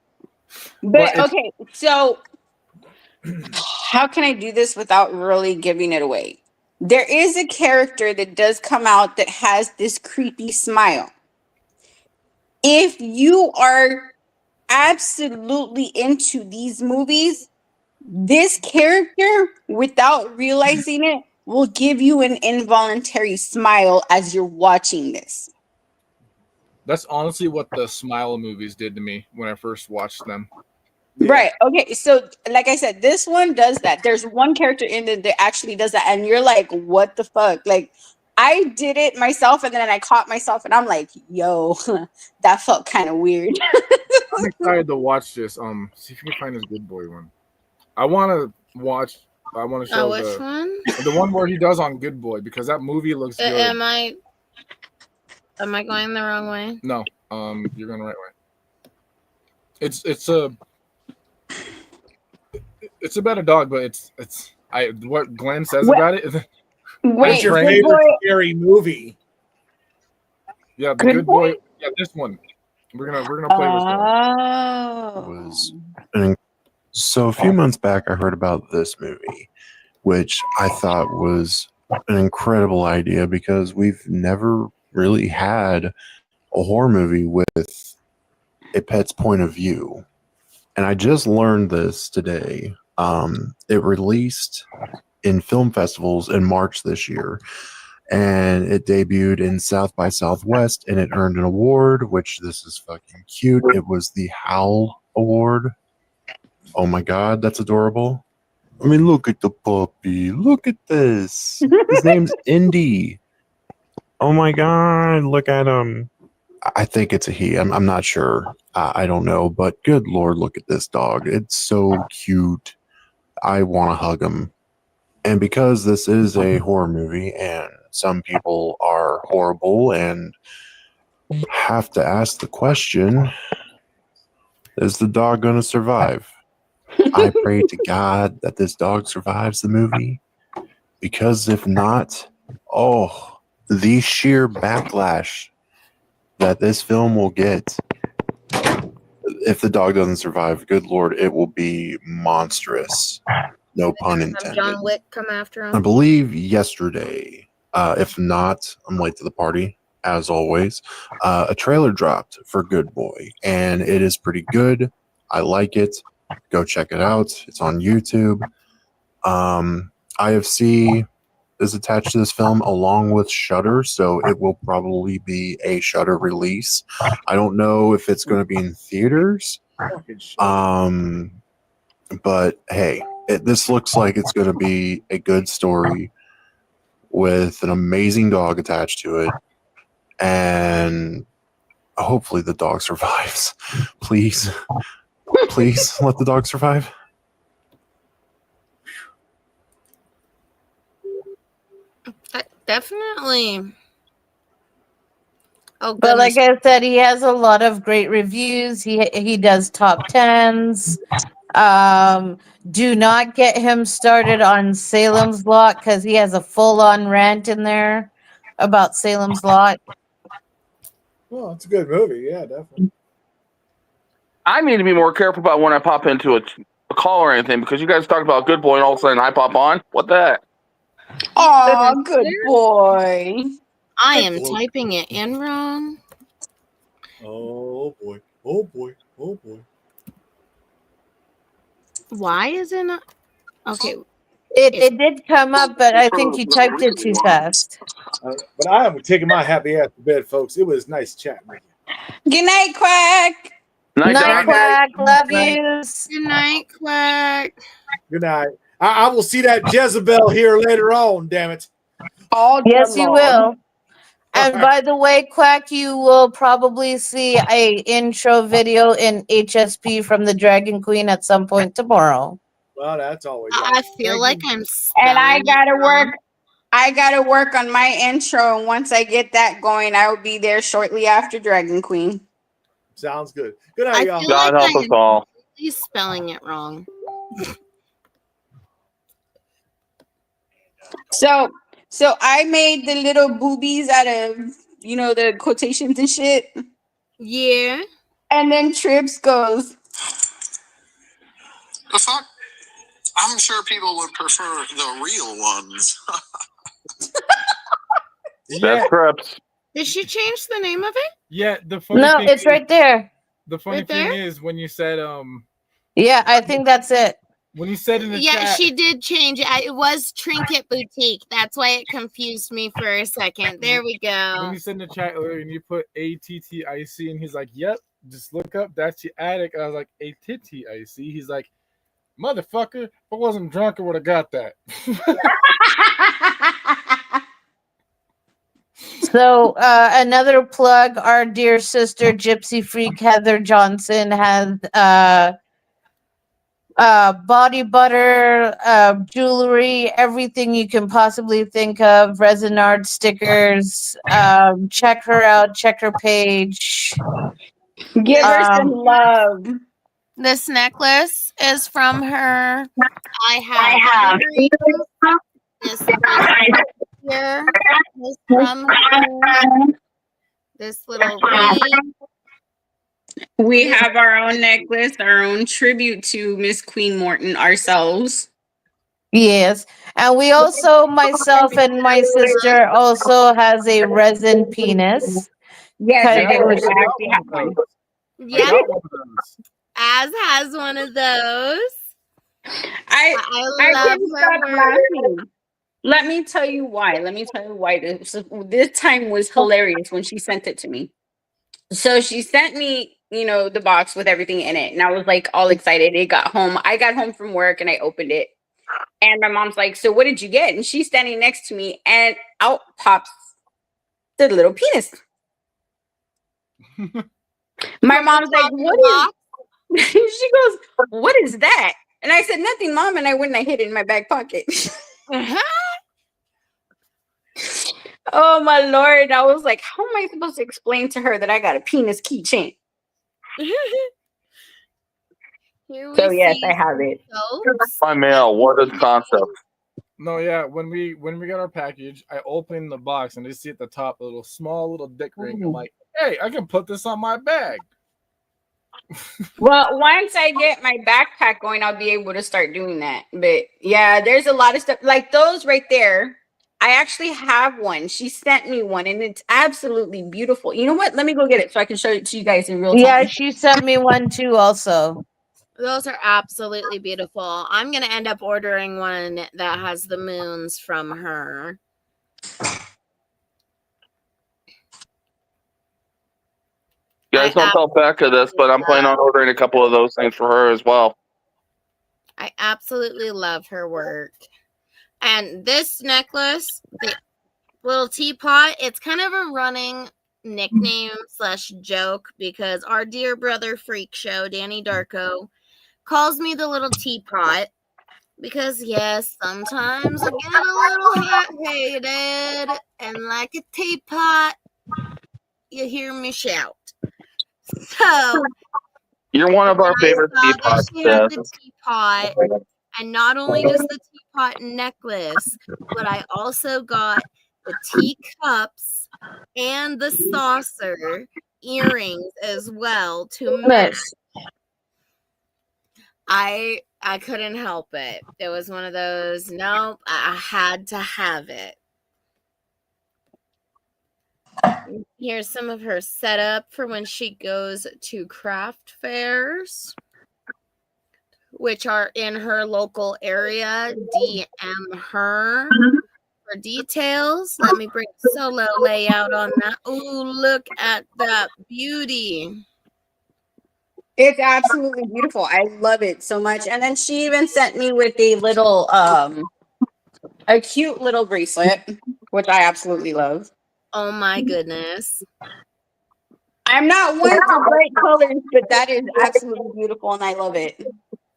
F: But okay, so how can I do this without really giving it away? There is a character that does come out that has this creepy smile. If you are absolutely into these movies, this character, without realizing it, will give you an involuntary smile as you're watching this.
J: That's honestly what the Smile movies did to me when I first watched them.
F: Yeah. Right. Okay. So, like I said, this one does that. There's one character in it that actually does that, and you're like, "What the fuck?" Like, I did it myself, and then I caught myself, and I'm like, "Yo, that felt kind of weird."
J: I'm excited to watch this. See if you can find this Good Boy one. I want to watch. I want to show
B: which one?
J: The one where he does on Good Boy, because that movie looks good.
B: Am I going the wrong way?
J: No. You're going the right way. It's about a dog, but it's what Glenn says about it.
G: What's your favorite scary movie?
J: Yeah, the Good Boy. Yeah, this one. We're gonna play this one.
K: So a few months back, I heard about this movie, which I thought was an incredible idea because we've never really had a horror movie with a pet's point of view. And I just learned this today. It released in film festivals in March this year, and it debuted in South by Southwest, and it earned an award, which this is fucking cute. It was the Howl Award. Oh my god, that's adorable. I mean, look at the puppy. Look at this. His name's Indy. Oh my god, look at him. I think it's a he. I'm not sure. I don't know, but good lord, look at this dog. It's so cute. I want to hug him. And because this is a horror movie and some people are horrible and have to ask the question, is the dog going to survive? I pray to God that this dog survives the movie, because if not, oh, the sheer backlash that this film will get if the dog doesn't survive, good lord, it will be monstrous. No pun
B: Have
K: intended.
B: John Wick come after
K: I
B: him.
K: believe yesterday, if not, I'm late to the party, as always. A trailer dropped for Good Boy, and it is pretty good. I like it. Go check it out. It's on YouTube. IFC is attached to this film along with Shudder, so it will probably be a Shudder release. I don't know if it's going to be in theaters. But hey, this looks like it's going to be a good story with an amazing dog attached to it, and hopefully the dog survives. Please, please let the dog survive.
B: Definitely. Oh,
C: But like
B: goodness.
C: I said, he has a lot of great reviews. He does top tens. Do not get him started on Salem's Lot because he has a full-on rant in there about Salem's Lot.
G: Well, it's a good movie. Yeah, definitely.
L: I need to be more careful about when I pop into a call or anything, because you guys talk about Good Boy and all of a sudden I pop on. What the heck?
F: Oh, good boy.
B: I am typing it in wrong.
G: Oh boy. Oh boy. Oh boy.
B: Why is it not? Okay.
C: It did come up, but I think you typed it too fast.
G: But I am taking my happy ass to bed, folks. It was nice chatting with you.
F: Good night, Quack.
C: Night, Quack. Love yous.
B: Good night, Quack.
G: Good night. I will see that Jezebel here later on, damn it.
F: All
C: Yes, you will. And by the way, Quack, you will probably see a intro video in HSP from the Dragon Queen at some point tomorrow.
G: Well, that's always.
B: I feel like I'm
F: And I
B: spelling
F: gotta
B: it
F: work. I gotta work on my intro, and once I get that going, I will be there shortly after Dragon Queen.
G: Sounds good. Good
B: I
G: night, y'all.
B: feel
L: God
B: like
L: help
B: I
L: us all.
B: He's spelling it wrong.
F: So I made the little boobies out of, the quotations and shit.
B: Yeah.
F: And then Trips goes,
M: The fuck? I'm sure people would prefer the real ones.
L: That's Trips.
B: Did she change the name of it?
J: Yeah, the funny
C: No,
J: thing
C: it's
J: is,
C: right there.
J: The funny
B: Right
J: thing
B: there?
J: is when you said
C: Yeah, I think that's it.
J: when you said in the
B: Yeah,
J: chat,
B: she did change it. It was Trinket Boutique. That's why it confused me for a second. There we
J: when
B: go.
J: you said in the chat earlier and you put ATTIC and he's like, "Yep, just look up. That's your attic." I was like, ATTIC. He's like, "Motherfucker, if I wasn't drunk, I would have got that."
C: So another plug, our dear sister Gypsy Freak Heather Johnson has body butter, jewelry, everything you can possibly think of, resin art, stickers. Check her out, check her page.
F: give her some love.
B: This necklace is from her. I have this here is from her. This little ring.
F: We have our own necklace, our own tribute to Miss Queen Morton ourselves.
C: Yes. And we also, myself and my sister also has a resin penis.
F: Yes, I
C: Because
J: Yeah,
F: do.
C: it
J: I
C: was
F: I
J: got
F: actually
J: one
F: have
J: of
F: one.
J: those. I
B: Yep,
J: got one of those.
B: Az has one of those.
F: I
B: I
F: I
B: love
F: couldn't
B: her
F: stop
B: work.
F: laughing. Let me tell you why. Let me tell you why. This time was hilarious when she sent it to me. So she sent me, the box with everything in it, and I was like all excited. It got home. I got home from work and I opened it, and my mom's like, "So what did you get?" And she's standing next to me, and out pops the little penis. My
B: From the
F: mom's like,
B: top of
F: "What
B: the
F: is?"
B: box.
F: She goes, "What is that?" And I said, "Nothing, mom." And I went and I hid it in my back pocket. Oh my lord! I was like, "How am I supposed to explain to her that I got a penis keychain?"
B: Here we
F: So yes, I
B: see
F: have
B: some
F: it.
B: soaps.
L: My mail. What is concept?
J: No, yeah. When we got our package, I opened the box and I see at the top a little small little dick ring. I'm like, hey, I can put this on my bag.
F: Well, once I get my backpack going, I'll be able to start doing that. But yeah, there's a lot of stuff like those right there. I actually have one. She sent me one and it's absolutely beautiful. You know what? Let me go get it so I can show it to you guys in real
C: Yeah,
F: time.
C: she sent me one too also.
B: Those are absolutely beautiful. I'm going to end up ordering one that has the moons from her.
L: You guys don't tell Becca this, but I'm planning on ordering a couple of those things for her as well.
B: I absolutely love her work. And this necklace, the little teapot, it's kind of a running nickname / joke because our dear brother Freak Show, Danny Darko, calls me the little teapot because, yes, sometimes I get a little hot-headed and like a teapot, you hear me shout. So
L: You're one of our
B: when I
L: favorite
B: saw that
L: teapots,
B: she had
L: Jess.
B: the teapot, and not only just the teapot necklace, but I also got the teacups and the saucer earrings as well to match.
C: Yes.
B: I couldn't help it. It was one of those, nope, I had to have it. Here's some of her setup for when she goes to craft fairs, which are in her local area. DM her for details. Let me bring a solo layout on that. Oh, look at that beauty.
F: It's absolutely beautiful. I love it so much. And then she even sent me with a cute little bracelet, which I absolutely love.
B: Oh my goodness.
F: I'm not one for bright colors, but that is absolutely beautiful and I love it.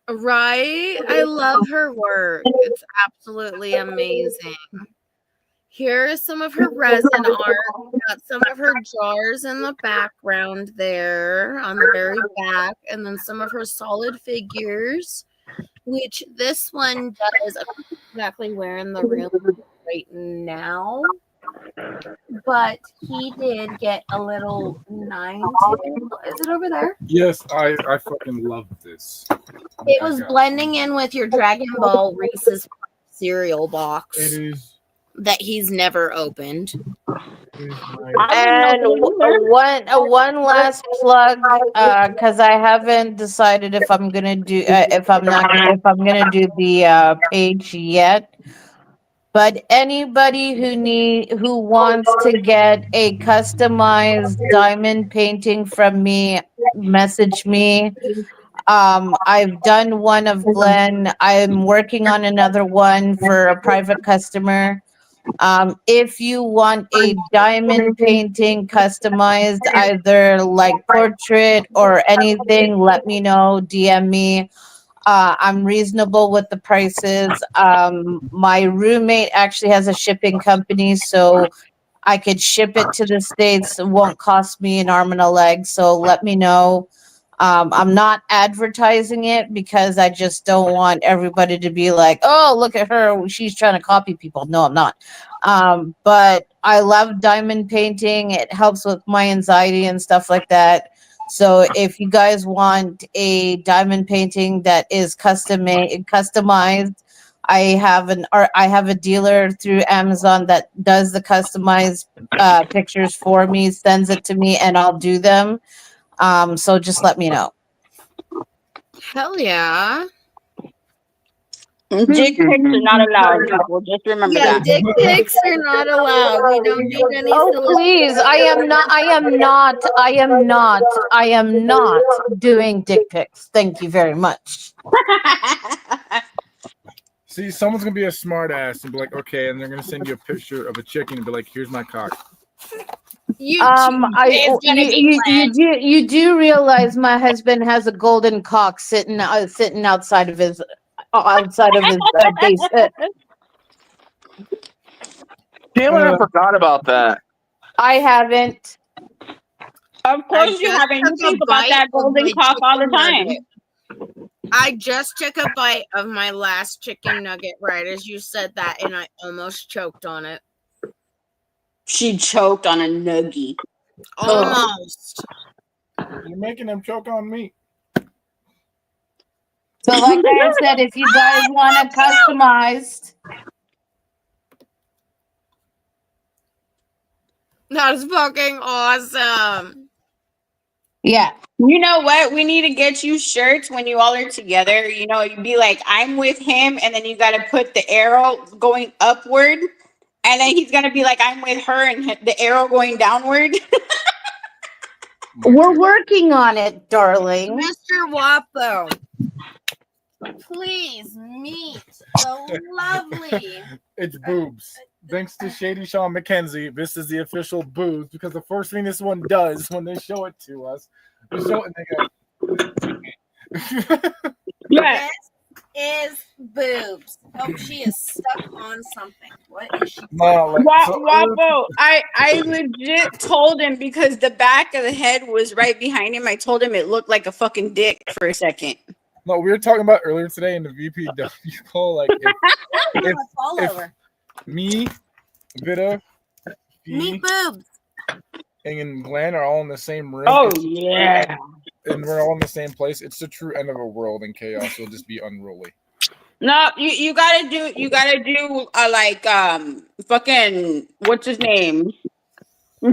B: Right? I love her work. It's absolutely amazing. Here is some of her resin art. Got some of her jars in the background there on the very back, and then some of her solid figures, which this one does. I'm not exactly wearing the real right now, but he did get a little 9-tail. Is it over there?
J: Yes, I fucking love this.
B: It was blending in with your Dragon Ball Reese's cereal box
J: It is.
B: that he's never opened.
C: And one last plug, because I haven't decided if I'm gonna do if I'm gonna do the page yet. But anybody who wants to get a customized diamond painting from me, message me. I've done one of Glenn. I'm working on another one for a private customer. If you want a diamond painting customized, either like portrait or anything, let me know. DM me. I'm reasonable with the prices. My roommate actually has a shipping company, so I could ship it to the States. It won't cost me an arm and a leg. So let me know. I'm not advertising it because I just don't want everybody to be like, oh, look at her. She's trying to copy people. No, I'm not. But I love diamond painting. It helps with my anxiety and stuff like that. So if you guys want a diamond painting that is customized, I have a dealer through Amazon that does the customized pictures for me, sends it to me, and I'll do them. So just let me know.
B: Hell yeah.
F: Dick pics are not allowed, people. Just remember
B: Yeah,
F: that.
B: dick pics are not allowed. We don't need any
C: Oh
B: solicited
C: please, I am not doing dick pics. Thank you very much.
J: See, someone's gonna be a smart ass and be like, okay, and they're gonna send you a picture of a chicken and be like, here's my cock.
C: You do realize my husband has a golden cock sitting outside of his base.
L: Damn it, I forgot about that.
C: I haven't.
F: Of
B: I
F: course you
B: just
F: haven't. You
B: took a
F: think about
B: bite
F: that
B: of
F: golden
B: my
F: cock all the
B: chicken
F: time.
B: nugget. I just took a bite of my last chicken nugget right as you said that, and I almost choked on it.
F: She choked on a nuggie.
B: Almost.
J: You're making them choke on me.
C: So like I said, if you guys want it customized.
B: That's fucking awesome.
C: Yeah.
F: You know what? We need to get you shirts when you all are together. You know, you'd be like, I'm with him, and then you got to put the arrow going upward, and then he's gonna be like, I'm with her, and the arrow going downward.
C: We're working on it, darling.
B: Mr. Wapo, please meet the lovely.
J: It's boobs. Thanks to Shady Sean McKenzie, this is the official boobs because the first thing this one does when they show it to us, they show it and they go.
F: Yeah.
B: This is boobs. Oh, she is stuck on something. What is she?
F: Wapo, I legit told him because the back of the head was right behind him. I told him it looked like a fucking dick for a second.
J: No, we were talking about earlier today in the VPW call, like if me, Vita,
B: Meet boobs,
J: and Glenn are all in the same room.
F: Oh yeah,
J: and we're all in the same place. It's the true end of a world, and chaos will just be unruly.
F: No, you gotta do like fucking what's his name,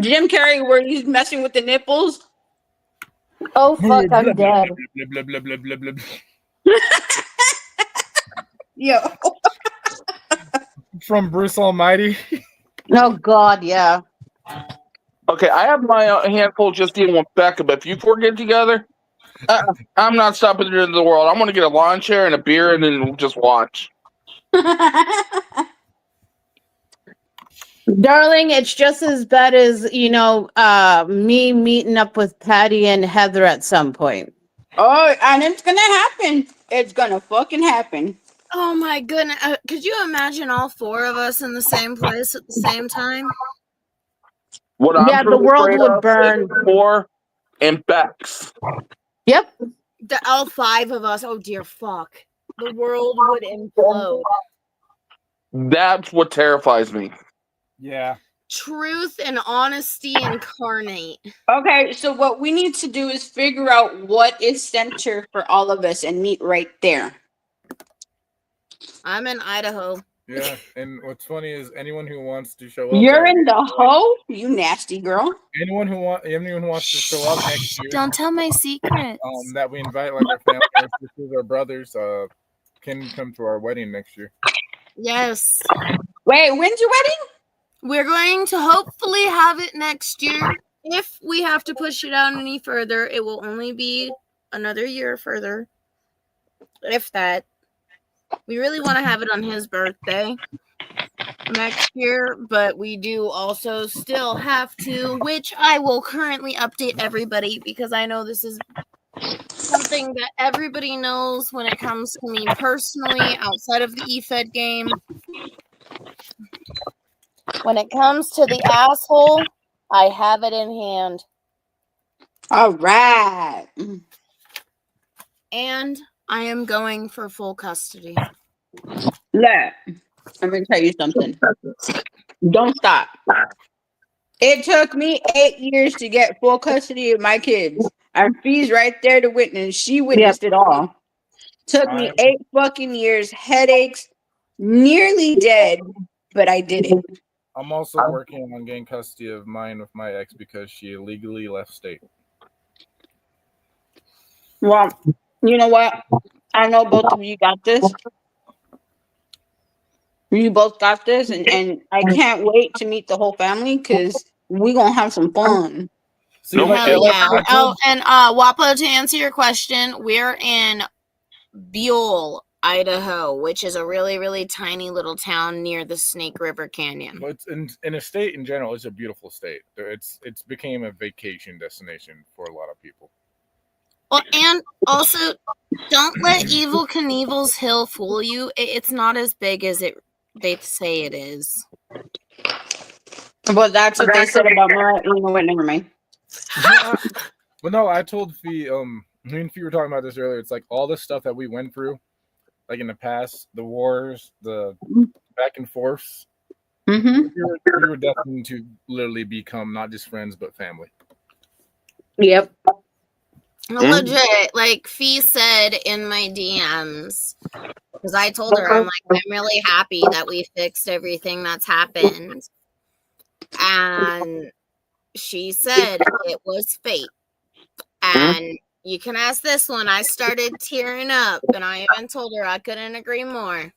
F: Jim Carrey, where he's messing with the nipples.
C: Oh fuck, I'm dead.
J: Blah, blah, blah, blah, blah, blah.
F: Yo.
J: From Bruce Almighty.
C: Oh God, yeah.
L: Okay, I have my handful just dealing with Becca, but if you four get together, I'm not stopping it in the world. I'm going to get a lawn chair and a beer and then just watch.
C: Darling, it's just as bad as, me meeting up with Patty and Heather at some point.
F: Oh, and it's gonna happen. It's gonna fucking happen.
B: Oh my goodness. Could you imagine all four of us in the same place at the same time?
L: What I'm
C: the world
L: afraid
C: would
L: of
C: burn.
L: is Four and Bex.
C: Yep.
B: All five of us. Oh dear fuck. The world would implode.
L: That's what terrifies me.
J: Yeah.
B: Truth and honesty incarnate.
F: Okay, so what we need to do is figure out what is center for all of us and meet right there.
B: I'm in Idaho.
J: Yeah, and what's funny is anyone who wants to show up.
F: You're in the hoe, you nasty girl.
J: Anyone who wants to show up next year.
B: Don't tell my secrets.
J: That we invite, like our family, our sisters, our brothers, can come to our wedding next year.
B: Yes.
F: Wait, when's your wedding?
B: We're going to hopefully have it next year. If we have to push it out any further, it will only be another year further. If that. We really want to have it on his birthday next year, but we do also still have to, which I will currently update everybody because I know this is something that everybody knows when it comes to me personally outside of the EFED game. When it comes to the asshole, I have it in hand.
F: All right.
B: And I am going for full custody.
F: Let me tell you something. Don't stop. It took me 8 years to get full custody of my kids. And Fee's right there to witness. She witnessed it all. Took me 8 fucking years, headaches, nearly dead, but I did it.
J: I'm also working on getting custody of mine with my ex because she illegally left state.
F: Well, you know what? I know both of you got this. You both got this, and I can't wait to meet the whole family because we're gonna have some fun.
J: See, like,
B: Hell yeah.
J: I
B: Oh,
J: told-
B: and Wapo, to answer your question, we're in Buell, Idaho, which is a really, really tiny little town near the Snake River Canyon.
J: but in a state in general, it's a beautiful state. It's became a vacation destination for a lot of people.
B: Well, and also, don't let Evil Knievel's Hill fool you. It's not as big as they say it is.
F: But that's what they said about Mariah. You know what? Never mind.
J: But no, I told Fee, me and Fee were talking about this earlier. It's like all the stuff that we went through, like in the past, the wars, the back and forths.
F: Mm-hmm.
J: We were destined to literally become not just friends, but family.
F: Yep.
B: Legit, like Fee said in my DMs, because I told her, I'm like, I'm really happy that we fixed everything that's happened. And she said it was fate. And you can ask this one. I started tearing up, and I even told her I couldn't agree more.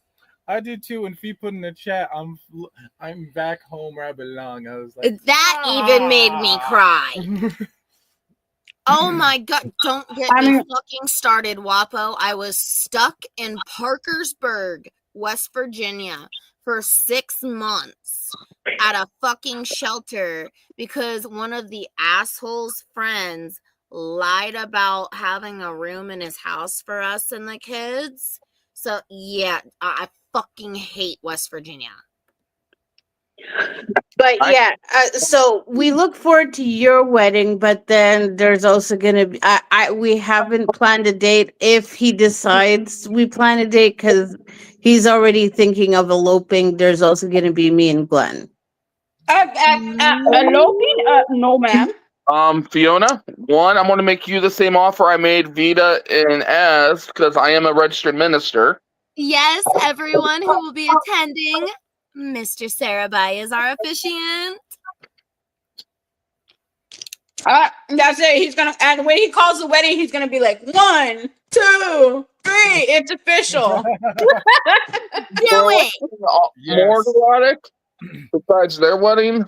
J: I did too. And Fee put in the chat, I'm back home where I belong. I was like,
B: That even made me cry. Oh my God, don't get me fucking started, Wapo. I was stuck in Parkersburg, West Virginia for 6 months at a fucking shelter because one of the asshole's friends lied about having a room in his house for us and the kids. So yeah, I fucking hate West Virginia.
C: But yeah, so we look forward to your wedding, but then there's also gonna be we haven't planned a date. If he decides we plan a date, because he's already thinking of eloping. There's also gonna be me and Glenn.
F: Eloping? No, ma'am.
L: Fiona, one, I'm going to make you the same offer I made Vita and Az because I am a registered minister.
B: Yes, everyone who will be attending, Mr. Sarabai is our officiant.
F: That's it. He's gonna, and when he calls the wedding, he's gonna be like 1, 2, 3. It's official.
B: Do it.
L: More erotic. Besides their wedding,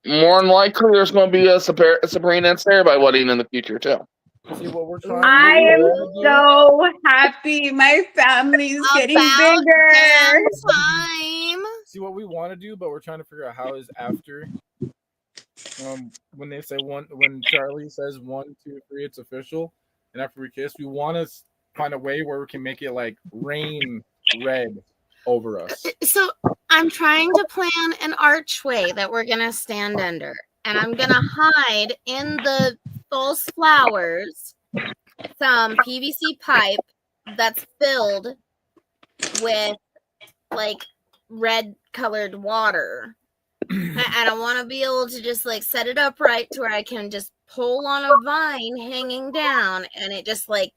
L: more than likely there's going to be a Sabrina and Sarah wedding in the future too.
J: See what we're trying
F: I
J: to
F: am
J: do?
F: so happy. My family's getting bigger.
B: Time.
J: See what we want to do, but we're trying to figure out how is after. When they say when Charlie says 1, 2, 3, it's official, and after we kiss, we want to find a way where we can make it like rain red over us.
B: So I'm trying to plan an archway that we're gonna stand under, and I'm gonna hide in the false flowers some PVC pipe that's filled with like red colored water. And I want to be able to just like set it up right to where I can just pull on a vine hanging down and it just like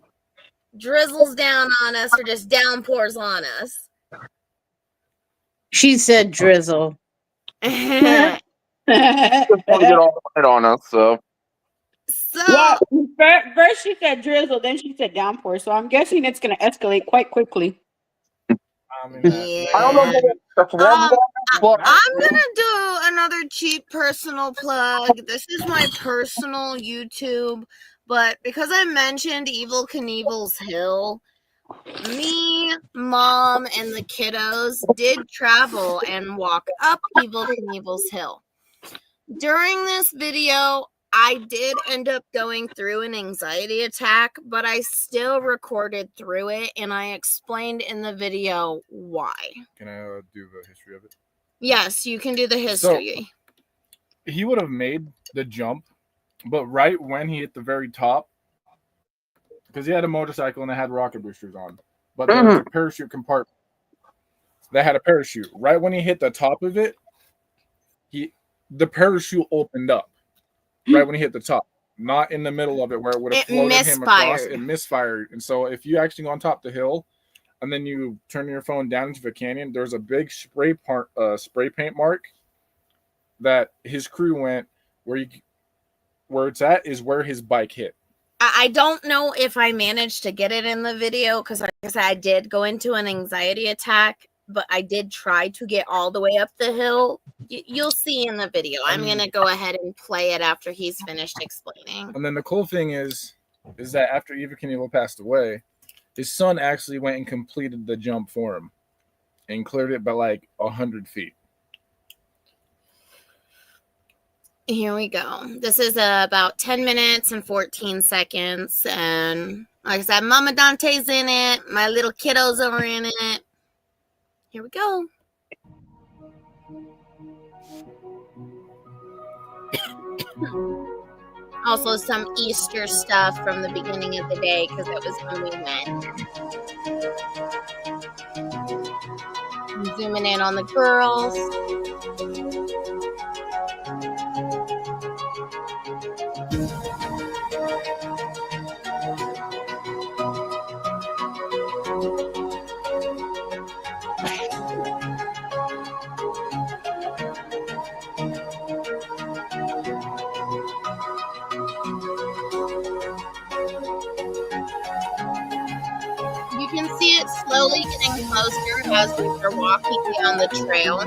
B: drizzles down on us or just downpours on us.
C: She said drizzle.
L: Just want to get all right on us, so.
F: Well, first she said drizzle, then she said downpour. So I'm guessing it's going to escalate quite quickly.
B: Yeah.
L: I don't know if
B: I'm gonna do another cheap personal plug. This is my personal YouTube, but because I mentioned Evil Knievel's Hill, me, Mom, and the kiddos did travel and walk up Evil Knievel's Hill. During this video, I did end up going through an anxiety attack, but I still recorded through it, and I explained in the video why.
J: Can I do the history of it?
B: Yes, you can do the history.
J: So, he would have made the jump, but right when he hit the very top, because he had a motorcycle and it had rocket boosters on, but there was a parachute compartment that had a parachute. Right when he hit the top of it, the parachute opened up. Right when he hit the top, not in the middle of it where it would have floated him across. It misfired. And so if you actually go on top of the hill, and then you turn your phone down into the canyon, there's a big spray paint mark that his crew went where it's at is where his bike hit.
B: I don't know if I managed to get it in the video because, like I said, I did go into an anxiety attack, but I did try to get all the way up the hill. You'll see in the video. I'm going to go ahead and play it after he's finished explaining.
J: And then the cool thing is that after Eva Knievel passed away, his son actually went and completed the jump for him and cleared it by like 100 feet.
B: Here we go. This is about 10 minutes and 14 seconds. And like I said, Mama Dante's in it. My little kiddos are in it. Here we go. Also some Easter stuff from the beginning of the day because it was when we went. I'm zooming in on the girls. You can see it slowly getting closer as we are walking down the trail.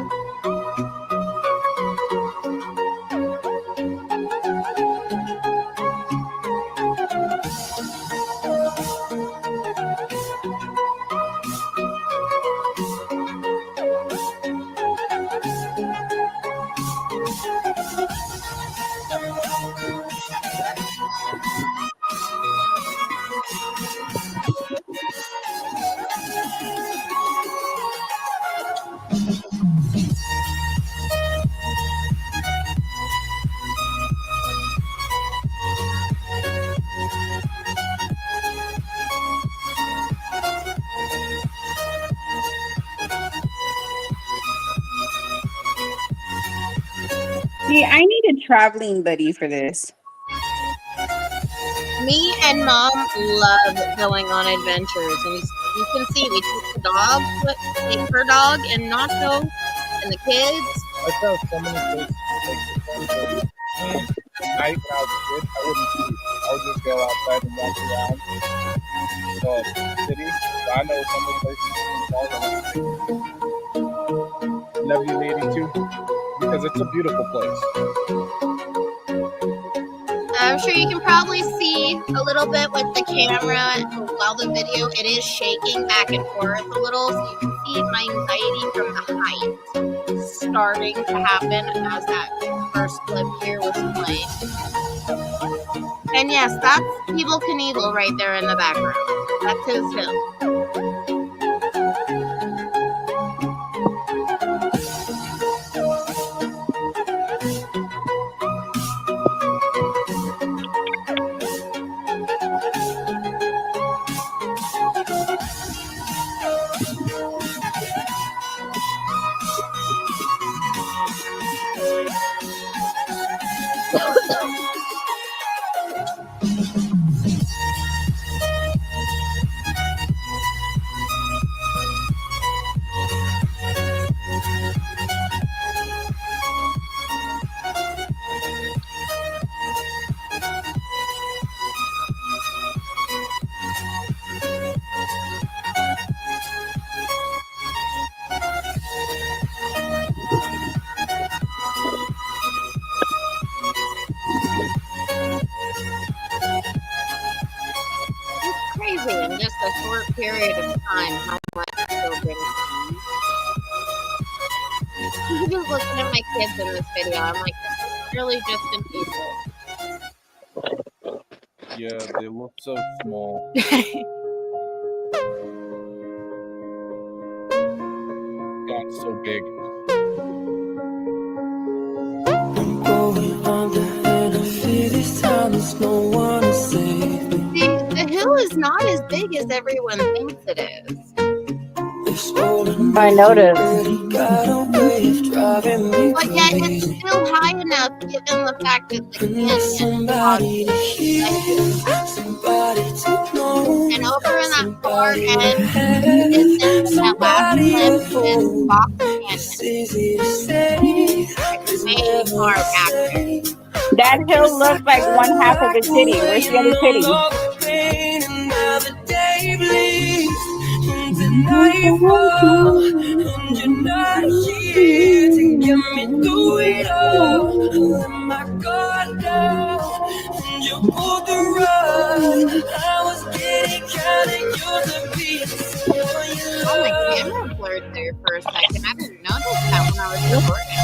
F: See, I need a traveling buddy for this.
B: Me and Mom love going on adventures, and you can see we took the dog, take her dog, and Nacho, and the kids.
J: I found so many places to take the fun. At night when I was a kid, I wouldn't sleep. I would just go outside and walk around the city. So I know some of the places in W82 because it's a beautiful place.
B: I'm sure you can probably see a little bit with the camera while the video, it is shaking back and forth a little, so you can see my anxiety from the height starting to happen as that first clip here was playing. And yes, that's Evel Knievel right there in the background. That's his hill. Crazy in just a short period of time how much children see. Even looking at my kids in this video, I'm like, this is really just an evil.
J: Yeah, they look so small. God, so big.
B: The hill is not as big as everyone thinks it is.
C: I noticed.
B: But yet it's still high enough given the fact that the canyon and over in that far end is this box canyon. Way far back there.
F: That hill looks like one half of the city. Where's the other city?
B: Oh, my camera blurred there for a second. I didn't notice that when I was recording.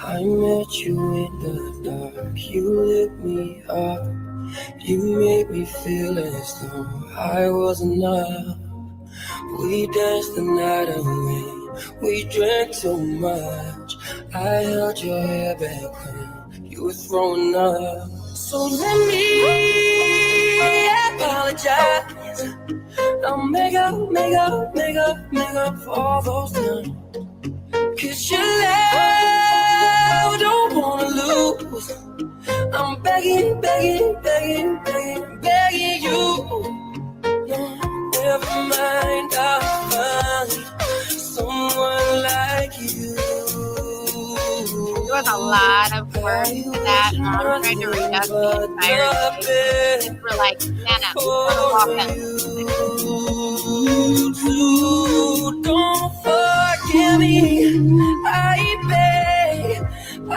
A: I met you in the dark, you lit me up. You made me feel as though I was enough. We danced the night away, we drank too much. I held your hair back when you were throwing up. So let me apologize. I'll make up for all those times. 'Cause your love don't wanna lose. I'm begging you. Never mind, I'll find someone like you.
B: There was a lot of work to that. I'm trying to readjust the entire thing. We're like, Nana,
A: don't forget me. I beg. I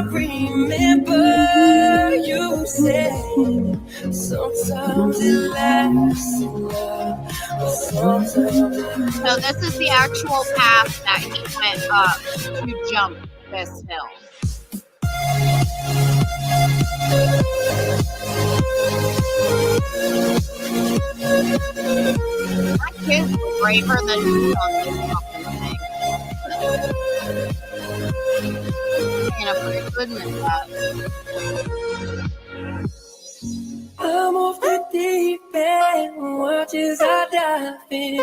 A: remember you said sometimes it lasts a while, but sometimes it
B: So this is the actual path that he went up to jump this hill. My kids were braver than me on this fucking thing. You know, for goodness that.
A: I'm off the deep end, watch as I dive in.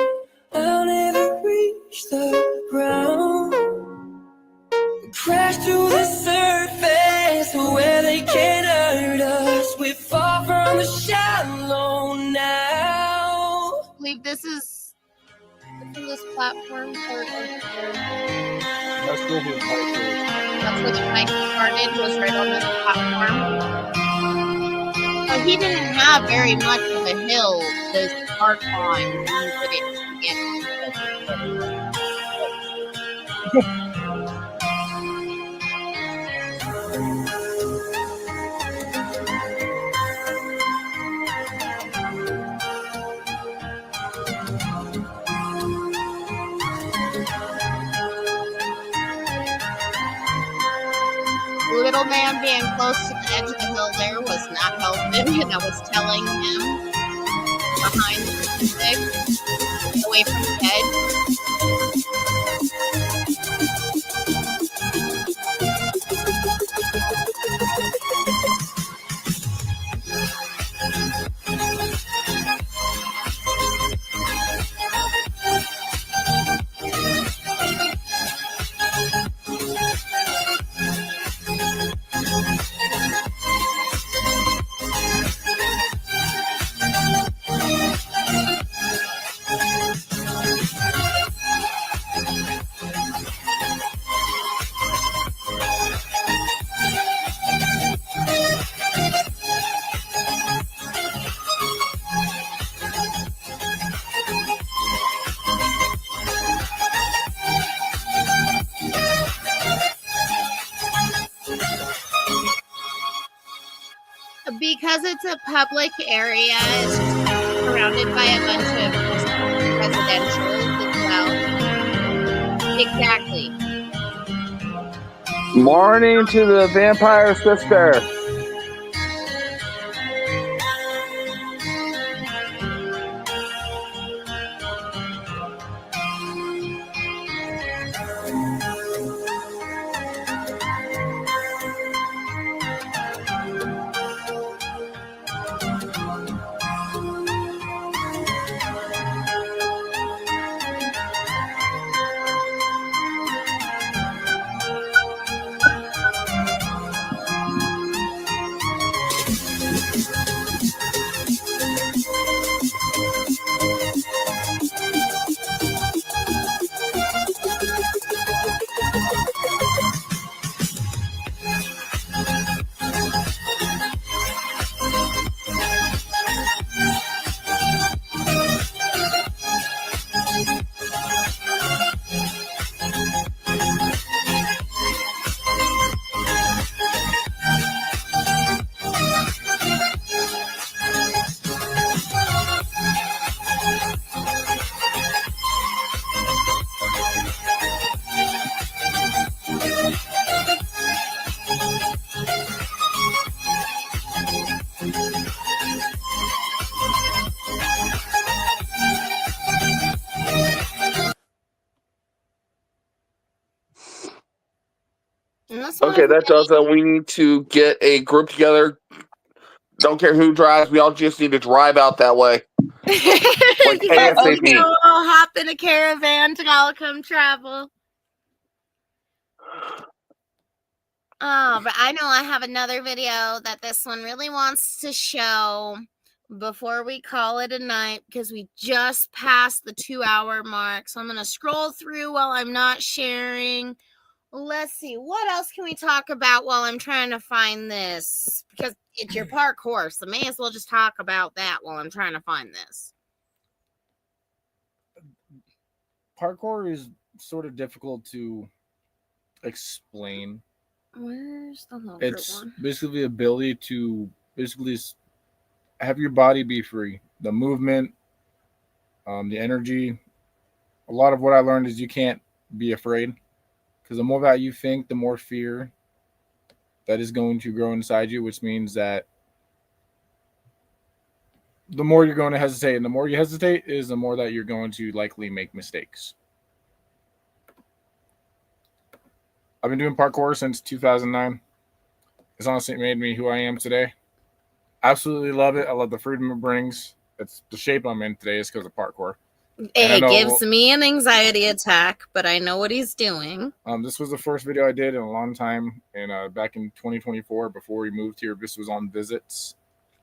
A: I'll never reach the ground. Crash to the surface where they can't hurt us. We're far from the shallow now.
B: I believe this is this platform.
J: That's where his bike is.
B: That's where the bike started, was right on this platform. So he didn't have very much of a hill to start on when he did it to begin with. Little man being close to the edge of the hill there was not helping, and I was telling him behind the stick, away from the edge. Because it's a public area, it's surrounded by a bunch of residential as well. Exactly.
L: Morning to the vampire sister.
B: This was
L: Okay, that does that. We need to get a group together. Don't care who drives. We all just need to drive out that way. Like
B: yes,
L: ASAP.
B: we'll all hop in a caravan to all come travel. Oh, but I know I have another video that this one really wants to show before we call it a night, because we just passed the 2-hour mark. So I'm going to scroll through while I'm not sharing. Let's see, what else can we talk about while I'm trying to find this? Because it's your parkour, so may as well just talk about that while I'm trying to find this.
J: Parkour is sort of difficult to explain.
B: Where's the longer
J: It's
B: one?
J: basically the ability to basically have your body be free. The movement, the energy. A lot of what I learned is you can't be afraid, because the more that you think, the more fear that is going to grow inside you, which means that the more you're going to hesitate, and the more you hesitate is the more that you're going to likely make mistakes. I've been doing parkour since 2009. It's honestly made me who I am today. Absolutely love it. I love the freedom it brings. It's the shape I'm in today is because of parkour.
B: It gives me an anxiety attack, but I know what he's doing.
J: This was the first video I did in a long time, and back in 2024, before we moved here. This was on visits.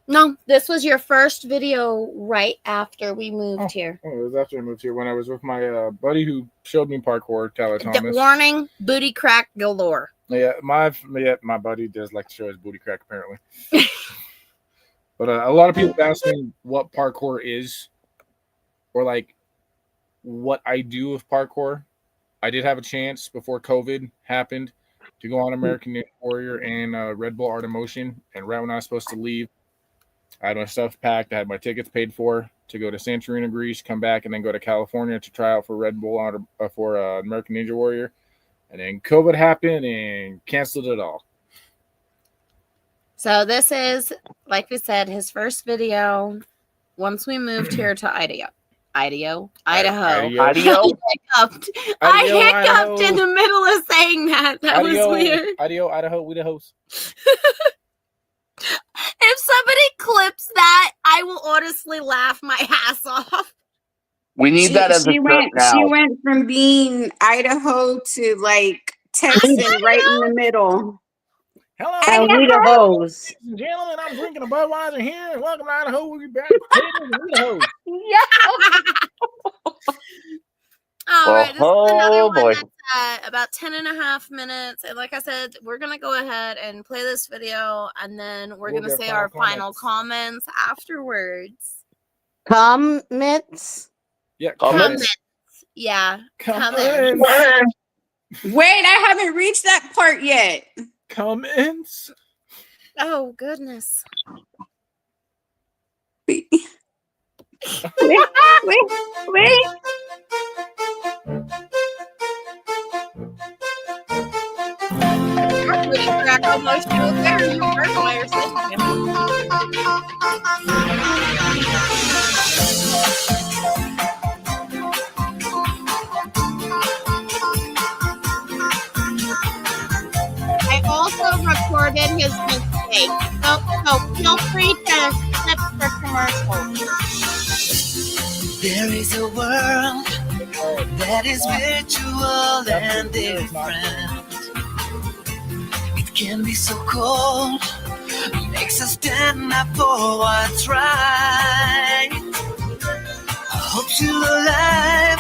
B: No, this was your first video right after we moved here.
J: Oh, it was after I moved here when I was with my buddy who showed me parkour, Tyler Thomas.
B: Warning, booty crack galore.
J: Yeah, my buddy does like to show his booty crack apparently. But a lot of people ask me what parkour is, or like what I do with parkour. I did have a chance before COVID happened to go on American Ninja Warrior and Red Bull Art of Motion, and right when I was supposed to leave, I had my stuff packed. I had my tickets paid for to go to Santorini, Greece, come back, and then go to California to try out for Red Bull for American Ninja Warrior. And then COVID happened and canceled it all.
B: So this is, like we said, his first video once we moved here to Idaho. I hiccuped in the middle of saying that. That was weird.
J: Idaho, we the host.
B: If somebody clips that, I will honestly laugh my ass off.
L: We need that as a
F: She went from being Idaho to like Texas right in the middle.
J: Hello,
F: and we the hoes.
J: Ladies and gentlemen, I'm drinking a Budweiser here, and welcome to Idaho. We'll be back with potatoes and Idaho.
B: All right, this is another one that's about 10.5 minutes. And like I said, we're going to go ahead and play this video, and then we're going to say our final comments afterwards.
C: Comments?
J: Yeah,
B: comments. Yeah, comments.
F: Wait, I haven't reached that part yet.
J: Comments?
B: Oh, goodness.
F: Wait.
B: Crack almost killed there. You were by yourself. I also recorded his mistake, so feel free to skip the commercial.
A: There is a world that is virtual and different. It can be so cold, makes us stand up for what's right. I hope you're alive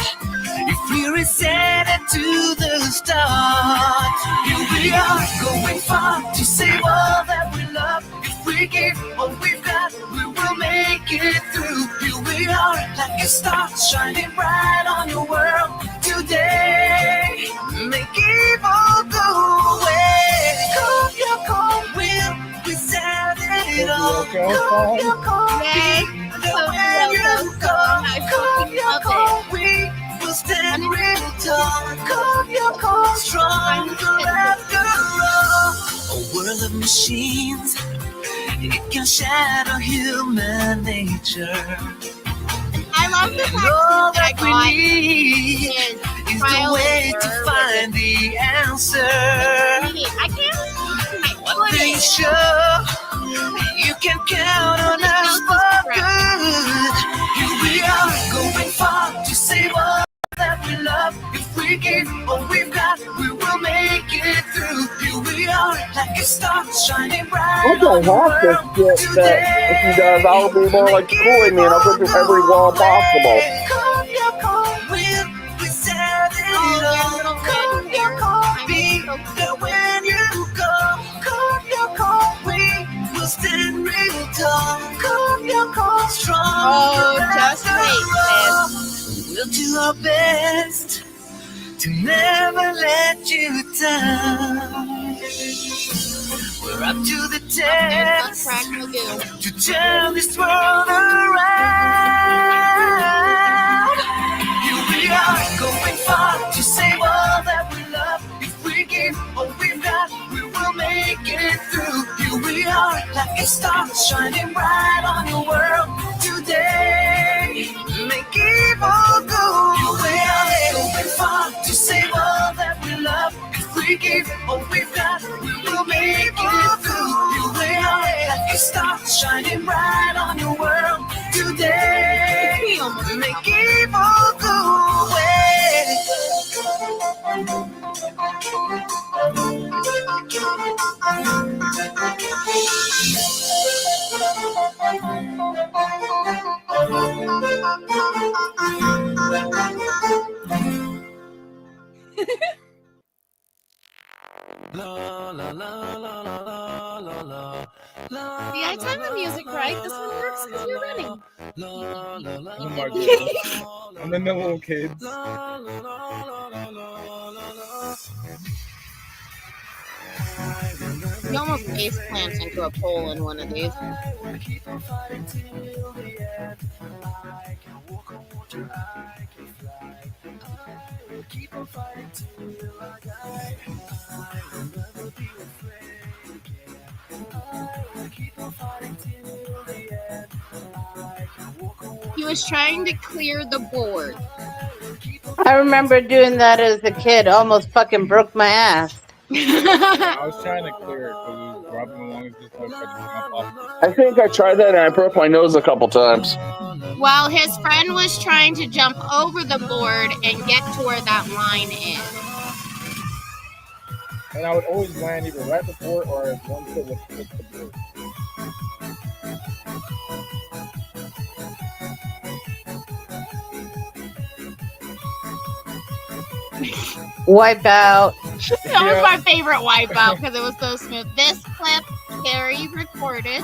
A: if we reset it to the start. Here we are, going far to save all that we love. If we give what we've got, we will make it through. Here we are, like a star shining bright on your world today. Make evil go away. Come your cold will, we set it all. Come your cold be the way you go. Come your cold, we will stand real tall. Come your cold, stronger after all. A world of machines, it can shatter human nature.
B: I love the
A: All
B: fact
A: that we need is the way to find the answer.
B: me. I can't.
A: One thing sure, you can count on us for good. Here we are, going far to save all that we love. If we give all we've got, we will make it through. Here we are, like a star shining
L: I
A: bright
L: don't
A: on the
L: have to
A: world
L: skip that. If he does,
A: today.
L: I'll be more like the Kool-Aid Man. I'll go through every wall possible.
A: Come your cold will, we set it all. Come your cold be there when you go. Come your cold we will stand real tall. Come your cold strong.
B: Oh, just wait,
A: We'll do our best to never let you down. We're up to the test to turn this world around. Here we are, going far to save all that we love. If we give all we've got, we will make it through. Here we are, like a star shining bright on the world today. Make evil go away. Going far to save all that we love. If we give all we've got, we will make it through. Here we are, like a star shining bright on the world today. Make evil go away.
B: See, I timed the music right. This one works because you're running.
J: Oh my goodness. And then the little kids.
B: You almost face plant into a pole in one of these. He was trying to clear the board.
C: I remember doing that as a kid. Almost fucking broke my ass.
J: I was trying to clear it because it was dropping along as just like
L: I think I tried that and I broke my nose a couple times.
B: While his friend was trying to jump over the board and get to where that line is.
J: And I would always land either right before or if one foot would hit the board.
C: Wipe out.
B: That was my favorite wipeout because it was so smooth. This clip, Carrie recorded.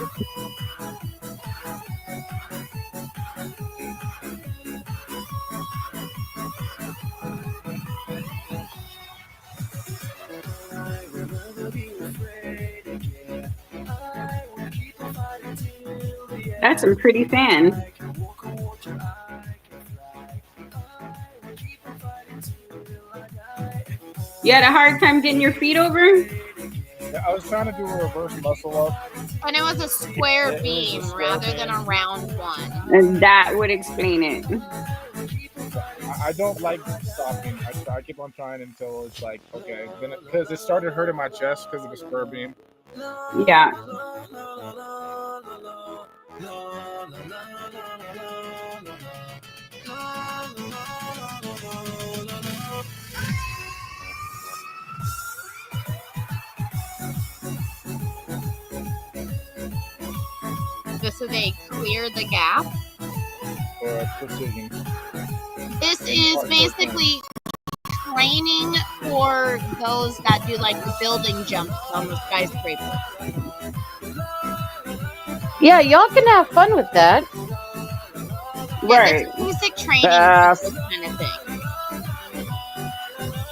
F: That's some pretty sand. You had a hard time getting your feet over?
J: Yeah, I was trying to do a reverse muscle up.
B: And it was a square beam rather than a round one.
F: And that would explain it.
J: I don't like stopping. I keep on trying until it's like, okay. Then because it started hurting my chest because of the square beam.
F: Yeah.
B: This is a clear the gap.
J: Precision.
B: This is basically training for those that do like the building jumps on the skyscraper.
C: Yeah, y'all can have fun with that.
F: Right.
B: It's basic training for this kind of thing.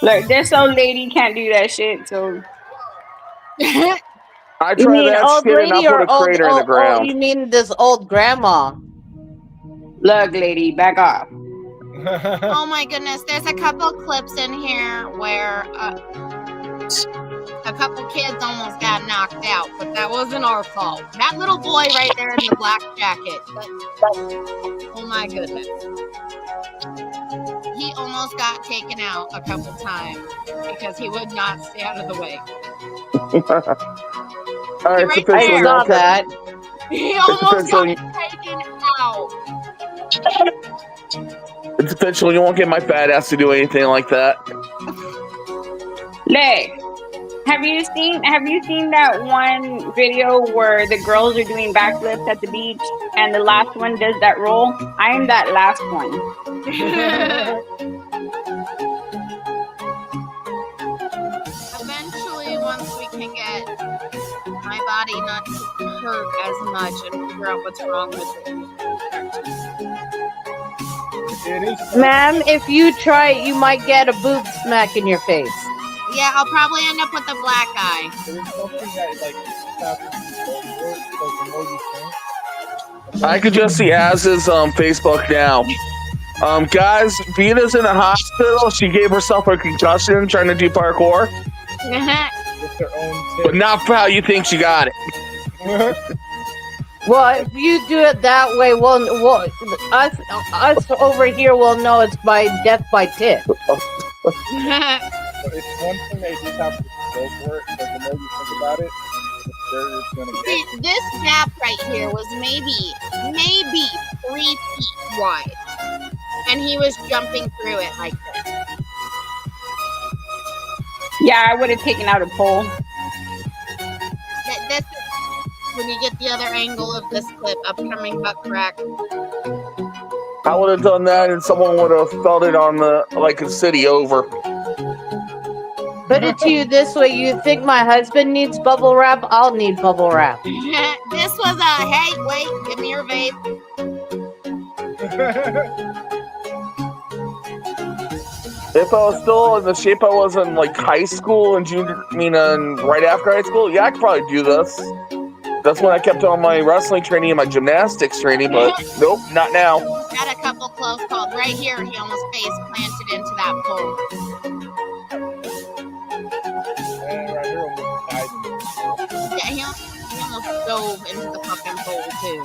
F: Look, this old lady can't do that shit, so.
L: I
C: You
L: tried
C: mean
L: that
C: old
L: shit and I
C: lady
L: put
C: or
L: a crater in the ground.
C: you mean this old grandma?
F: Look, lady, back off.
B: Oh my goodness, there's a couple clips in here where a couple kids almost got knocked out, but that wasn't our fault. That little boy right there in the black jacket. Oh my goodness. He almost got taken out a couple times because he would not stay out of the way.
L: All right, it's
B: Right
C: I
L: official.
B: there.
L: You
C: saw
L: won't catch.
C: that.
B: He
L: It's
B: almost got
L: official.
B: taken out.
L: It's official. You won't get my fat ass to do anything like that.
F: Look, have you seen that one video where the girls are doing backflips at the beach and the last one does that roll? I'm that last one.
B: Eventually, once we can get my body not to hurt as much and figure out what's wrong with it.
C: Ma'am, if you try it, you might get a boob smack in your face.
B: Yeah, I'll probably end up with a black eye.
J: There's something that like happens over it, so the more you think.
L: I could just see Az's Facebook now. Guys, Vita's in the hospital. She gave herself a concussion trying to do parkour,
J: With their own
L: but not for how you think she got it.
C: Well, if you do it that way, us over here will know it's by death by tit.
J: But it's one thing they just have to go for it, but the more you think about it, the scarier it's gonna get.
B: See, this gap right here was maybe 3 feet wide. And he was jumping through it like this.
F: Yeah, I would have taken out a pole.
B: This is when you get the other angle of this clip, upcoming butt crack.
L: I would have done that, and someone would have felt it on the like a city over.
C: Put it to you this way: you think my husband needs bubble wrap? I'll need bubble wrap.
B: This was a hey, wait, give me your vape.
L: If I was still in the shape I was in like high school and right after high school, yeah, I could probably do this. That's when I kept on my wrestling training and my gymnastics training, but nope, not now.
B: Got a couple close calls. Right here, he almost face planted into that pole.
J: And right here, almost died in it.
B: Yeah, he almost dove into the fucking pole, too.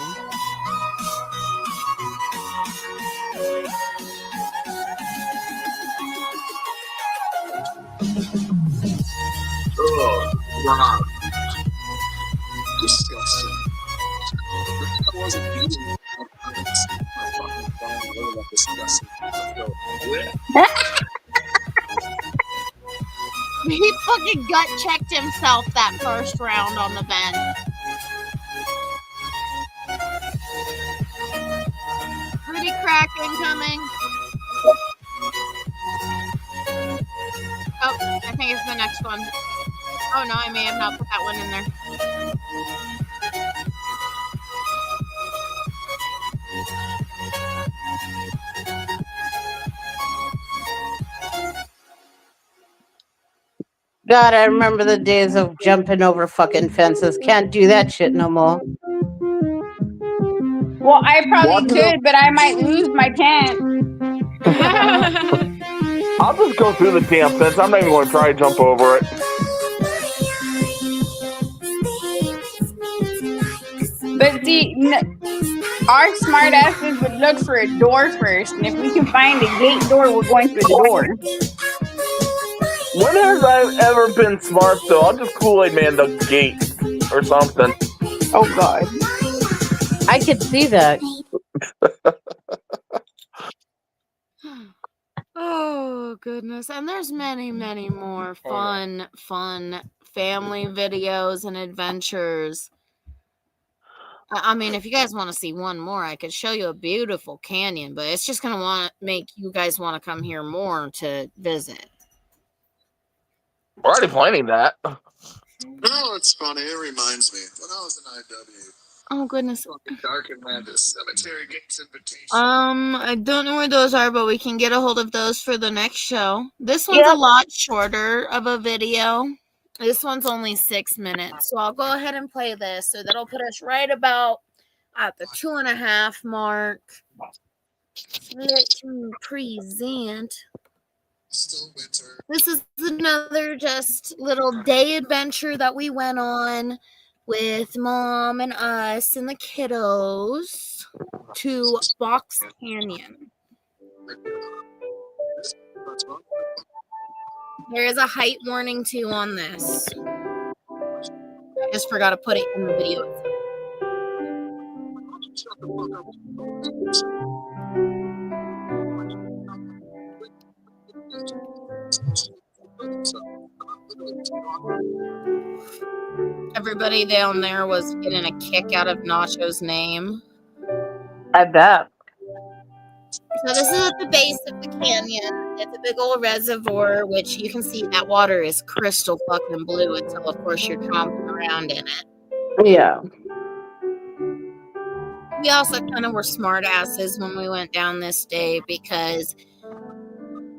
M: Oh, wow. Disgusting. I wasn't eating. I'm fucking dying a little like disgusting.
B: He fucking gut checked himself that first round on the bench. Pretty crack incoming. Oh, I think it's the next one. Oh no, I may have not put that one in there.
C: God, I remember the days of jumping over fucking fences. Can't do that shit no more.
F: Well, I probably could, but I might lose my pants.
L: I'll just go through the damn fence. I'm not even going to try to jump over it.
F: But see, our smart asses would look for a door first, and if we can find a gate door, we're going through the door.
L: When has I ever been smart though? I'll just Kool-Aid Man the gate or something.
F: Oh God.
C: I could see that.
B: Oh goodness, and there's many more fun family videos and adventures. I mean, if you guys want to see one more, I could show you a beautiful canyon, but it's just gonna want to make you guys want to come here more to visit.
L: We're already planning that.
M: No, it's funny. It reminds me when I was in IW.
B: Oh goodness.
M: Dark and Madness Cemetery Gates Invitation.
B: I don't know where those are, but we can get a hold of those for the next show. This one's a lot shorter of a video. This one's only 6 minutes, so I'll go ahead and play this. So that'll put us right about at the 2.5 mark. Let me present.
M: Still winter.
B: This is another just little day adventure that we went on with Mom and us and the kiddos to Box Canyon. There is a height warning too on this. I just forgot to put it in the video.
M: Shut the fuck up.
B: Everybody down there was getting a kick out of Nacho's name.
C: I bet.
B: So this is at the base of the canyon. It's a big old reservoir, which you can see that water is crystal fucking blue until, of course, you're tromping around in it.
C: Yeah.
B: We also kind of were smart asses when we went down this day because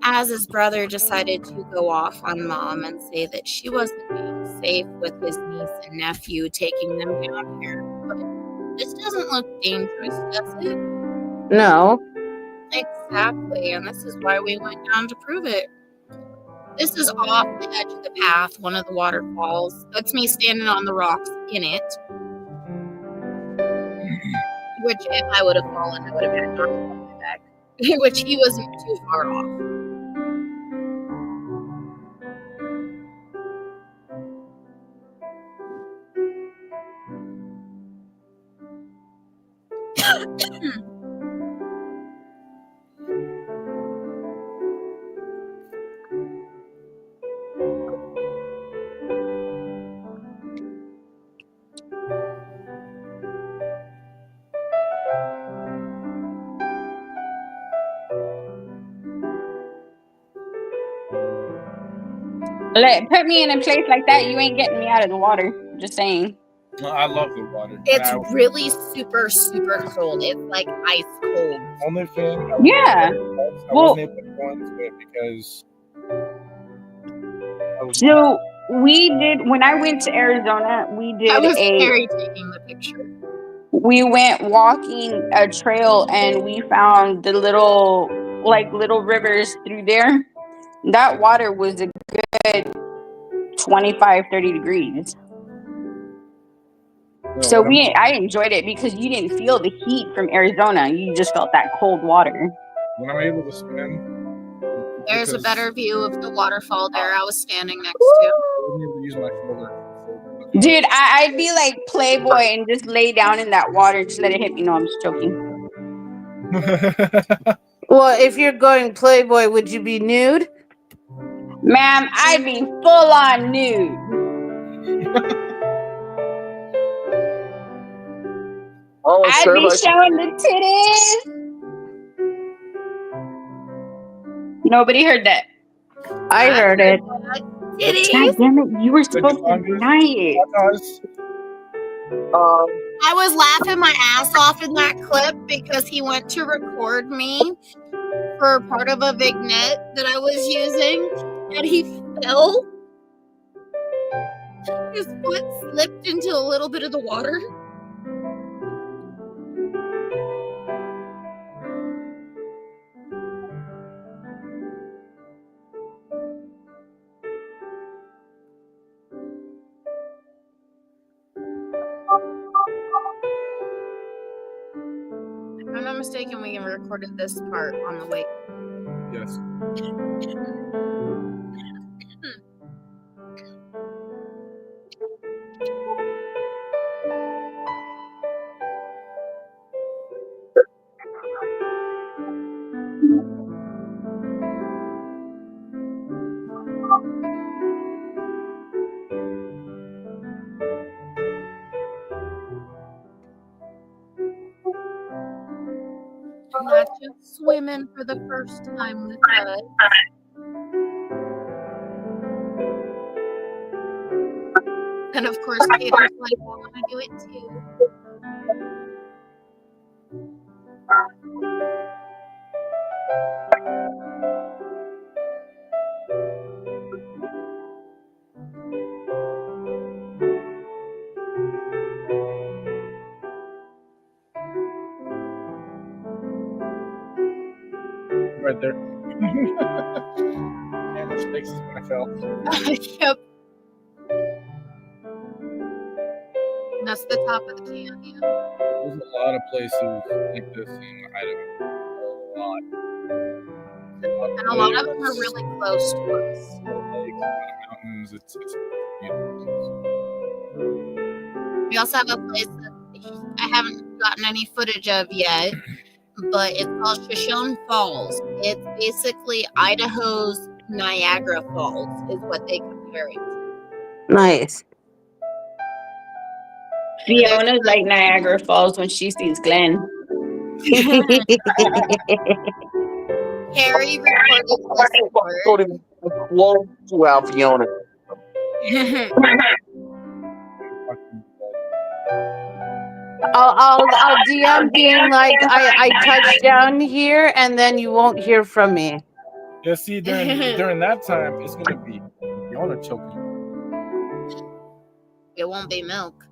B: Az's brother decided to go off on Mom and say that she wasn't being safe with his niece and nephew taking them down here. But this doesn't look dangerous, does it?
C: No.
B: Exactly, and this is why we went down to prove it. This is off the edge of the path, one of the waterfalls. That's me standing on the rocks in it. Which, if I would have fallen, I would have had knocked on my back. Which he wasn't too far off.
F: Put me in a place like that, you ain't getting me out of the water. Just saying.
J: I love the water.
B: It's really super, super cold. It's like ice cold.
J: Only thing.
F: Yeah.
J: I wasn't able to go into it because.
F: So we did when I went to Arizona. We did
B: That was Carrie taking the picture.
F: We went walking a trail and we found the little rivers through there. That water was a good 25-30 degrees. So I enjoyed it because you didn't feel the heat from Arizona. You just felt that cold water.
J: When I'm able to swim.
B: There's a better view of the waterfall there I was standing next to.
J: Use my shoulder.
F: Dude, I'd be like Playboy and just lay down in that water and just let it hit me. No, I'm just joking.
C: Well, if you're going Playboy, would you be nude?
F: Ma'am, I'd be full on nude. I'd be showing the titties. Nobody heard that.
C: I heard it.
B: Titties.
F: God damn it, you were supposed to deny it.
B: I was laughing my ass off in that clip because he went to record me for part of a vignette that I was using, and he fell. His foot slipped into a little bit of the water. If I'm not mistaken, we recorded this part on the way.
J: Yes.
B: Not just swimming for the first time with us. And of course, Peter's like, I want to do it too.
J: Right there. And the space is when I fell.
B: Yep. That's the top of the canyon.
J: There's a lot of places like this in Idaho. A lot.
B: And a lot of them are really close to us.
J: Lakes, mountains. It's beautiful.
B: We also have a place that I haven't gotten any footage of yet, but it's called Shoshone Falls. It's basically Idaho's Niagara Falls, is what they compare it to.
C: Nice.
F: Fiona's like Niagara Falls when she sees Glenn.
B: Harry reported this
L: Go to close to Alfiona.
C: I'll DM being like I touched down here and then you won't hear from me.
J: Yeah, see, during that time, it's gonna be Fiona choking.
B: It won't be milk.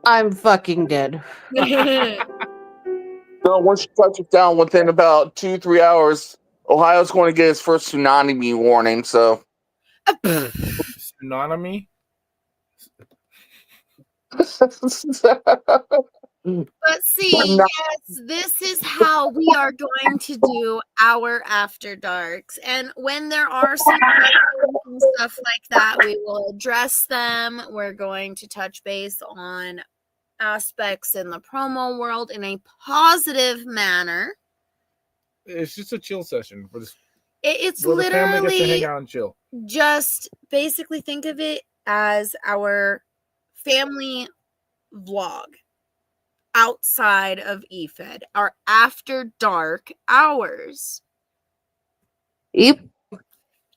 C: I'm fucking dead.
L: So once you touch it down within about 2-3 hours, Ohio's going to get its first tsunami warning. So
J: Tsunami?
B: But see, yes, this is how we are going to do our After Darks. And when there are some questions and stuff like that, we will address them. We're going to touch base on aspects in the promo world in a positive manner.
J: It's just a chill session for this.
B: It's
J: where the family gets to
B: literally
J: hang out and chill.
B: just basically think of it as our family vlog outside of EFED, our After Dark hours.
C: Yep.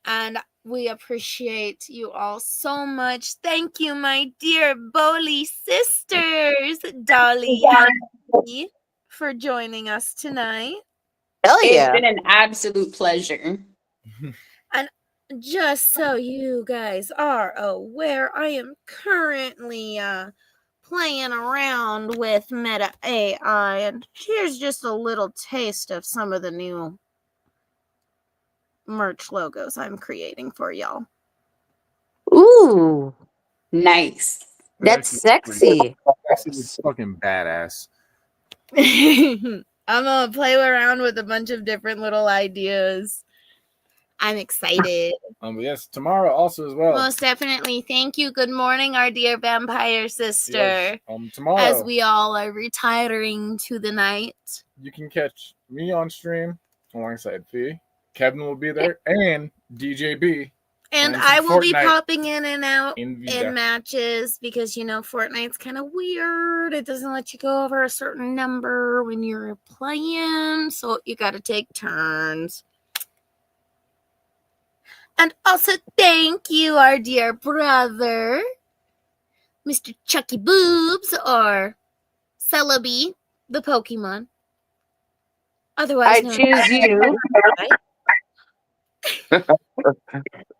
B: And we appreciate you all so much. Thank you, my dear Bowley sisters, Dolly and Dee, for joining us tonight.
C: Hell yeah.
F: It's been an absolute pleasure.
B: And just so you guys are aware, I am currently playing around with Meta AI, and here's just a little taste of some of the new merch logos I'm creating for y'all.
C: Ooh,
F: nice.
C: That's sexy.
J: That's fucking badass.
B: I'm gonna play around with a bunch of different little ideas. I'm excited.
J: Yes, tomorrow also as well.
B: Most definitely. Thank you. Good morning, our dear vampire sister.
J: Yes, tomorrow,
B: as we all are retiring to the night,
J: you can catch me on stream alongside Fee. Kevin will be there, and DJB.
B: and I will be popping in and out in matches because Fortnite's kind of weird. It doesn't let you go over a certain number when you're playing, so you got to take turns. And also, thank you, our dear brother, Mr. Chucky Boobs, or Celebi, the Pokemon. Otherwise,
C: I choose you.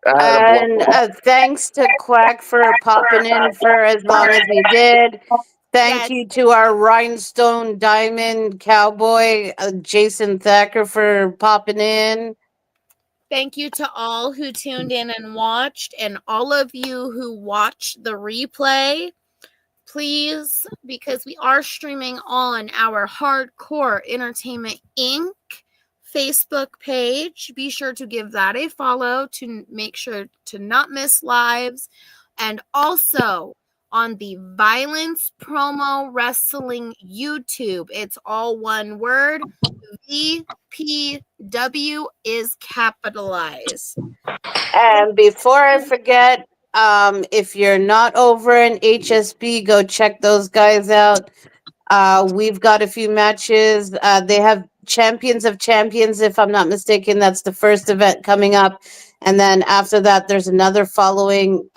C: And thanks to Quack for popping in for as long as he did. Thank you to our Rhinestone Diamond Cowboy, Jason Thacker, for popping in.
B: Thank you to all who tuned in and watched, and all of you who watched the replay. Please, because we are streaming on our Hardcore Entertainment Inc. Facebook page, be sure to give that a follow to make sure to not miss lives. And also on the Violence Promo Wrestling YouTube, it's all one word. VPW is capitalized.
C: And before I forget, if you're not over in HSB, go check those guys out. We've got a few matches. They have Champions of Champions, if I'm not mistaken. That's the first event coming up. And then after that, there's another following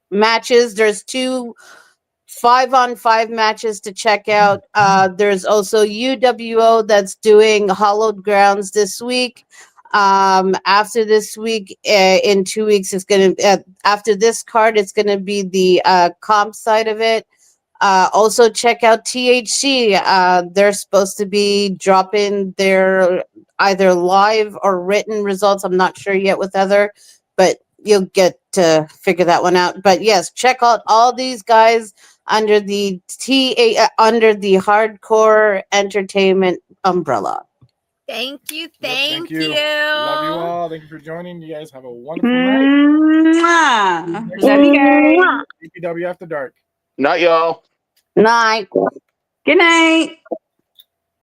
C: matches. There's 2 5-on-5 matches to check out. There's also UWO that's doing Hollowed Grounds this week. After this week, in 2 weeks, it's gonna after this card, it's gonna be the comp side of it. Also check out THC. They're supposed to be dropping their either live or written results. I'm not sure yet with other, but you'll get to figure that one out. But yes, check out all these guys under the under the Hardcore Entertainment umbrella.
B: Thank you.
J: Yep,
B: Thank you.
J: Love you all. Thank you for joining. You guys have a wonderful night.
F: Mwah.
J: Next
F: Love you
J: week,
F: guys.
J: VPW After Dark.
L: Not y'all.
C: Night.
F: Good night.